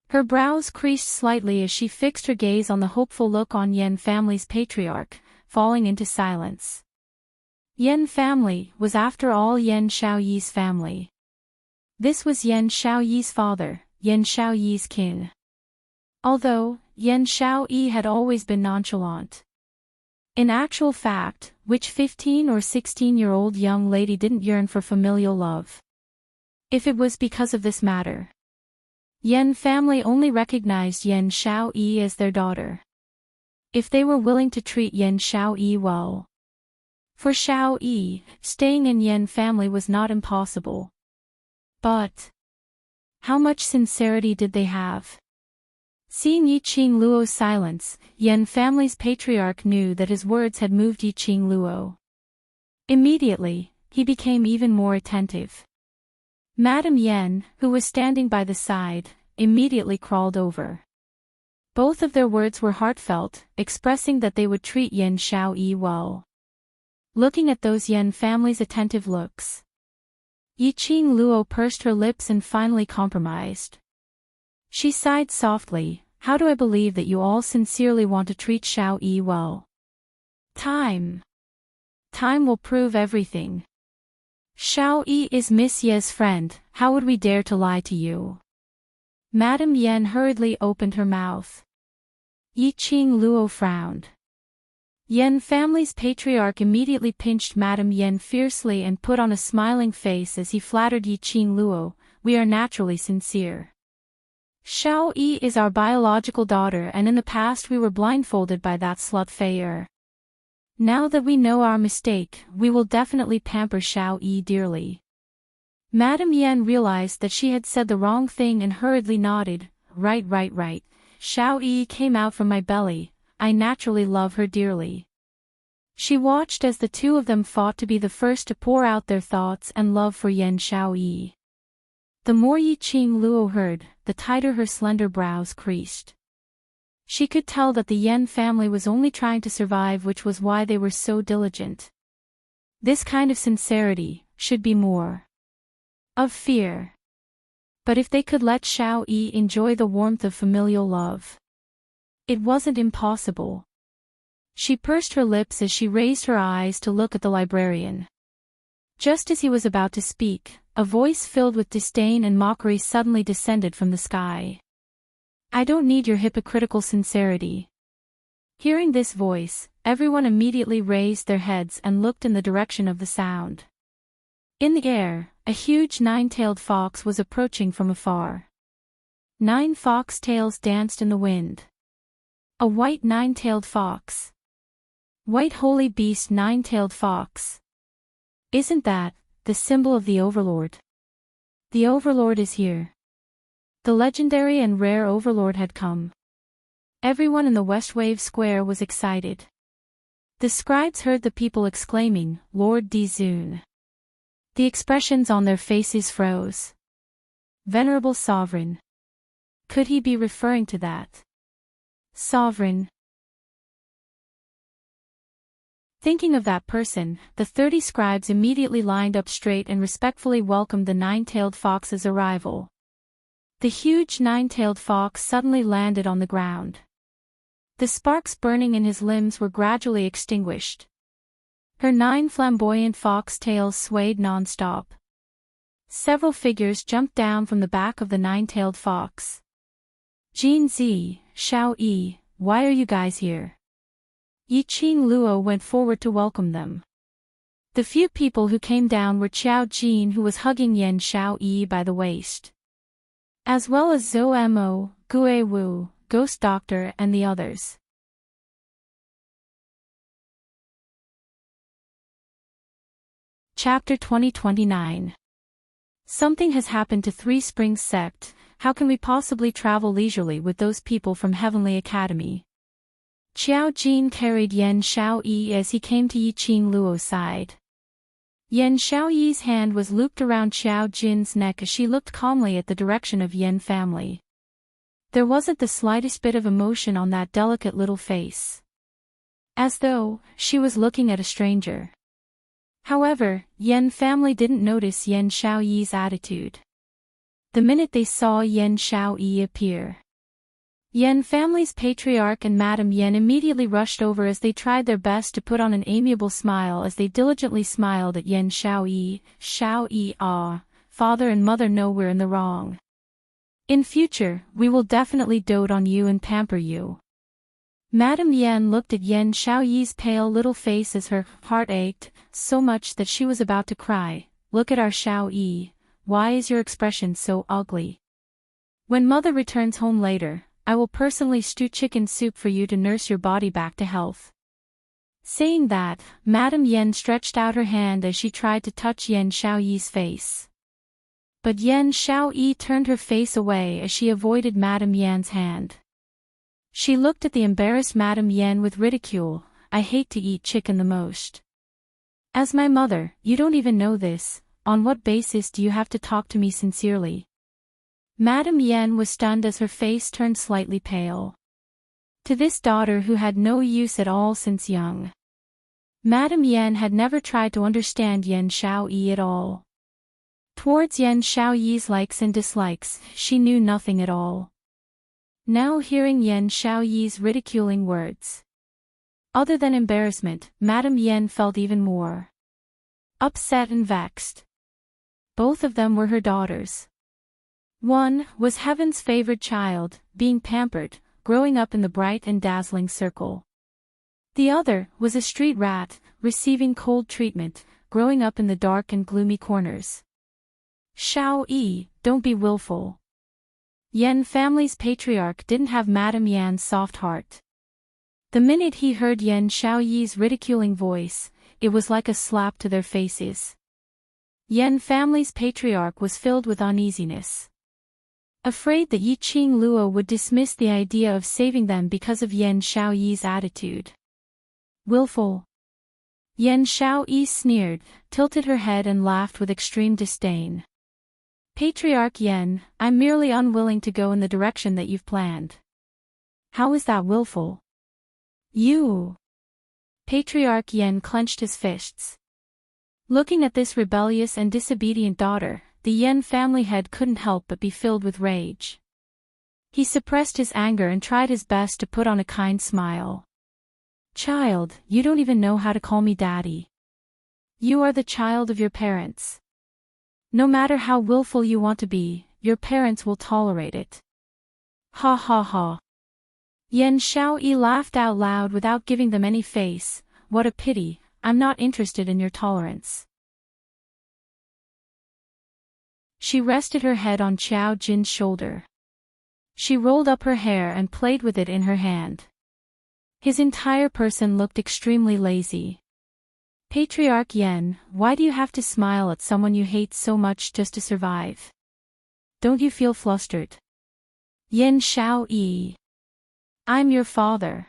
Her brows creased slightly as she fixed her gaze on the hopeful look on Yan family's patriarch, falling into silence. Yan family was after all Yan Xiaoyi's family. This was Yan Xiaoyi's father, Yan Xiaoyi's kin. Although, Yan Xiaoyi had always been nonchalant. In actual fact, which 15 or 16-year-old young lady didn't yearn for familial love? If it was because of this matter. Yan family only recognized Yan Xiaoyi as their daughter. If they were willing to treat Yan Xiaoyi well. For Xiaoyi, staying in Yan family was not impossible. But how much sincerity did they have? Seeing Yiqing Luo's silence, Yan family's patriarch knew that his words had moved Yiqing Luo. Immediately, he became even more attentive. Madame Yan, who was standing by the side, immediately crawled over. Both of their words were heartfelt, expressing that they would treat Yan Xiaoyi well. Looking at those Yan family's attentive looks, Yiqing Luo pursed her lips and finally compromised. She sighed softly, "How do I believe that you all sincerely want to treat Xiaoyi well? Time will prove everything. Xiaoyi is Miss Ye's friend, how would we dare to lie to you?" Madame Yan hurriedly opened her mouth. Yiqing Luo frowned. Yan family's patriarch immediately pinched Madame Yan fiercely and put on a smiling face as he flattered Yiqing Luo, "We are naturally sincere. Xiaoyi is our biological daughter and in the past we were blindfolded by that slut Fei. Now that we know our mistake, we will definitely pamper Xiaoyi dearly." Madame Yan realized that she had said the wrong thing and hurriedly nodded, Right. Xiaoyi came out from my belly, I naturally love her dearly." She watched as the two of them fought to be the first to pour out their thoughts and love for Yan Xiaoyi. The more Yiqing Luo heard, the tighter her slender brows creased. She could tell that the Yan family was only trying to survive, which was why they were so diligent. This kind of sincerity should be more of fear. But if they could let Xiaoyi enjoy the warmth of familial love, it wasn't impossible. She pursed her lips as she raised her eyes to look at the librarian. Just as he was about to speak, a voice filled with disdain and mockery suddenly descended from the sky. "I don't need your hypocritical sincerity." Hearing this voice, everyone immediately raised their heads and looked in the direction of the sound. In the air, a huge nine-tailed fox was approaching from afar. 9 fox tails danced in the wind. A white nine-tailed fox. White holy beast nine-tailed fox. Isn't that the symbol of the Overlord? The Overlord is here. The legendary and rare Overlord had come. Everyone in the Westwave Square was excited. The scribes heard the people exclaiming, "Lord Dizun." The expressions on their faces froze. Venerable Sovereign. Could he be referring to that Sovereign? Thinking of that person, the 30 scribes immediately lined up straight and respectfully welcomed the nine-tailed fox's arrival. The huge nine-tailed fox suddenly landed on the ground. The sparks burning in his limbs were gradually extinguished. Her 9 flamboyant fox tails swayed non-stop. Several figures jumped down from the back of the nine-tailed fox. Jinzi, Xiaoyi, why are you guys here? Yiqing Luo went forward to welcome them. The few people who came down were Qiao Jin, who was hugging Yan Xiaoyi by the waist, as well as Zhou Mo, Gue Wu, Ghost Doctor and the others. Chapter 2029. Something has happened to Three Springs Sect. How can we possibly travel leisurely with those people from Heavenly Academy? Qiao Jin carried Yan Xiaoyi as he came to Yiqing Luo's side. Yan Xiaoyi's hand was looped around Qiao Jin's neck as she looked calmly at the direction of Yan family. There wasn't the slightest bit of emotion on that delicate little face. As though she was looking at a stranger. However, Yan family didn't notice Yan Xiaoyi's attitude. The minute they saw Yan Xiaoyi appear, Yan family's patriarch and Madame Yan immediately rushed over as they tried their best to put on an amiable smile as they diligently smiled at Yan Xiaoyi. Xiaoyi, father and mother know we're in the wrong. In future, we will definitely dote on you and pamper you. Madame Yan looked at Yan Xiaoyi's pale little face as her heart ached so much that she was about to cry. Look at our Xiaoyi, why is your expression so ugly? When mother returns home later, I will personally stew chicken soup for you to nurse your body back to health. Saying that, Madame Yan stretched out her hand as she tried to touch Yan Xiaoyi's face. But Yan Xiaoyi turned her face away as she avoided Madame Yan's hand. She looked at the embarrassed Madame Yan with ridicule. I hate to eat chicken the most. As my mother, you don't even know this. On what basis do you have to talk to me sincerely? Madame Yan was stunned as her face turned slightly pale. To this daughter who had no use at all since young, Madame Yan had never tried to understand Yan Xiaoyi at all. Towards Yan Xiaoyi's likes and dislikes, she knew nothing at all. Now hearing Yan Xiaoyi's ridiculing words, other than embarrassment, Madame Yan felt even more upset and vexed. Both of them were her daughters. One was heaven's favored child, being pampered, growing up in the bright and dazzling circle. The other was a street rat, receiving cold treatment, growing up in the dark and gloomy corners. Xiaoyi, don't be willful. Yan family's patriarch didn't have Madame Yan's soft heart. The minute he heard Yan Xiaoyi's ridiculing voice, it was like a slap to their faces. Yan family's patriarch was filled with uneasiness, afraid that Yiqing Luo would dismiss the idea of saving them because of Yan Xiaoyi's attitude. Willful. Yan Xiaoyi sneered, tilted her head and laughed with extreme disdain. Patriarch Yan, I'm merely unwilling to go in the direction that you've planned. How is that willful? You. Patriarch Yan clenched his fists. Looking at this rebellious and disobedient daughter, the Yan family head couldn't help but be filled with rage. He suppressed his anger and tried his best to put on a kind smile. Child, you don't even know how to call me daddy. You are the child of your parents. No matter how willful you want to be, your parents will tolerate it. Ha ha ha. Yan Xiaoyi laughed out loud without giving them any face. What a pity, I'm not interested in your tolerance. She rested her head on Qiao Jin's shoulder. She rolled up her hair and played with it in her hand. His entire person looked extremely lazy. Patriarch Yan, why do you have to smile at someone you hate so much just to survive? Don't you feel flustered? Yan Xiaoyi. I'm your father.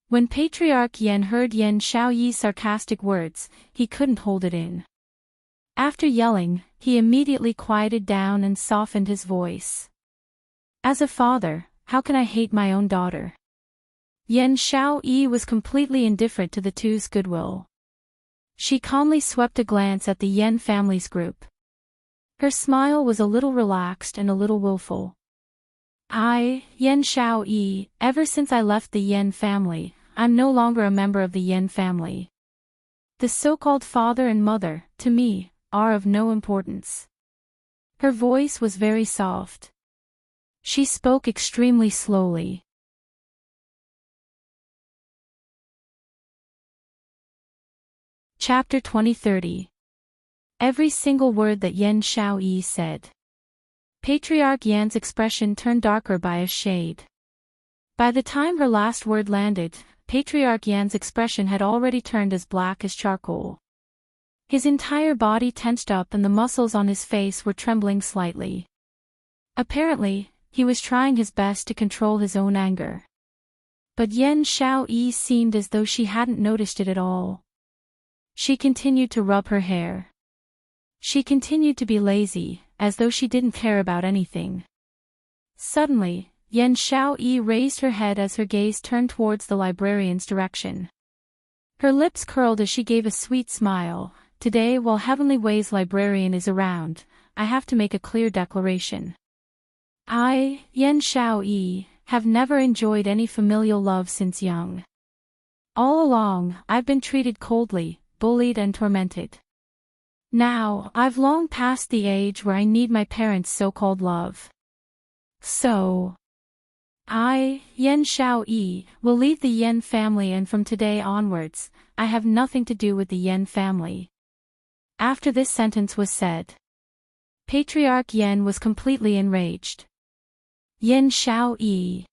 When Patriarch Yan heard Yan Xiaoyi's sarcastic words, he couldn't hold it in. After yelling, he immediately quieted down and softened his voice. As a father, how can I hate my own daughter? Yan Xiaoyi was completely indifferent to the two's goodwill. She calmly swept a glance at the Yan family's group. Her smile was a little relaxed and a little willful. Yan Xiaoyi, ever since I left the Yan family, I'm no longer a member of the Yan family. The so-called father and mother, to me, are of no importance. Her voice was very soft. She spoke extremely slowly. Chapter 20:30. Every single word that Yan Xiaoyi said. Patriarch Yan's expression turned darker by a shade. By the time her last word landed, Patriarch Yan's expression had already turned as black as charcoal. His entire body tensed up and the muscles on his face were trembling slightly. Apparently, he was trying his best to control his own anger. But Yan Xiaoyi seemed as though she hadn't noticed it at all. She continued to rub her hair. She continued to be lazy, as though she didn't care about anything. Suddenly, Yan Xiaoyi raised her head as her gaze turned towards the librarian's direction. Her lips curled as she gave a sweet smile. today while Heavenly Ways librarian is around, I have to make a clear declaration. I, Yen Xiaoyi, have never enjoyed any familial love since young. All along, I've been treated coldly, bullied and tormented. Now, I've long passed the age where I need my parents' so-called love. So, I, Yen Xiaoyi, will leave the Yen family, and from today onwards, I have nothing to do with the Yen family. After this sentence was said, Patriarch Yen was completely enraged. Yen Xiaoyi.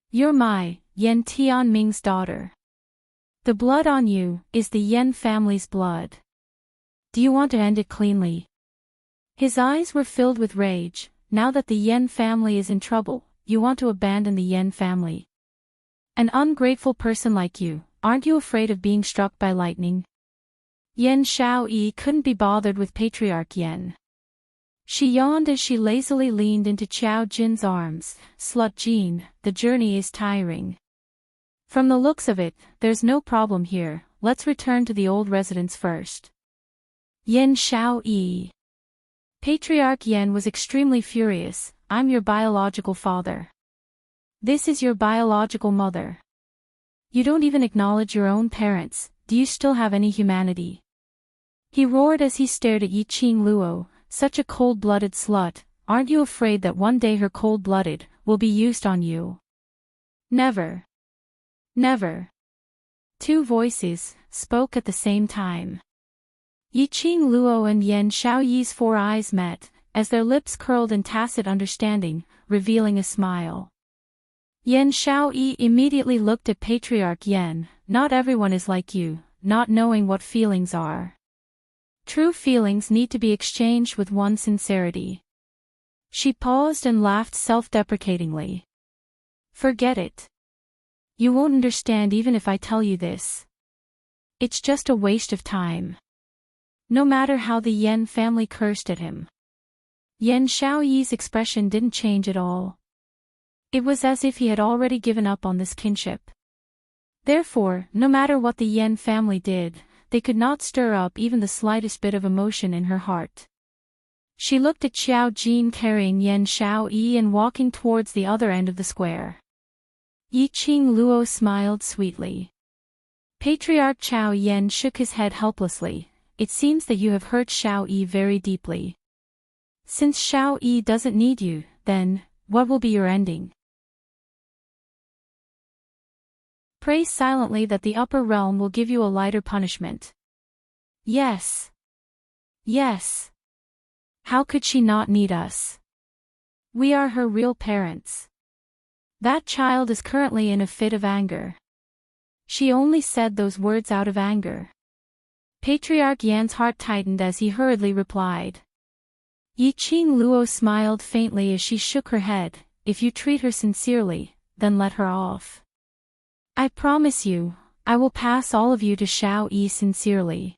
You're my, Yen Tianming's daughter. The blood on you is the Yen family's blood. Do you want to end it cleanly? His eyes were filled with rage. Now that the Yen family is in trouble, you want to abandon the Yen family. An ungrateful person like you, aren't you afraid of being struck by lightning? Yen Xiaoyi couldn't be bothered with Patriarch Yen. She yawned as she lazily leaned into Qiao Jin's arms. Slut Jin, the journey is tiring. From the looks of it, there's no problem here, let's return to the old residence first. Yen Xiaoyi. Patriarch Yen was extremely furious. I'm your biological father. This is your biological mother. You don't even acknowledge your own parents, do you still have any humanity? He roared as he stared at Yiqing Luo, such a cold-blooded slut, aren't you afraid that one day her cold-blooded will be used on you? Never. Never. Two voices spoke at the same time. Yiqing Luo and Yen Xiaoyi's four eyes met, as their lips curled in tacit understanding, revealing a smile. Yen Xiaoyi immediately looked at Patriarch Yen. Not everyone is like you, not knowing what feelings are. True feelings need to be exchanged with one's sincerity. She paused and laughed self-deprecatingly. Forget it. You won't understand even if I tell you this. It's just a waste of time. No matter how the Yen family cursed at him. Yen Xiaoyi's expression didn't change at all. It was as if he had already given up on this kinship. Therefore, no matter what the Yen family did, they could not stir up even the slightest bit of emotion in her heart. She looked at Qiao Jin carrying Yen Xiaoyi and walking towards the other end of the square. Yiqing Luo smiled sweetly. Patriarch Qiao Yen shook his head helplessly. It seems that you have hurt Xiaoyi very deeply. Since Xiaoyi doesn't need you, then, what will be your ending? Pray silently that the upper realm will give you a lighter punishment. Yes. Yes. How could she not need us? We are her real parents. That child is currently in a fit of anger. She only said those words out of anger. Patriarch Yan's heart tightened as he hurriedly replied. Yiqing Luo smiled faintly as she shook her head. If you treat her sincerely, then let her off. I promise you, I will pass all of you to Xiaoyi sincerely.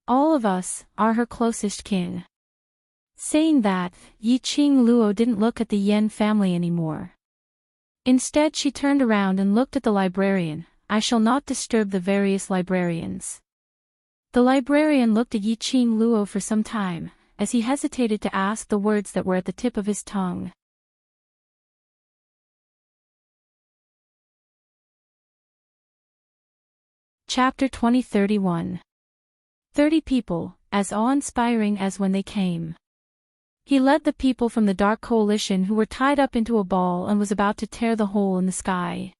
All of us are her closest kin. Saying that, Yiqing Luo didn't look at the Yen family anymore. Instead she turned around and looked at the librarian. I shall not disturb the various librarians. The librarian looked at Yiqing Luo for some time, as he hesitated to ask the words that were at the tip of his tongue. Chapter 2031. 30 people, as awe-inspiring as when they came. He led the people from the Dark Coalition who were tied up into a ball and was about to tear the hole in the sky.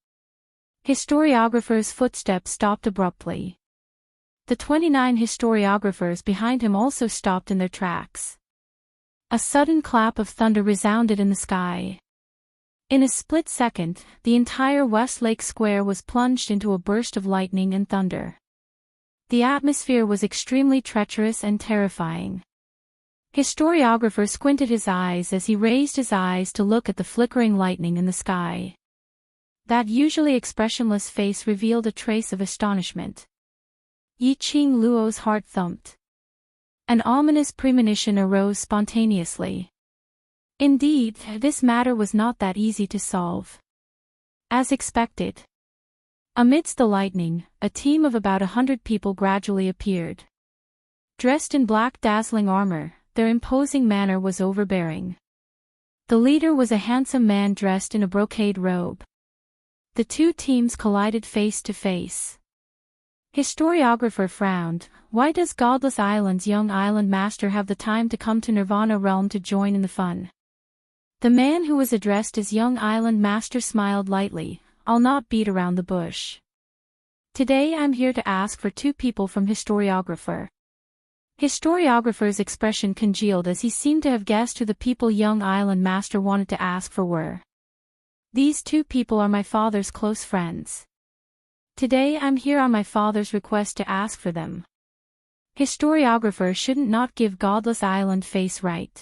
Historiographer's footsteps stopped abruptly. The 29 historiographers behind him also stopped in their tracks. A sudden clap of thunder resounded in the sky. In a split second, the entire Westlake Square was plunged into a burst of lightning and thunder. The atmosphere was extremely treacherous and terrifying. Historiographer squinted his eyes as he raised his eyes to look at the flickering lightning in the sky. That usually expressionless face revealed a trace of astonishment. Yiqing Luo's heart thumped. An ominous premonition arose spontaneously. Indeed, this matter was not that easy to solve. As expected. Amidst the lightning, a team of about 100 people gradually appeared. Dressed in black dazzling armor, their imposing manner was overbearing. The leader was a handsome man dressed in a brocade robe. The two teams collided face to face. Historiographer frowned. Why does Godless Island's young island master have the time to come to Nirvana Realm to join in the fun? The man who was addressed as young island master smiled lightly. I'll not beat around the bush. Today I'm here to ask for two people from historiographer. Historiographer's expression congealed as he seemed to have guessed who the people young island master wanted to ask for were. These two people are my father's close friends. Today I'm here on my father's request to ask for them. Historiographer shouldn't not give Godless Island face right.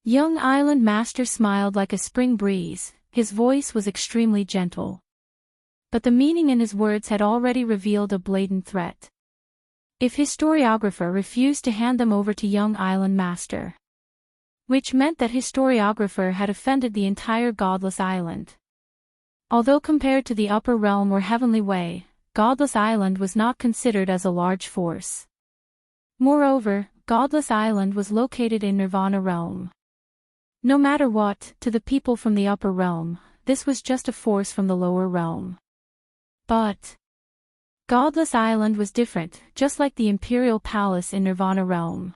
Young island master smiled like a spring breeze, his voice was extremely gentle. But the meaning in his words had already revealed a blatant threat. If historiographer refused to hand them over to young island master, which meant that historiographer had offended the entire Godless Island. Although compared to the upper realm or heavenly way, Godless Island was not considered as a large force. Moreover, Godless Island was located in Nirvana Realm. No matter what, to the people from the upper realm, this was just a force from the lower realm. But Godless Island was different, just like the Imperial Palace in Nirvana Realm.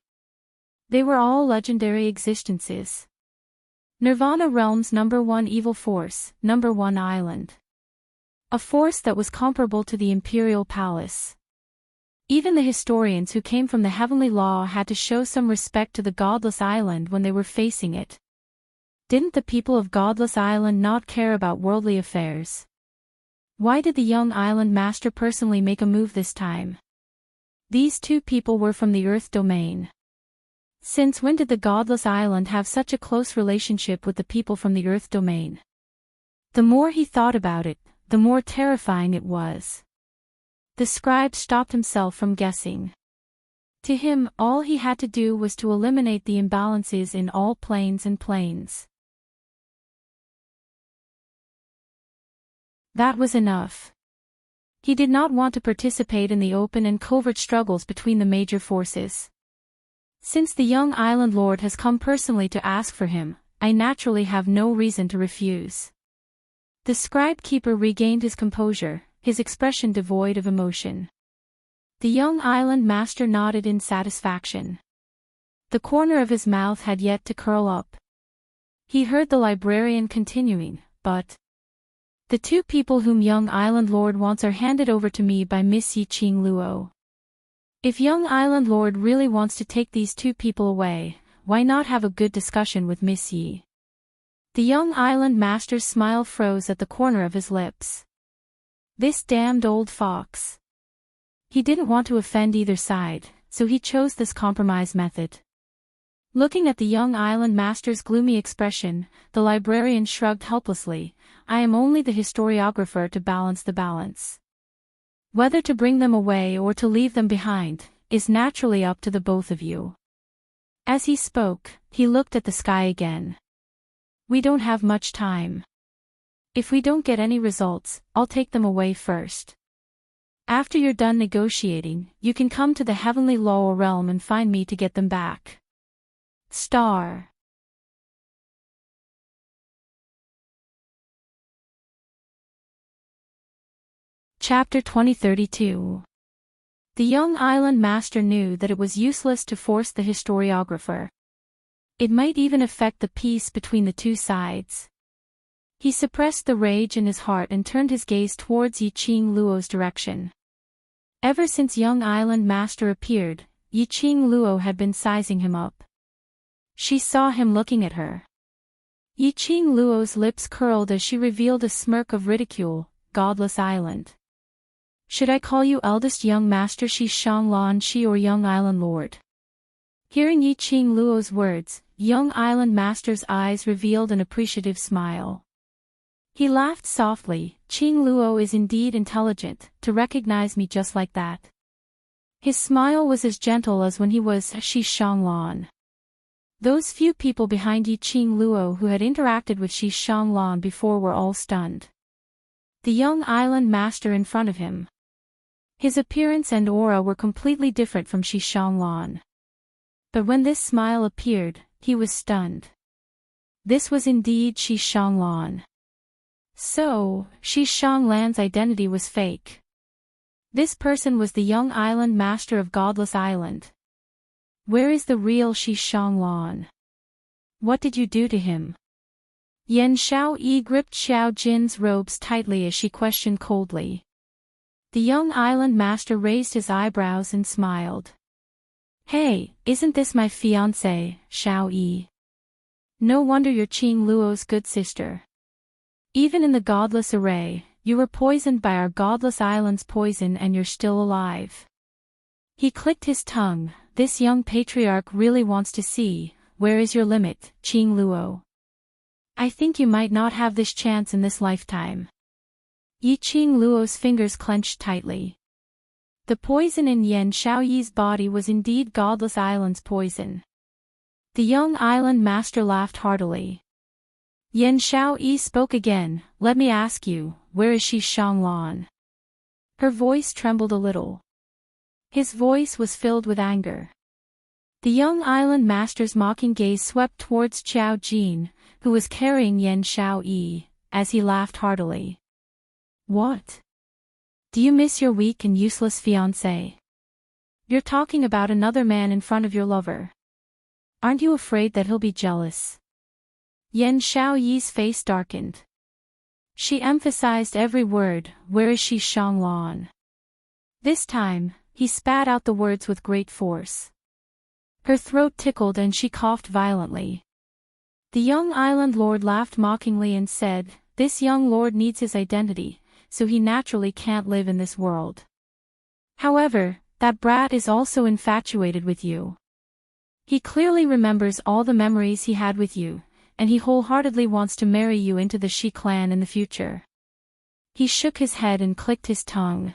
They were all legendary existences. Nirvana Realm's #1 evil force, #1 island. A force that was comparable to the Imperial Palace. Even the historians who came from the Heavenly Law had to show some respect to the Godless Island when they were facing it. Didn't the people of Godless Island not care about worldly affairs? Why did the young island master personally make a move this time? These two people were from the Earth domain. Since when did the Godless Island have such a close relationship with the people from the Earth domain? The more he thought about it, the more terrifying it was. The scribe stopped himself from guessing. To him, all he had to do was to eliminate the imbalances in all planes and planes. That was enough. He did not want to participate in the open and covert struggles between the major forces. Since the young island lord has come personally to ask for him, I naturally have no reason to refuse. The scribe keeper regained his composure, his expression devoid of emotion. The young island master nodded in satisfaction. The corner of his mouth had yet to curl up. He heard the librarian continuing, but the two people whom young island lord wants are handed over to me by Miss Yi-Ching Luo. If young island lord really wants to take these two people away, why not have a good discussion with Miss Yi? The young island master's smile froze at the corner of his lips. This damned old fox. He didn't want to offend either side, so he chose this compromise method. Looking at the young island master's gloomy expression, the librarian shrugged helplessly. I am only the historiographer to balance the balance. Whether to bring them away or to leave them behind, is naturally up to the both of you. As he spoke, he looked at the sky again. We don't have much time. If we don't get any results, I'll take them away first. After you're done negotiating, you can come to the heavenly lower realm and find me to get them back. Star. Chapter 2032. The young island master knew that it was useless to force the historiographer. It might even affect the peace between the two sides. He suppressed the rage in his heart and turned his gaze towards Yi-Ching Luo's direction. Ever since young island master appeared, Yi-Ching Luo had been sizing him up. She saw him looking at her. Yi-Ching Luo's lips curled as she revealed a smirk of ridicule. Godless Island. Should I call you eldest young master Shi Shanglan Shi or young island lord? Hearing Yi-Ching Luo's words, young island master's eyes revealed an appreciative smile. He laughed softly. Ching Luo is indeed intelligent, to recognize me just like that. His smile was as gentle as when he was Shi Shanglan. Those few people behind Yi-Ching Luo who had interacted with Shi Shanglan before were all stunned. The young island master in front of him. His appearance and aura were completely different from Shi Shanglan. But when this smile appeared, he was stunned. This was indeed Shi Shanglan. So, Shi Shanglan's identity was fake. This person was the young island master of Godless Island. Where is the real Shi Shanglan? What did you do to him? Yan Xiaoyi gripped Xiao Jin's robes tightly as she questioned coldly. The young island master raised his eyebrows and smiled. Hey, isn't this my fiancée, Xiaoyi? No wonder you're Qing Luo's good sister. Even in the godless array, you were poisoned by our godless island's poison and you're still alive. He clicked his tongue. This young patriarch really wants to see, where is your limit, Qing Luo? I think you might not have this chance in this lifetime. Yi Qing Luo's fingers clenched tightly. The poison in Yan Xiaoyi's body was indeed Godless Island's poison. The young island master laughed heartily. Yan Xiaoyi spoke again, let me ask you, where is Shi Shanglan? Her voice trembled a little. His voice was filled with anger. The young island master's mocking gaze swept towards Xiao Jin, who was carrying Yan Xiaoyi, as he laughed heartily. What? Do you miss your weak and useless fiancé? You're talking about another man in front of your lover. Aren't you afraid that he'll be jealous? Yan Xiaoyi's face darkened. She emphasized every word, where is Shi Shanglan? This time, he spat out the words with great force. Her throat tickled and she coughed violently. The young island lord laughed mockingly and said, this young lord needs his identity, so he naturally can't live in this world. However, that brat is also infatuated with you. He clearly remembers all the memories he had with you, and he wholeheartedly wants to marry you into the Shi clan in the future. He shook his head and clicked his tongue.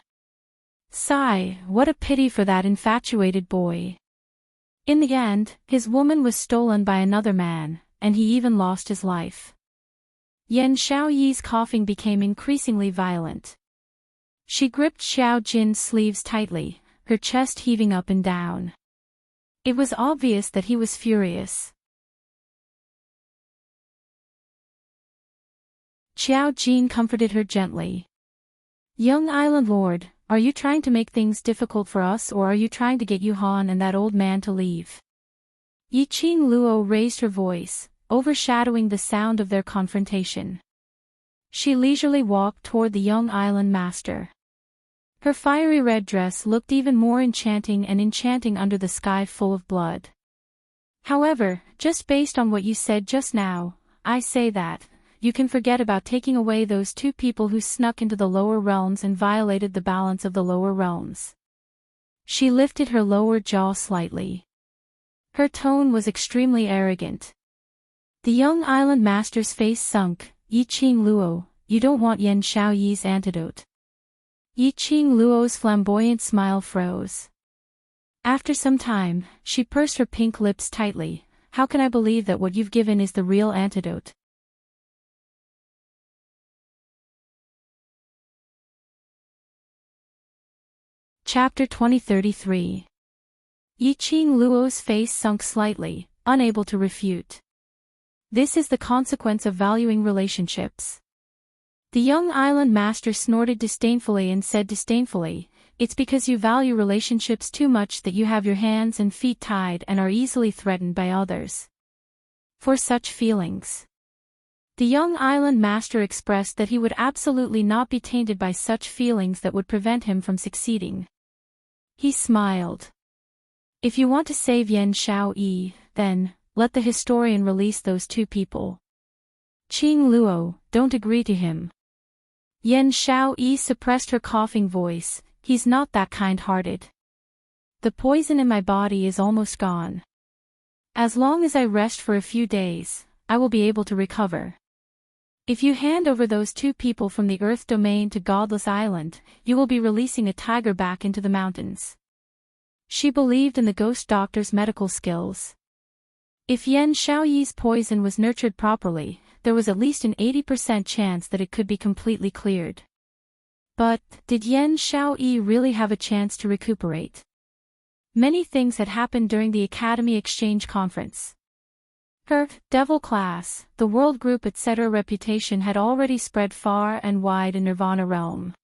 Sigh, what a pity for that infatuated boy. In the end, his woman was stolen by another man, and he even lost his life. Yan Xiaoyi's coughing became increasingly violent. She gripped Xiao Jin's sleeves tightly, her chest heaving up and down. It was obvious that he was furious. Xiao Jin comforted her gently. Young island lord, are you trying to make things difficult for us or are you trying to get Yuhan and that old man to leave? Yi Qing Luo raised her voice, overshadowing the sound of their confrontation. She leisurely walked toward the young island master. Her fiery red dress looked even more enchanting under the sky full of blood. However, just based on what you said just now, I say that, you can forget about taking away those two people who snuck into the lower realms and violated the balance of the lower realms. She lifted her lower jaw slightly. Her tone was extremely arrogant. The young island master's face sunk. Yi Qing Luo, you don't want Yan Xiaoyi's antidote. Yi Qing Luo's flamboyant smile froze. After some time, she pursed her pink lips tightly. How can I believe that what you've given is the real antidote? Chapter 2033. Yi Qing Luo's face sunk slightly, unable to refute. This is the consequence of valuing relationships. The young island master snorted disdainfully and said disdainfully, it's because you value relationships too much that you have your hands and feet tied and are easily threatened by others. For such feelings. The young island master expressed that he would absolutely not be tainted by such feelings that would prevent him from succeeding. He smiled. If you want to save Yan Xiaoyi, then, let the historian release those two people. Qing Luo, don't agree to him. Yan Xiaoyi suppressed her coughing voice, he's not that kind-hearted. The poison in my body is almost gone. As long as I rest for a few days, I will be able to recover. If you hand over those two people from the Earth domain to Godless Island, you will be releasing a tiger back into the mountains. She believed in the ghost doctor's medical skills. If Yan Xiaoyi's poison was nurtured properly, there was at least an 80% chance that it could be completely cleared. But, did Yan Xiaoyi really have a chance to recuperate? Many things had happened during the Academy Exchange Conference. Her devil class, the world group etc. reputation had already spread far and wide in Nirvana realm.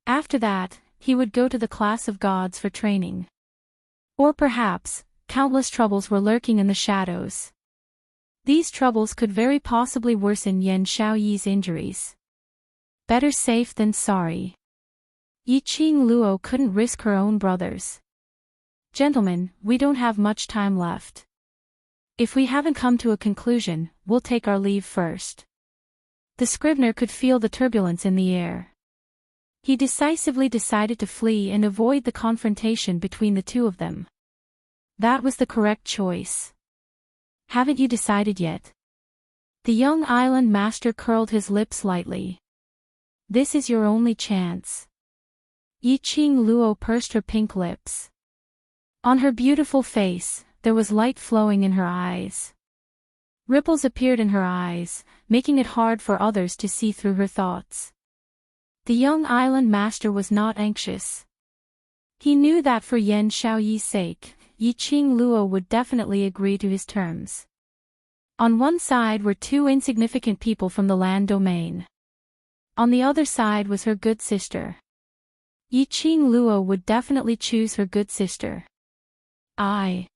After that, he would go to the class of gods for training. Or perhaps, countless troubles were lurking in the shadows. These troubles could very possibly worsen Yan Xiaoyi's injuries. Better safe than sorry. Yiqing Luo couldn't risk her own brothers. Gentlemen, we don't have much time left. If we haven't come to a conclusion, we'll take our leave first. The scrivener could feel the turbulence in the air. He decisively decided to flee and avoid the confrontation between the two of them. That was the correct choice. Haven't you decided yet? The young island master curled his lips lightly. This is your only chance. Yiqing Luo pursed her pink lips. On her beautiful face, there was light flowing in her eyes. Ripples appeared in her eyes, making it hard for others to see through her thoughts. The young island master was not anxious. He knew that for Yan Xiaoyi's sake, Yiqing Luo would definitely agree to his terms. On one side were two insignificant people from the land domain. On the other side was her good sister. Yiqing Luo would definitely choose her good sister. Yiqing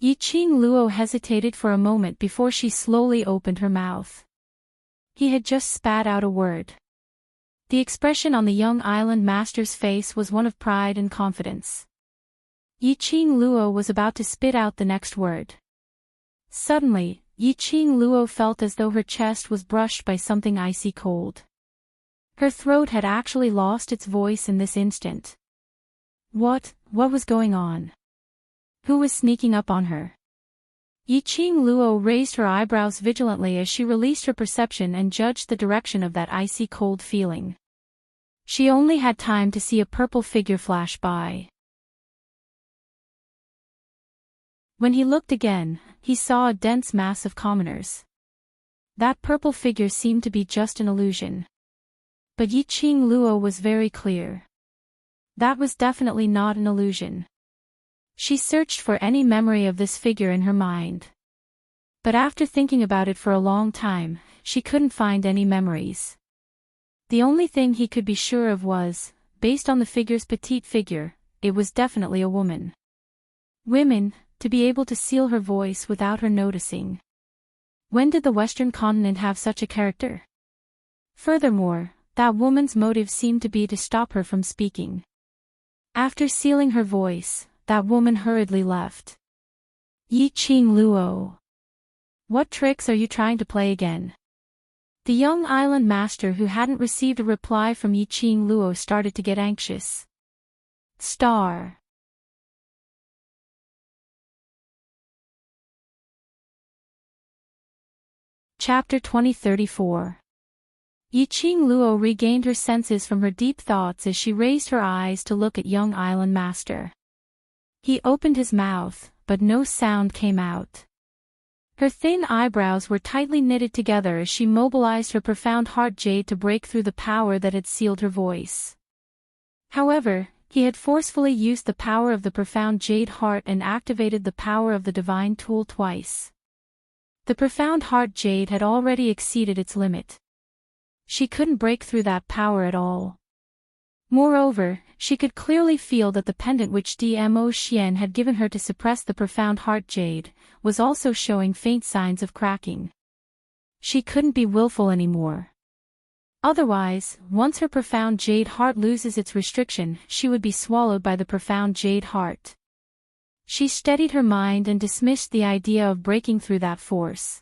Luo hesitated for a moment before she slowly opened her mouth. He had just spat out a word. The expression on the young island master's face was one of pride and confidence. Yiqing Luo was about to spit out the next word. Suddenly, Yiqing Luo felt as though her chest was brushed by something icy cold. Her throat had actually lost its voice in this instant. What was going on? Who was sneaking up on her? Yiqing Luo raised her eyebrows vigilantly as she released her perception and judged the direction of that icy cold feeling. She only had time to see a purple figure flash by. When he looked again, he saw a dense mass of commoners. That purple figure seemed to be just an illusion. But Yiqing Luo was very clear. That was definitely not an illusion. She searched for any memory of this figure in her mind. But after thinking about it for a long time, she couldn't find any memories. The only thing he could be sure of was, based on the figure's petite figure, it was definitely a woman. Women, to be able to seal her voice without her noticing. When did the Western continent have such a character? Furthermore, that woman's motive seemed to be to stop her from speaking. After sealing her voice, that woman hurriedly left. Yiqing Luo. What tricks are you trying to play again? The young island master who hadn't received a reply from Yiqing Luo started to get anxious. Star. Chapter 2034. Yiqing Luo regained her senses from her deep thoughts as she raised her eyes to look at young island master. He opened his mouth, but no sound came out. Her thin eyebrows were tightly knitted together as she mobilized her profound heart jade to break through the power that had sealed her voice. However, he had forcefully used the power of the profound jade heart and activated the power of the divine tool twice. The profound heart jade had already exceeded its limit. She couldn't break through that power at all. Moreover, she could clearly feel that the pendant which Dmo Xian had given her to suppress the profound heart jade, was also showing faint signs of cracking. She couldn't be willful anymore. Otherwise, once her profound jade heart loses its restriction, she would be swallowed by the profound jade heart. She steadied her mind and dismissed the idea of breaking through that force.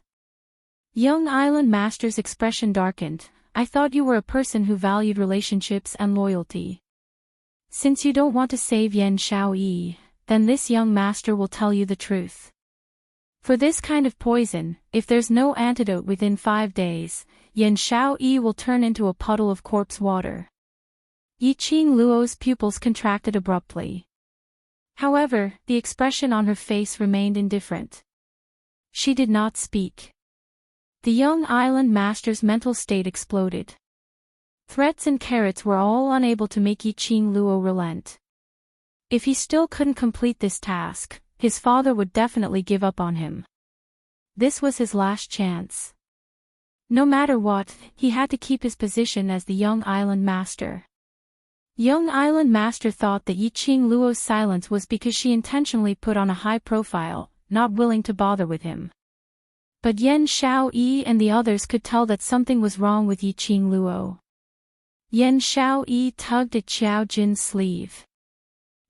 Young island master's expression darkened. I thought you were a person who valued relationships and loyalty. Since you don't want to save Yan Xiaoyi, then this young master will tell you the truth. For this kind of poison, if there's no antidote within 5 days, Yan Xiaoyi will turn into a puddle of corpse water. Yiqing Luo's pupils contracted abruptly. However, the expression on her face remained indifferent. She did not speak. The young island master's mental state exploded. Threats and carrots were all unable to make Yiqing Luo relent. If he still couldn't complete this task, his father would definitely give up on him. This was his last chance. No matter what, he had to keep his position as the young island master. Young island master thought that Yiqing Luo's silence was because she intentionally put on a high profile, not willing to bother with him. But Yan Xiaoyi and the others could tell that something was wrong with Yiqing Luo. Yan Xiaoyi tugged at Qiao Jin's sleeve.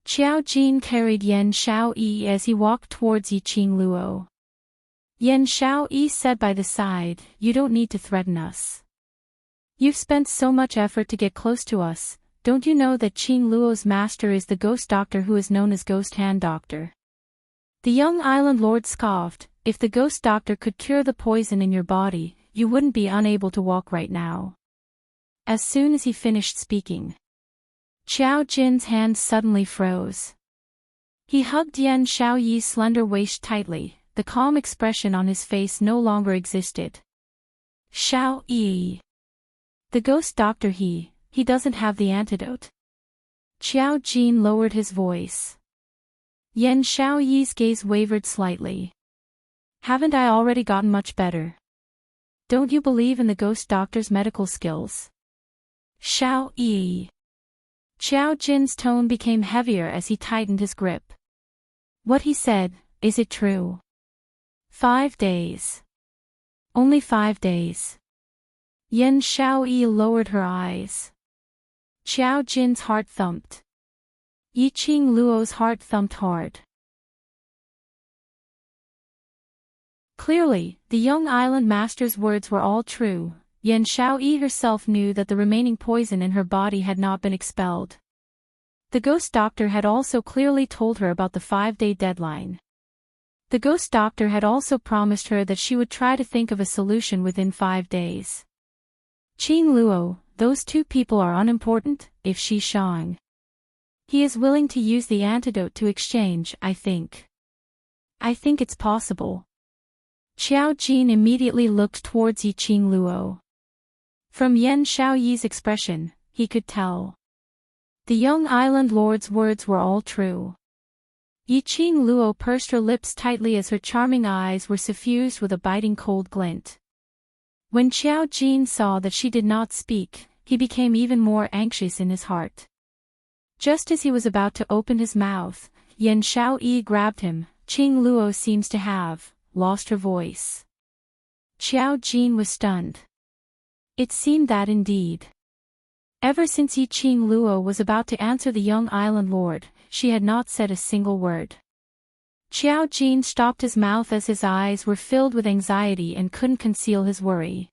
Qiao Jin carried Yan Xiaoyi as he walked towards Yiqing Luo. Yan Xiaoyi said by the side, "You don't need to threaten us. You've spent so much effort to get close to us. Don't you know that Qing Luo's master is the ghost doctor who is known as Ghost Hand Doctor?" The young island lord scoffed, "If the ghost doctor could cure the poison in your body, you wouldn't be unable to walk right now." As soon as he finished speaking, Qiao Jin's hand suddenly froze. He hugged Yan Xiaoyi's slender waist tightly, the calm expression on his face no longer existed. "Xiaoyi. The ghost doctor he doesn't have the antidote." Qiao Jin lowered his voice. Yan Xiaoyi's gaze wavered slightly. "Haven't I already gotten much better? Don't you believe in the ghost doctor's medical skills?" "Xiaoyi." Qiao Jin's tone became heavier as he tightened his grip. "What he said, is it true?" 5 days. Only 5 days. Yan Xiaoyi lowered her eyes. Qiao Jin's heart thumped. Yiqing Luo's heart thumped hard. Clearly, the young island master's words were all true. Yan Xiaoyi herself knew that the remaining poison in her body had not been expelled. The ghost doctor had also clearly told her about the 5-day deadline. The ghost doctor had also promised her that she would try to think of a solution within 5 days. Qing Luo, those two people are unimportant, if Shi Shang. He is willing to use the antidote to exchange, I think. I think it's possible. Qiao Jin immediately looked towards Yiqing Luo. From Yan Xiaoyi's expression, he could tell. The young island lord's words were all true. Yiqing Luo pursed her lips tightly as her charming eyes were suffused with a biting cold glint. When Qiao Jin saw that she did not speak, he became even more anxious in his heart. Just as he was about to open his mouth, Yan Xiaoyi grabbed him. Qing Luo seems to have lost her voice. Qiao Jin was stunned. It seemed that indeed. Ever since Yiqing Luo was about to answer the young island lord, she had not said a single word. Qiao Jin stopped his mouth as his eyes were filled with anxiety and couldn't conceal his worry.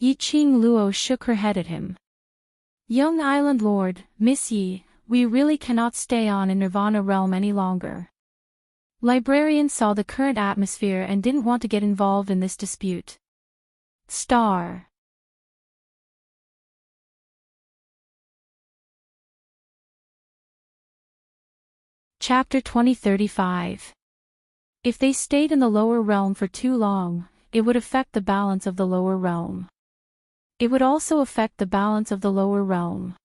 Yiqing Luo shook her head at him. "Young island lord, Miss Yi, we really cannot stay on in Nirvana realm any longer." Librarian saw the current atmosphere and didn't want to get involved in this dispute. Star. Chapter 2035. If they stayed in the lower realm for too long, it would affect the balance of the lower realm. It would also affect the balance of the lower realm.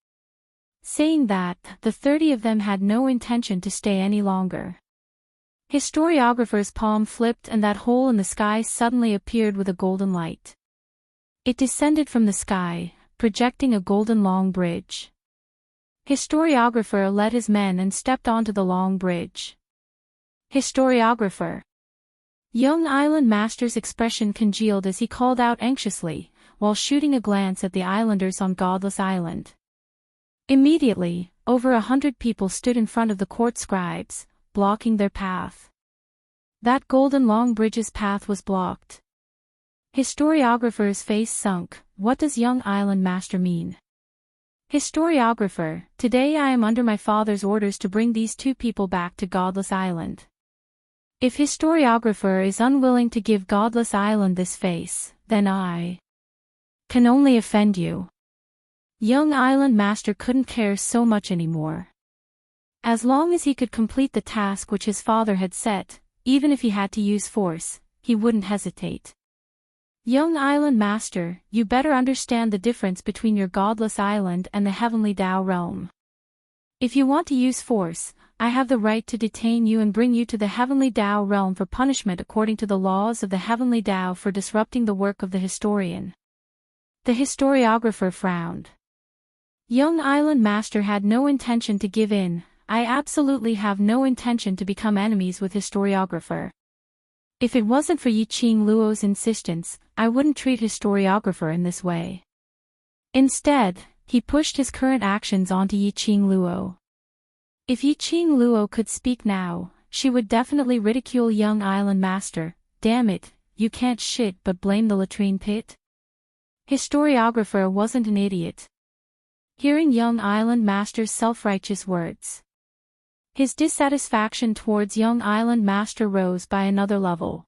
Saying that, the 30 of them had no intention to stay any longer. Historiographer's palm flipped and that hole in the sky suddenly appeared with a golden light. It descended from the sky, projecting a golden long bridge. Historiographer led his men and stepped onto the long bridge. Historiographer. Young island master's expression congealed as he called out anxiously, while shooting a glance at the islanders on Godless Island. Immediately, over 100 people stood in front of the court scribes, blocking their path. That golden long bridge's path was blocked. Historiographer's face sunk. What does young island master mean? Historiographer, today I am under my father's orders to bring these two people back to Godless Island. If historiographer is unwilling to give Godless Island this face, then I can only offend you. Young island master couldn't care so much anymore. As long as he could complete the task which his father had set, even if he had to use force, he wouldn't hesitate. Young Island Master, you better understand the difference between your godless island and the heavenly Tao realm. If you want to use force, I have the right to detain you and bring you to the heavenly Tao realm for punishment according to the laws of the heavenly Tao for disrupting the work of the historian. The historiographer frowned. Young Island Master had no intention to give in. I absolutely have no intention to become enemies with historiographer. If it wasn't for Yiqing Luo's insistence, I wouldn't treat historiographer in this way. Instead, he pushed his current actions onto Yiqing Luo. If Yiqing Luo could speak now, she would definitely ridicule Young Island Master. Damn it, you can't shit but blame the latrine pit? Historiographer wasn't an idiot. Hearing Young Island Master's self-righteous words, his dissatisfaction towards Young Island Master rose by another level.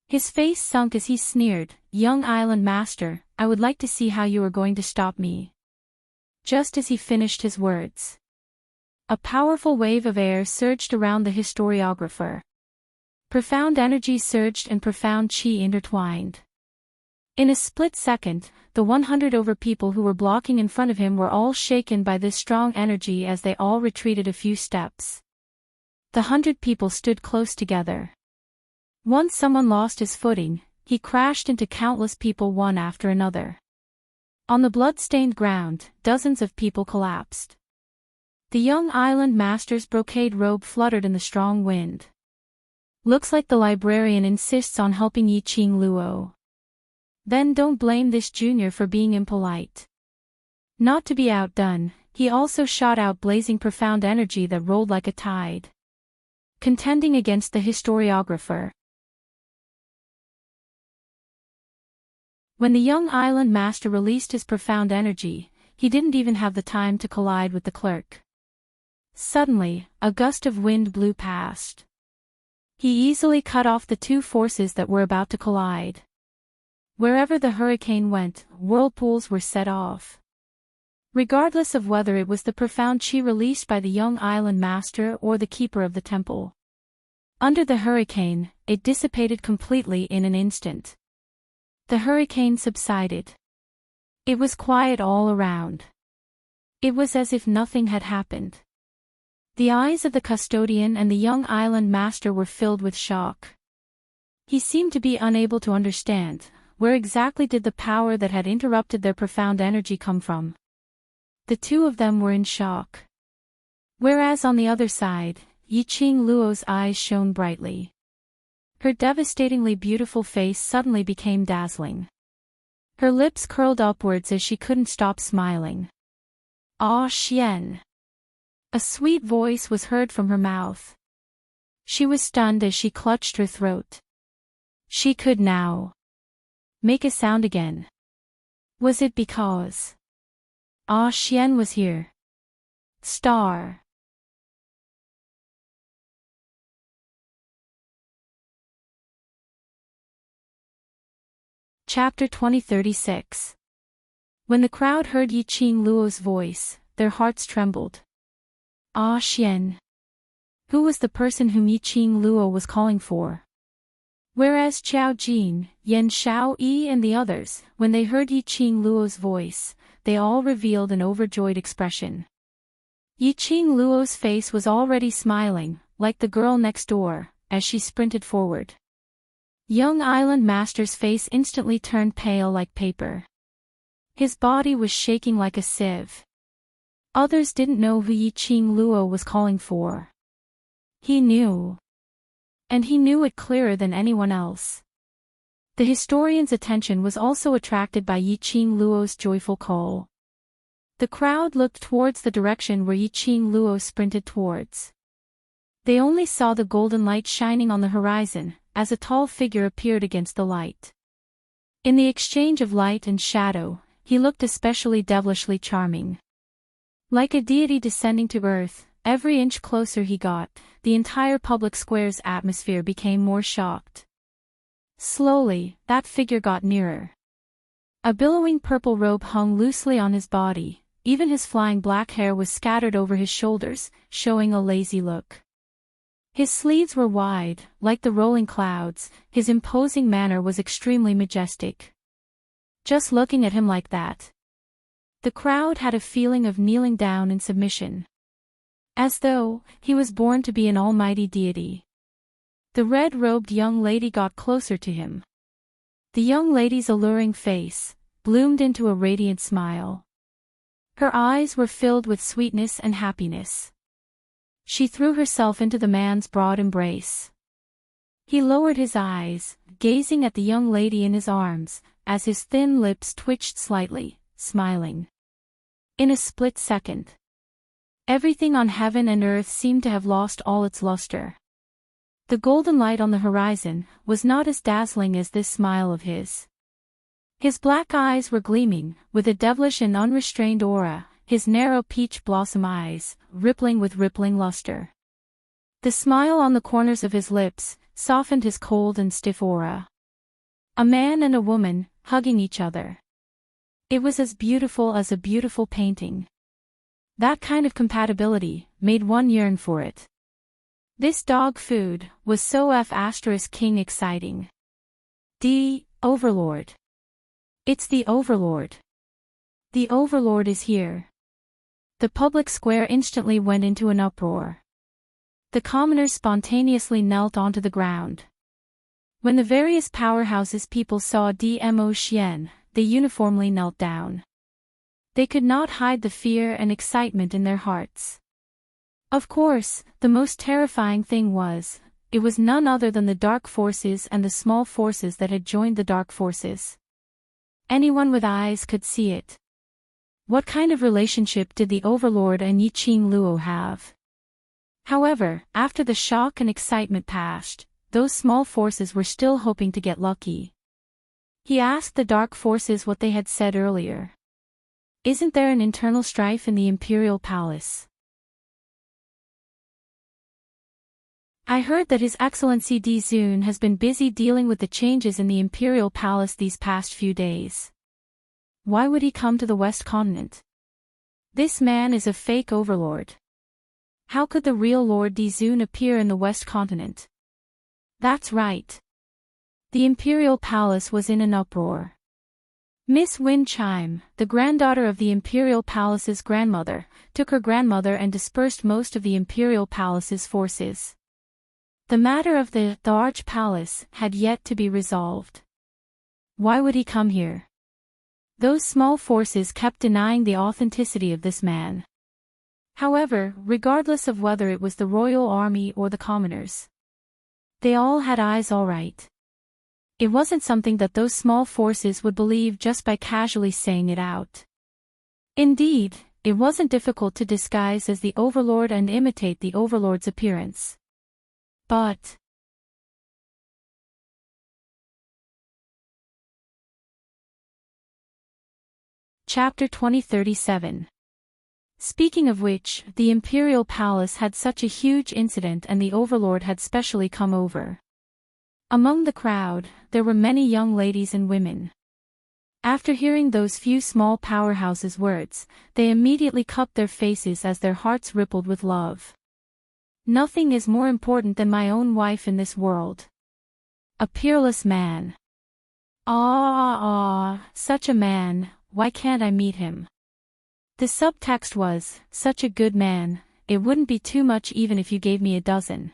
His face sunk as he sneered, "Young Island Master, I would like to see how you are going to stop me." Just as he finished his words, a powerful wave of air surged around the historiographer. Profound energy surged and profound chi intertwined. In a split second, the 100 over people who were blocking in front of him were all shaken by this strong energy as they all retreated a few steps. The 100 people stood close together. Once someone lost his footing, he crashed into countless people one after another. On the blood-stained ground, dozens of people collapsed. The Young Island Master's brocade robe fluttered in the strong wind. Looks like the librarian insists on helping Yiqing Luo. Then don't blame this junior for being impolite. Not to be outdone, he also shot out blazing profound energy that rolled like a tide, contending against the historiographer. When the Young Island Master released his profound energy, he didn't even have the time to collide with the clerk. Suddenly, a gust of wind blew past. He easily cut off the two forces that were about to collide. Wherever the hurricane went, whirlpools were set off. Regardless of whether it was the profound chi released by the Young Island Master or the keeper of the temple. Under the hurricane, it dissipated completely in an instant. The hurricane subsided. It was quiet all around. It was as if nothing had happened. The eyes of the custodian and the Young Island Master were filled with shock. He seemed to be unable to understand. Where exactly did the power that had interrupted their profound energy come from? The two of them were in shock. Whereas on the other side, Yiqing Luo's eyes shone brightly. Her devastatingly beautiful face suddenly became dazzling. Her lips curled upwards as she couldn't stop smiling. "Ah, Xian!" A sweet voice was heard from her mouth. She was stunned as she clutched her throat. She could now make a sound again. Was it because Ah Xian was here? Star. Chapter 2036. When the crowd heard Yiqing Luo's voice, their hearts trembled. Ah Xian. Who was the person whom Yiqing Luo was calling for? Whereas Qiao Jin, Yan Shao Yi and the others, when they heard Yiqing Luo's voice, they all revealed an overjoyed expression. Yiqing Luo's face was already smiling, like the girl next door, as she sprinted forward. Young Island Master's face instantly turned pale like paper. His body was shaking like a sieve. Others didn't know who Yiqing Luo was calling for. He knew. And he knew it clearer than anyone else. The historian's attention was also attracted by Yiqing Luo's joyful call. The crowd looked towards the direction where Yiqing Luo sprinted towards. They only saw the golden light shining on the horizon, as a tall figure appeared against the light. In the exchange of light and shadow, he looked especially devilishly charming. Like a deity descending to earth, every inch closer he got, the entire public square's atmosphere became more shocked. Slowly, that figure got nearer. A billowing purple robe hung loosely on his body, even his flying black hair was scattered over his shoulders, showing a lazy look. His sleeves were wide, like the rolling clouds, his imposing manner was extremely majestic. Just looking at him like that, the crowd had a feeling of kneeling down in submission. As though he was born to be an almighty deity. The red-robed young lady got closer to him. The young lady's alluring face bloomed into a radiant smile. Her eyes were filled with sweetness and happiness. She threw herself into the man's broad embrace. He lowered his eyes, gazing at the young lady in his arms, as his thin lips twitched slightly, smiling. In a split second, everything on heaven and earth seemed to have lost all its luster. The golden light on the horizon was not as dazzling as this smile of his. His black eyes were gleaming, with a devilish and unrestrained aura, his narrow peach blossom eyes, rippling with rippling luster. The smile on the corners of his lips softened his cold and stiff aura. A man and a woman, hugging each other. It was as beautiful as a beautiful painting. That kind of compatibility made one yearn for it. This dog food was so *king exciting. The Overlord. It's the Overlord. The Overlord is here. The public square instantly went into an uproar. The commoners spontaneously knelt onto the ground. When the various powerhouses people saw Immerse, they uniformly knelt down. They could not hide the fear and excitement in their hearts. Of course, the most terrifying thing was, it was none other than the dark forces and the small forces that had joined the dark forces. Anyone with eyes could see it. What kind of relationship did the Overlord and Yiqing Luo have? However, after the shock and excitement passed, those small forces were still hoping to get lucky. He asked the dark forces what they had said earlier. Isn't there an internal strife in the Imperial Palace? I heard that His Excellency Di Zun has been busy dealing with the changes in the Imperial Palace these past few days. Why would he come to the West Continent? This man is a fake overlord. How could the real Lord Di Zun appear in the West Continent? That's right. The Imperial Palace was in an uproar. Miss Win Chime, the granddaughter of the Imperial Palace's grandmother, took her grandmother and dispersed most of the Imperial Palace's forces. The matter of the Arch Palace had yet to be resolved. Why would he come here? Those small forces kept denying the authenticity of this man. However, regardless of whether it was the royal army or the commoners, they all had eyes all right. It wasn't something that those small forces would believe just by casually saying it out. Indeed, it wasn't difficult to disguise as the Overlord and imitate the Overlord's appearance. But Chapter 2037. Speaking of which, the Imperial Palace had such a huge incident and the Overlord had specially come over. Among the crowd, there were many young ladies and women. After hearing those few small powerhouses' words, they immediately cupped their faces as their hearts rippled with love. Nothing is more important than my own wife in this world. A peerless man. Such a man, why can't I meet him? The subtext was, such a good man, it wouldn't be too much even if you gave me a dozen.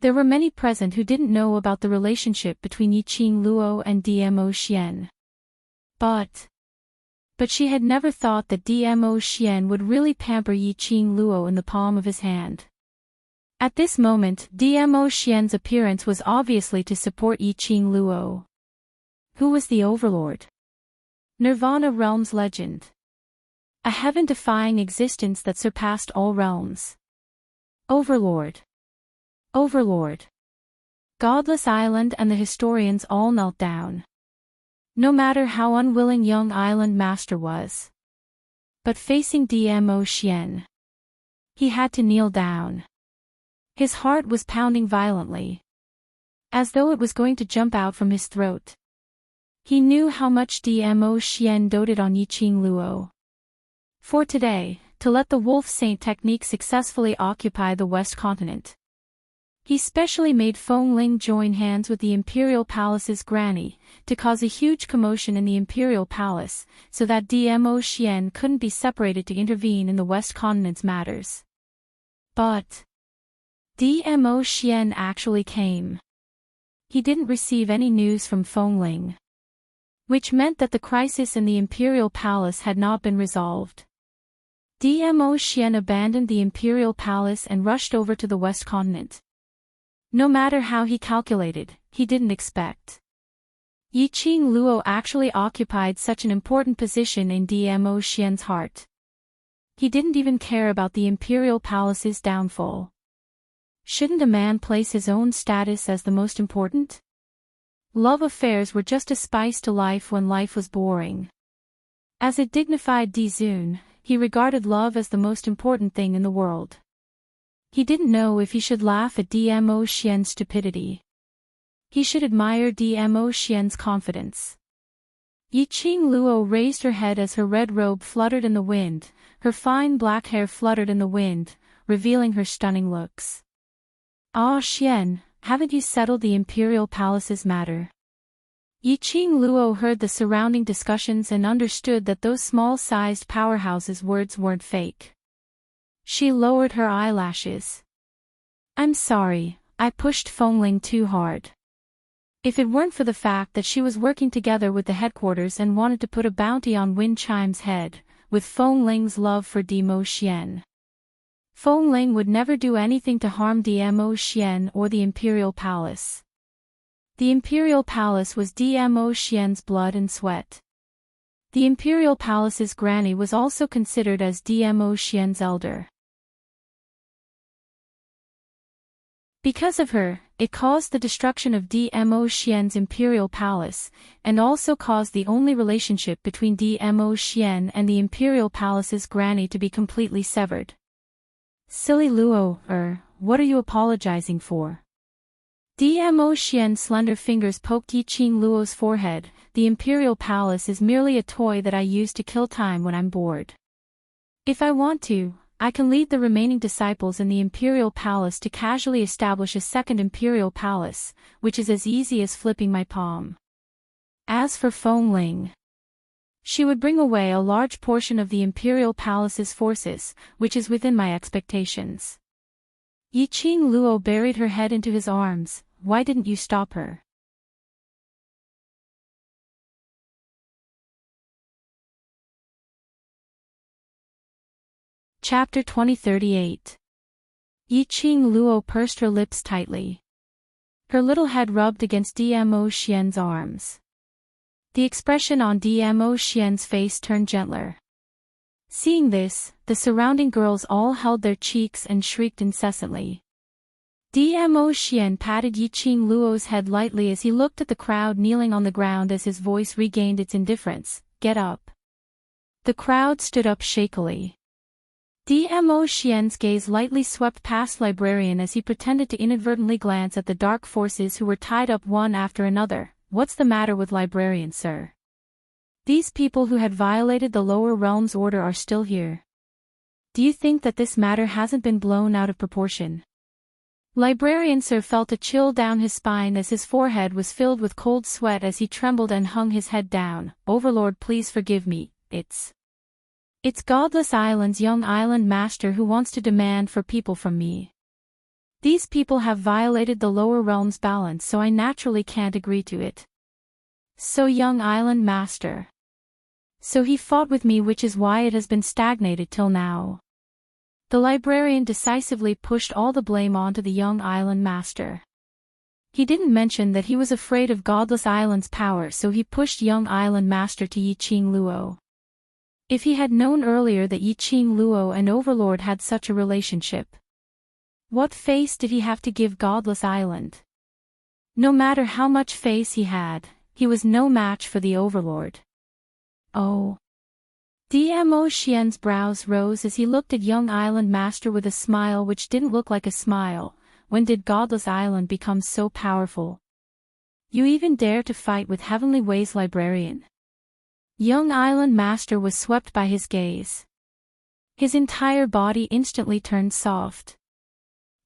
There were many present who didn't know about the relationship between Yiqing Luo and Immerse. But she had never thought that Immerse would really pamper Yiqing Luo in the palm of his hand. At this moment, Immerse's appearance was obviously to support Yiqing Luo. Who was the Overlord? Nirvana Realm's legend. A heaven-defying existence that surpassed all realms. Overlord. Overlord. Godless Island and the historians all knelt down. No matter how unwilling young Island Master was. But facing Immerse, he had to kneel down. His heart was pounding violently, as though it was going to jump out from his throat. He knew how much Immerse doted on Yiqing Luo. For today, to let the Wolf Saint technique successfully occupy the West Continent. He specially made Feng Ling join hands with the Imperial Palace's granny, to cause a huge commotion in the Imperial Palace, so that Dmo Xian couldn't be separated to intervene in the West Continent's matters. But Dmo Xian actually came. He didn't receive any news from Feng Ling, which meant that the crisis in the Imperial Palace had not been resolved. Dmo Xian abandoned the Imperial Palace and rushed over to the West Continent. No matter how he calculated, he didn't expect Yiqing Luo actually occupied such an important position in Dmo Xian's heart. He didn't even care about the Imperial Palace's downfall. Shouldn't a man place his own status as the most important? Love affairs were just a spice to life when life was boring. As a dignified Dizun, he regarded love as the most important thing in the world. He didn't know if he should laugh at Dmo Xian's stupidity. He should admire Dmo Xian's confidence. Yiqing Luo raised her head as her red robe fluttered in the wind, her fine black hair fluttered in the wind, revealing her stunning looks. Ah Xian, haven't you settled the Imperial Palace's matter? Yiqing Luo heard the surrounding discussions and understood that those small-sized powerhouses' words weren't fake. She lowered her eyelashes. I'm sorry, I pushed Feng Ling too hard. If it weren't for the fact that she was working together with the headquarters and wanted to put a bounty on Wind Chime's head, with Feng Ling's love for Dmo Xian, Feng Ling would never do anything to harm Dmo Xian or the Imperial Palace. The Imperial Palace was Dmo Xian's blood and sweat. The Imperial Palace's granny was also considered as Dmo Xian's elder. Because of her, it caused the destruction of Dmo Xian's Imperial Palace, and also caused the only relationship between Dmo Xian and the Imperial Palace's granny to be completely severed. Silly Luo, what are you apologizing for? Dmo Xian's slender fingers poked Yiqing Luo's forehead. The Imperial Palace is merely a toy that I use to kill time when I'm bored. If I want to, I can lead the remaining disciples in the Imperial Palace to casually establish a second Imperial Palace, which is as easy as flipping my palm. As for Feng Ling, she would bring away a large portion of the Imperial Palace's forces, which is within my expectations. Yiqing Luo buried her head into his arms. Why didn't you stop her? Chapter 2038. Yiqing Luo pursed her lips tightly. Her little head rubbed against Dmo Xian's arms. The expression on Dmo Xian's face turned gentler. Seeing this, the surrounding girls all held their cheeks and shrieked incessantly. Dmo Xian patted Yiqing Luo's head lightly as he looked at the crowd kneeling on the ground as his voice regained its indifference. Get up. The crowd stood up shakily. Dmo Xian's gaze lightly swept past Librarian as he pretended to inadvertently glance at the dark forces who were tied up one after another. What's the matter with Librarian, sir? These people who had violated the lower realm's order are still here. Do you think that this matter hasn't been blown out of proportion? Librarian Sir felt a chill down his spine as his forehead was filled with cold sweat as he trembled and hung his head down. Overlord, please forgive me, it's Godless Island's young island master who wants to demand for people from me. These people have violated the lower realm's balance, so I naturally can't agree to it. So young island master. So he fought with me, which is why it has been stagnated till now. The librarian decisively pushed all the blame onto the young island master. He didn't mention that he was afraid of Godless Island's power, so he pushed young island master to Yiqing Luo. If he had known earlier that Yiqing Luo and Overlord had such a relationship, what face did he have to give Godless Island? No matter how much face he had, he was no match for the Overlord. Oh. Dmo Xian's brows rose as he looked at young island master with a smile which didn't look like a smile. When did Godless Island become so powerful? You even dare to fight with Heavenly Ways Librarian? Young island master was swept by his gaze. His entire body instantly turned soft.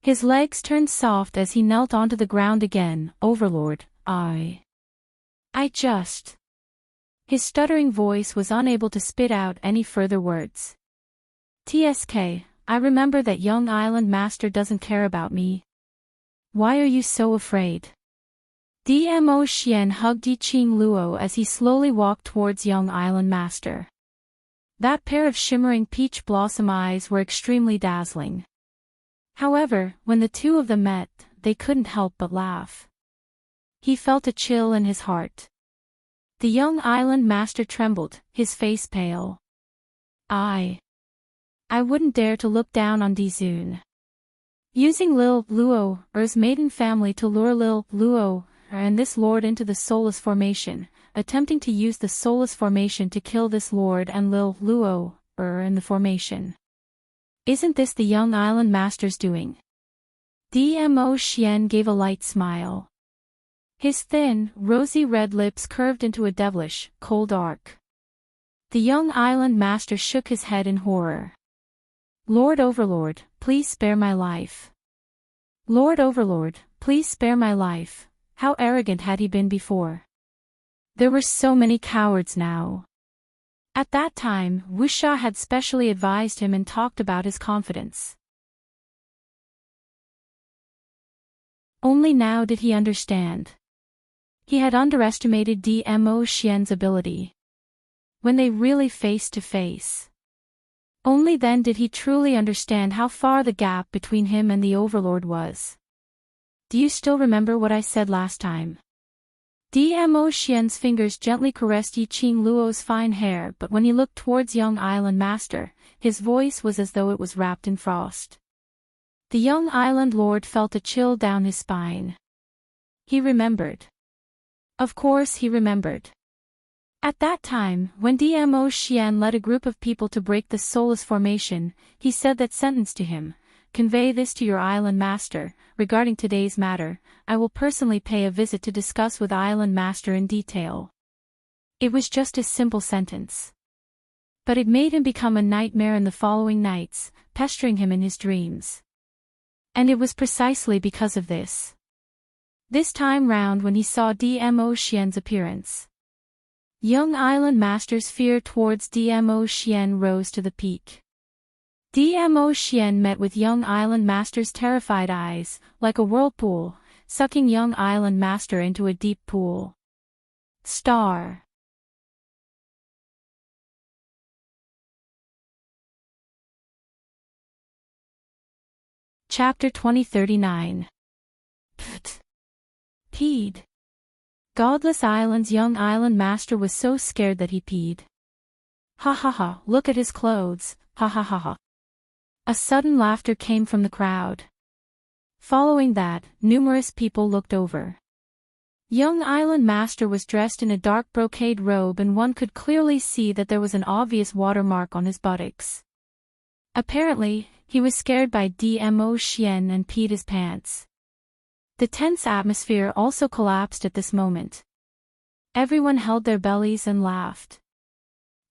His legs turned soft as he knelt onto the ground again. Overlord, I just... His stuttering voice was unable to spit out any further words. "TSK, I remember that young island master doesn't care about me. Why are you so afraid?" Dmo Xian hugged Yiqing Luo as he slowly walked towards young island master. That pair of shimmering peach blossom eyes were extremely dazzling. However, when the two of them met, they couldn't help but laugh. He felt a chill in his heart. The young island master trembled, his face pale. I wouldn't dare to look down on Dizun. Using Lil Luo, Er's maiden family to lure Lil Luo, and this lord into the soulless formation, attempting to use the soulless formation to kill this lord and Lil Luo, in the formation. Isn't this the young island master's doing? Dmo Xian gave a light smile. His thin, rosy red lips curved into a devilish, cold arc. The young island master shook his head in horror. "Lord Overlord, please spare my life. Lord Overlord, please spare my life." How arrogant had he been before? There were so many cowards now. At that time, Wuxia had specially advised him and talked about his confidence. Only now did he understand. He had underestimated Dmo Xian's ability. When they really face to face. Only then did he truly understand how far the gap between him and the Overlord was. "Do you still remember what I said last time?" Dmo Xian's fingers gently caressed Yiqing Luo's fine hair, but when he looked towards young island master, his voice was as though it was wrapped in frost. The young island lord felt a chill down his spine. He remembered. Of course he remembered. At that time, when Dmo Xian led a group of people to break the soulless formation, he said that sentence to him: "Convey this to your island master. Regarding today's matter, I will personally pay a visit to discuss with island master in detail." It was just a simple sentence. But it made him become a nightmare in the following nights, pestering him in his dreams. And it was precisely because of this. This time round when he saw Dmo Xian's appearance. Young island master's fear towards Dmo Xian rose to the peak. Dmo Xian met with young island master's terrified eyes, like a whirlpool, sucking young island master into a deep pool. Star. Chapter 2039. Peed. Godless Island's young island master was so scared that he peed. "Ha ha ha, look at his clothes, ha ha ha ha." A sudden laughter came from the crowd. Following that, numerous people looked over. Young island master was dressed in a dark brocade robe and one could clearly see that there was an obvious watermark on his buttocks. Apparently, he was scared by Dmo Xian and peed his pants. The tense atmosphere also collapsed at this moment. Everyone held their bellies and laughed.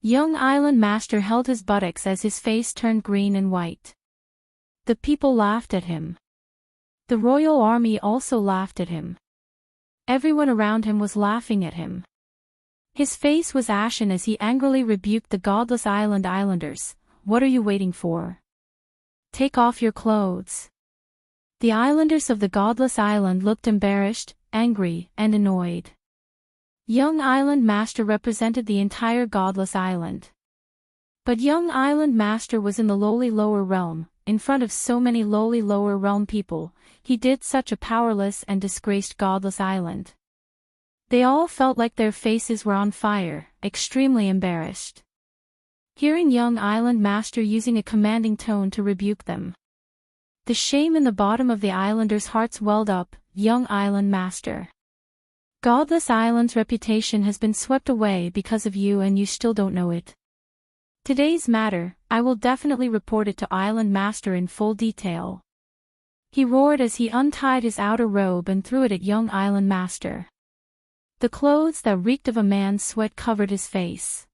Young island master held his buttocks as his face turned green and white. The people laughed at him. The royal army also laughed at him. Everyone around him was laughing at him. His face was ashen as he angrily rebuked the godless islanders. "What are you waiting for? Take off your clothes." The islanders of the godless island looked embarrassed, angry, and annoyed. Young island master represented the entire godless island. But young island master was in the lowly lower realm, in front of so many lowly lower realm people. He did such a powerless and disgraced godless island. They all felt like their faces were on fire, extremely embarrassed. Hearing young island master using a commanding tone to rebuke them. The shame in the bottom of the islanders' hearts welled up. "Young island master. Godless Island's reputation has been swept away because of you and you still don't know it. Today's matter, I will definitely report it to Island Master in full detail." He roared as he untied his outer robe and threw it at young Island Master. The clothes that reeked of a man's sweat covered his face.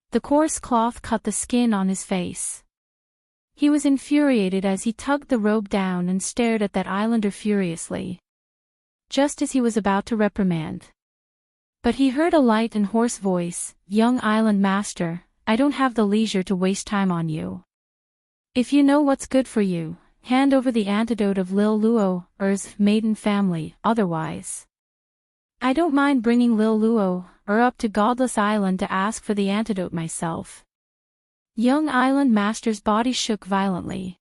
The coarse cloth cut the skin on his face. He was infuriated as he tugged the robe down and stared at that islander furiously. Just as he was about to reprimand. But he heard a light and hoarse voice, "Young island master, I don't have the leisure to waste time on you. If you know what's good for you, hand over the antidote of Lil Luo's maiden family, otherwise. I don't mind bringing Lil Luo up to Godless Island to ask for the antidote myself." Young island master's body shook violently.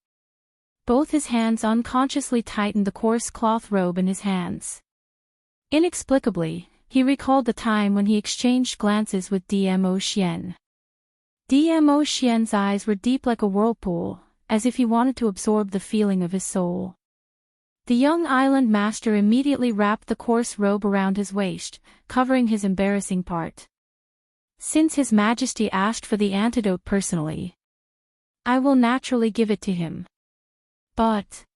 Both his hands unconsciously tightened the coarse cloth robe in his hands. Inexplicably, he recalled the time when he exchanged glances with Dmo Xian. Dmo Xian's eyes were deep like a whirlpool, as if he wanted to absorb the feeling of his soul. The young island master immediately wrapped the coarse robe around his waist, covering his embarrassing part. "Since His Majesty asked for the antidote personally, I will naturally give it to him. But,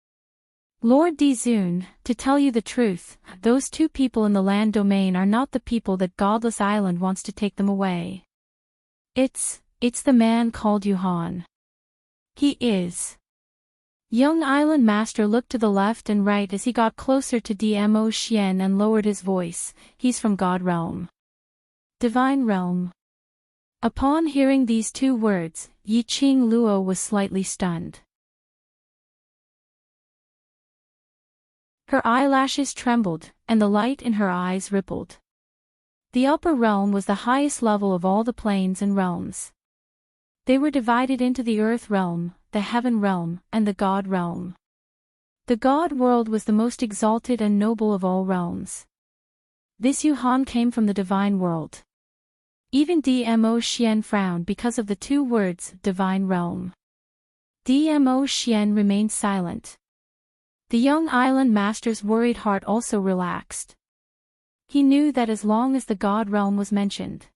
Lord Dizun, to tell you the truth, those two people in the land domain are not the people that Godless Island wants to take them away. It's the man called Yuhan. He is." Young island master looked to the left and right as he got closer to Dmo Xian and lowered his voice, "He's from God Realm. Divine Realm." Upon hearing these two words, Yiqing Luo was slightly stunned. Her eyelashes trembled, and the light in her eyes rippled. The upper realm was the highest level of all the planes and realms. They were divided into the earth realm, the heaven realm, and the God realm. The God world was the most exalted and noble of all realms. This Yuhan came from the divine world. Even Dmo Xian frowned because of the two words, divine realm. Dmo Xian remained silent. The young island master's worried heart also relaxed. He knew that as long as the God realm was mentioned,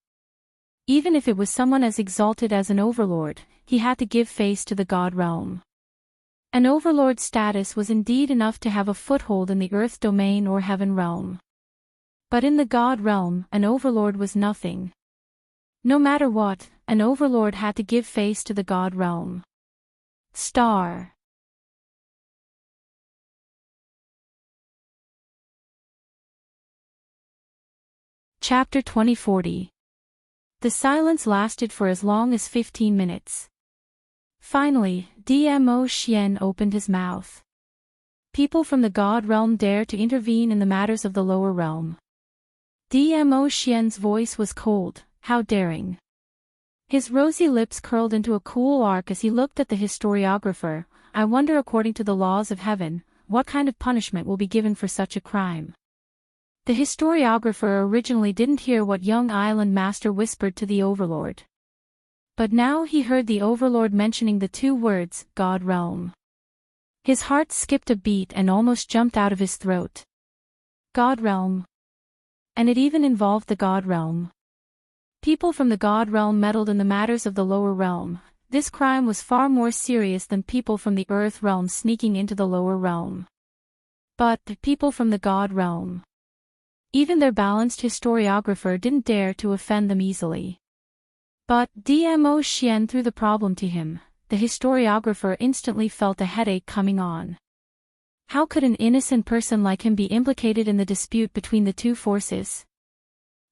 even if it was someone as exalted as an overlord, he had to give face to the God realm. An overlord status was indeed enough to have a foothold in the earth domain or heaven realm. But in the God realm, an overlord was nothing. No matter what, an overlord had to give face to the God realm. Star. Chapter 2040. The silence lasted for as long as 15 minutes. Finally, Dmo Xian opened his mouth. "People from the God realm dare to intervene in the matters of the lower realm." Dmo Xian's voice was cold. How daring. His rosy lips curled into a cool arc as he looked at the historiographer. "I wonder, according to the laws of heaven, what kind of punishment will be given for such a crime." The historiographer originally didn't hear what young island master whispered to the overlord. But now he heard the overlord mentioning the two words, God realm. His heart skipped a beat and almost jumped out of his throat. God realm. And it even involved the God realm. People from the God realm meddled in the matters of the lower realm. This crime was far more serious than people from the earth realm sneaking into the lower realm. But the people from the God realm. Even their balanced historiographer didn't dare to offend them easily. But Dmo Xian threw the problem to him. The historiographer instantly felt a headache coming on. How could an innocent person like him be implicated in the dispute between the two forces?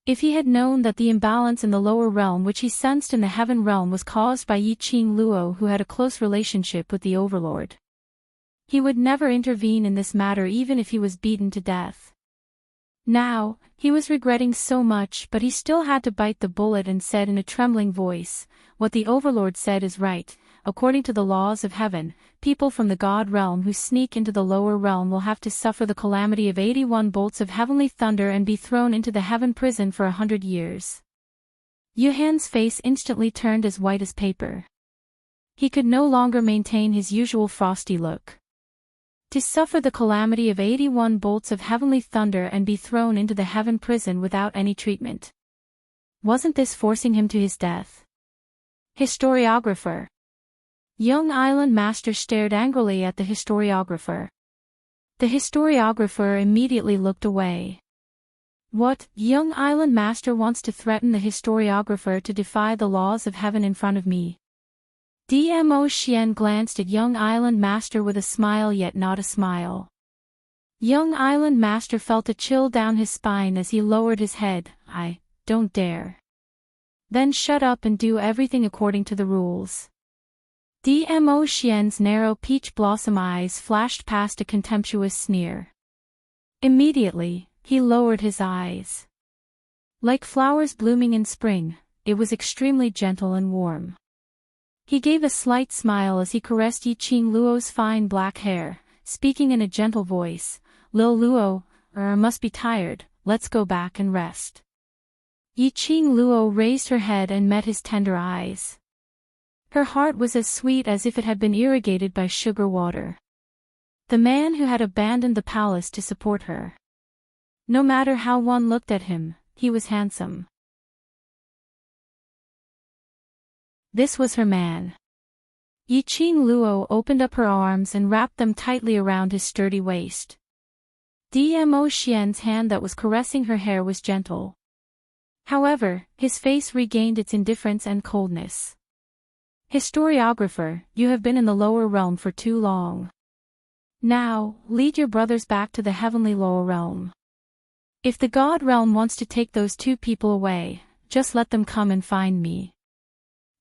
If he had known that the imbalance in the lower realm which he sensed in the heaven realm was caused by Yiqing Luo, who had a close relationship with the overlord, he would never intervene in this matter even if he was beaten to death. Now, he was regretting so much, but he still had to bite the bullet and said in a trembling voice, "What the overlord said is right. According to the laws of heaven, people from the God realm who sneak into the lower realm will have to suffer the calamity of 81 bolts of heavenly thunder and be thrown into the heaven prison for 100 years. Yuhan's face instantly turned as white as paper. He could no longer maintain his usual frosty look. To suffer the calamity of 81 bolts of heavenly thunder and be thrown into the heaven prison without any treatment. Wasn't this forcing him to his death? Historiographer. Young island master stared angrily at the historiographer. The historiographer immediately looked away. What, young island master wants to threaten the historiographer to defy the laws of heaven in front of me? Dmo Xian glanced at young island master with a smile yet not a smile. Young island master felt a chill down his spine as he lowered his head. I don't dare. Then shut up and do everything according to the rules. Dmo Xian's narrow peach blossom eyes flashed past a contemptuous sneer. Immediately, he lowered his eyes. Like flowers blooming in spring, it was extremely gentle and warm. He gave a slight smile as he caressed Yiqing Luo's fine black hair, speaking in a gentle voice. Lil Luo, must be tired, let's go back and rest. Yiqing Luo raised her head and met his tender eyes. Her heart was as sweet as if it had been irrigated by sugar water. The man who had abandoned the palace to support her. No matter how one looked at him, he was handsome. This was her man. Yiqing Luo opened up her arms and wrapped them tightly around his sturdy waist. Dmo Xian's hand that was caressing her hair was gentle. However, his face regained its indifference and coldness. Historiographer, you have been in the lower realm for too long. Now, lead your brothers back to the heavenly lower realm. If the God realm wants to take those two people away, just let them come and find me.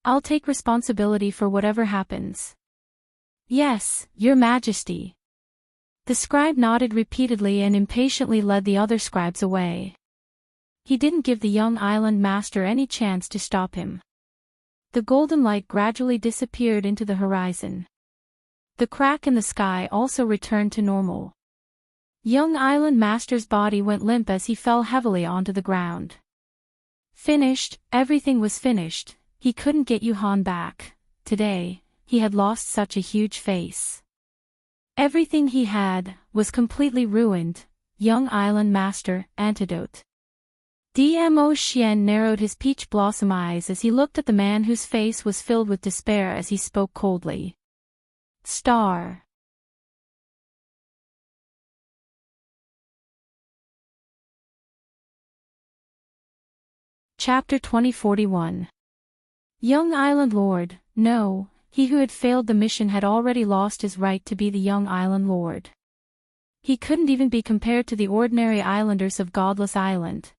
I'll take responsibility for whatever happens. Yes, Your Majesty. The scribe nodded repeatedly and impatiently led the other scribes away. He didn't give the young island master any chance to stop him. The golden light gradually disappeared into the horizon. The crack in the sky also returned to normal. Young island master's body went limp as he fell heavily onto the ground. Finished, everything was finished. He couldn't get Yuhan back. Today, he had lost such a huge face. Everything he had was completely ruined. Young island master, antidote. Dmo Xian narrowed his peach blossom eyes as he looked at the man whose face was filled with despair as he spoke coldly. Star. Chapter 2041. Young Island Lord, no, he who had failed the mission had already lost his right to be the Young Island Lord. He couldn't even be compared to the ordinary islanders of Godless Island.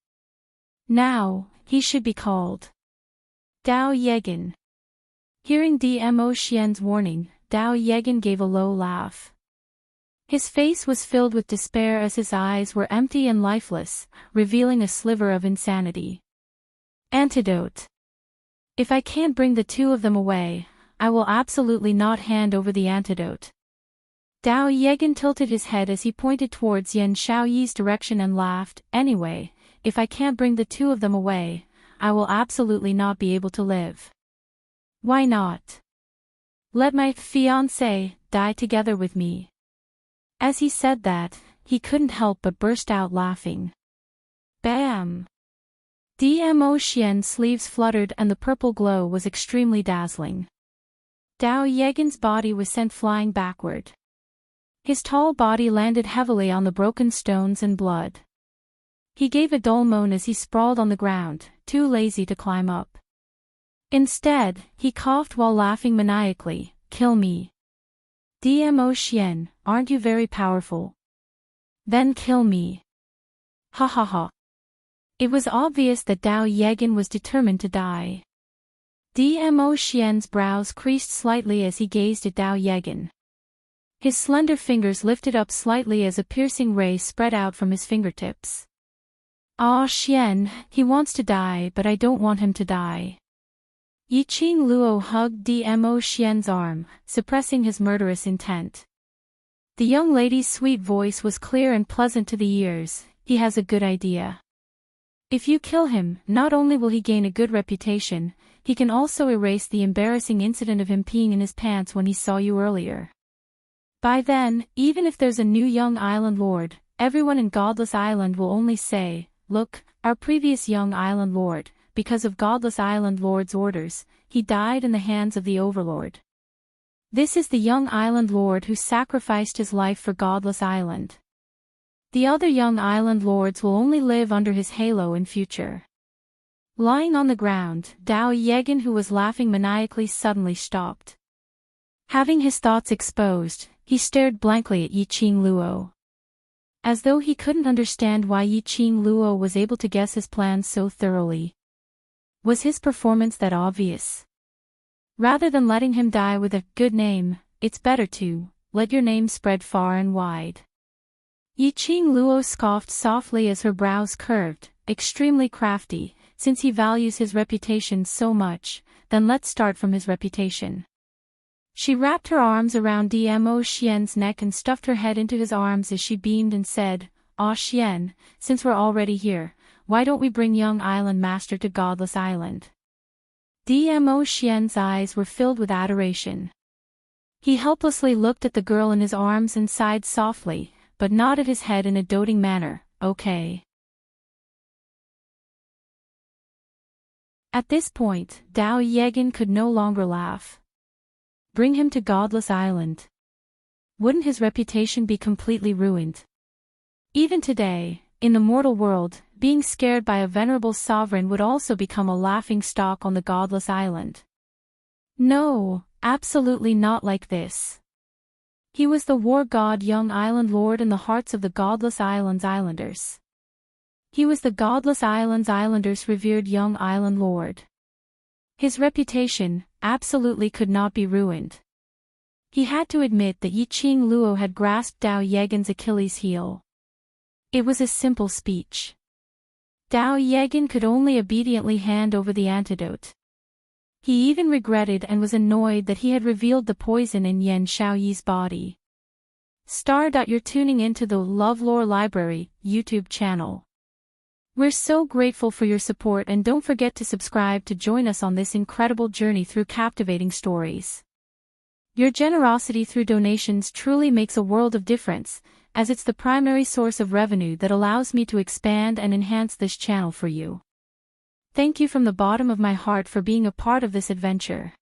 Now, he should be called Dao Yegan. Hearing Dmo Xian's warning, Dao Yegan gave a low laugh. His face was filled with despair as his eyes were empty and lifeless, revealing a sliver of insanity. Antidote. If I can't bring the two of them away, I will absolutely not hand over the antidote. Dao Yegan tilted his head as he pointed towards Yan Xiaoyi's direction and laughed. Anyway, if I can't bring the two of them away, I will absolutely not be able to live. Why not? Let my fiancé die together with me. As he said that, he couldn't help but burst out laughing. Bam! Dmo Xian's sleeves fluttered and the purple glow was extremely dazzling. Dao Yegan's body was sent flying backward. His tall body landed heavily on the broken stones and blood. He gave a dull moan as he sprawled on the ground, too lazy to climb up. Instead, he coughed while laughing maniacally. Kill me. Dmo Xian, aren't you very powerful? Then kill me. Ha ha ha. It was obvious that Dao Yegan was determined to die. Dmo Xian's brows creased slightly as he gazed at Dao Yegan. His slender fingers lifted up slightly as a piercing ray spread out from his fingertips. Ah Xian, he wants to die but I don't want him to die. Yiqing Luo hugged Dmo Xian's arm, suppressing his murderous intent. The young lady's sweet voice was clear and pleasant to the ears. He has a good idea. If you kill him, not only will he gain a good reputation, he can also erase the embarrassing incident of him peeing in his pants when he saw you earlier. By then, even if there's a new young island lord, everyone in Godless Island will only say, look, our previous young island lord, because of Godless Island lord's orders, he died in the hands of the overlord. This is the young island lord who sacrificed his life for Godless Island. The other young island lords will only live under his halo in future. Lying on the ground, Dao Yegan who was laughing maniacally suddenly stopped. Having his thoughts exposed, he stared blankly at Yiqing Luo. As though he couldn't understand why Yiqing Luo was able to guess his plans so thoroughly. Was his performance that obvious? Rather than letting him die with a good name, it's better to let your name spread far and wide. Yiqing Luo scoffed softly as her brows curved, extremely crafty. Since he values his reputation so much, then let's start from his reputation. She wrapped her arms around Dmo Xian's neck and stuffed her head into his arms as she beamed and said, "Ah Xian, since we're already here, why don't we bring young Island Master to Godless Island?" Dmo Xian's eyes were filled with adoration. He helplessly looked at the girl in his arms and sighed softly, but nodded his head in a doting manner, "Okay." At this point, Dao Yegan could no longer laugh. Bring him to Godless Island. Wouldn't his reputation be completely ruined? Even today, in the mortal world, being scared by a venerable sovereign would also become a laughing stock on the Godless Island. No, absolutely not like this. He was the war god young island lord in the hearts of the Godless Island's islanders. He was the Godless Island's islanders' revered young island lord. His reputation absolutely could not be ruined. He had to admit that Yiqing Luo had grasped Dao Yegan's Achilles heel. It was a simple speech. Dao Yegan could only obediently hand over the antidote. He even regretted and was annoyed that he had revealed the poison in Yan Xiaoyi's body. You're tuning into the LoveLore Library YouTube channel. We're so grateful for your support, and don't forget to subscribe to join us on this incredible journey through captivating stories. Your generosity through donations truly makes a world of difference, as it's the primary source of revenue that allows me to expand and enhance this channel for you. Thank you from the bottom of my heart for being a part of this adventure.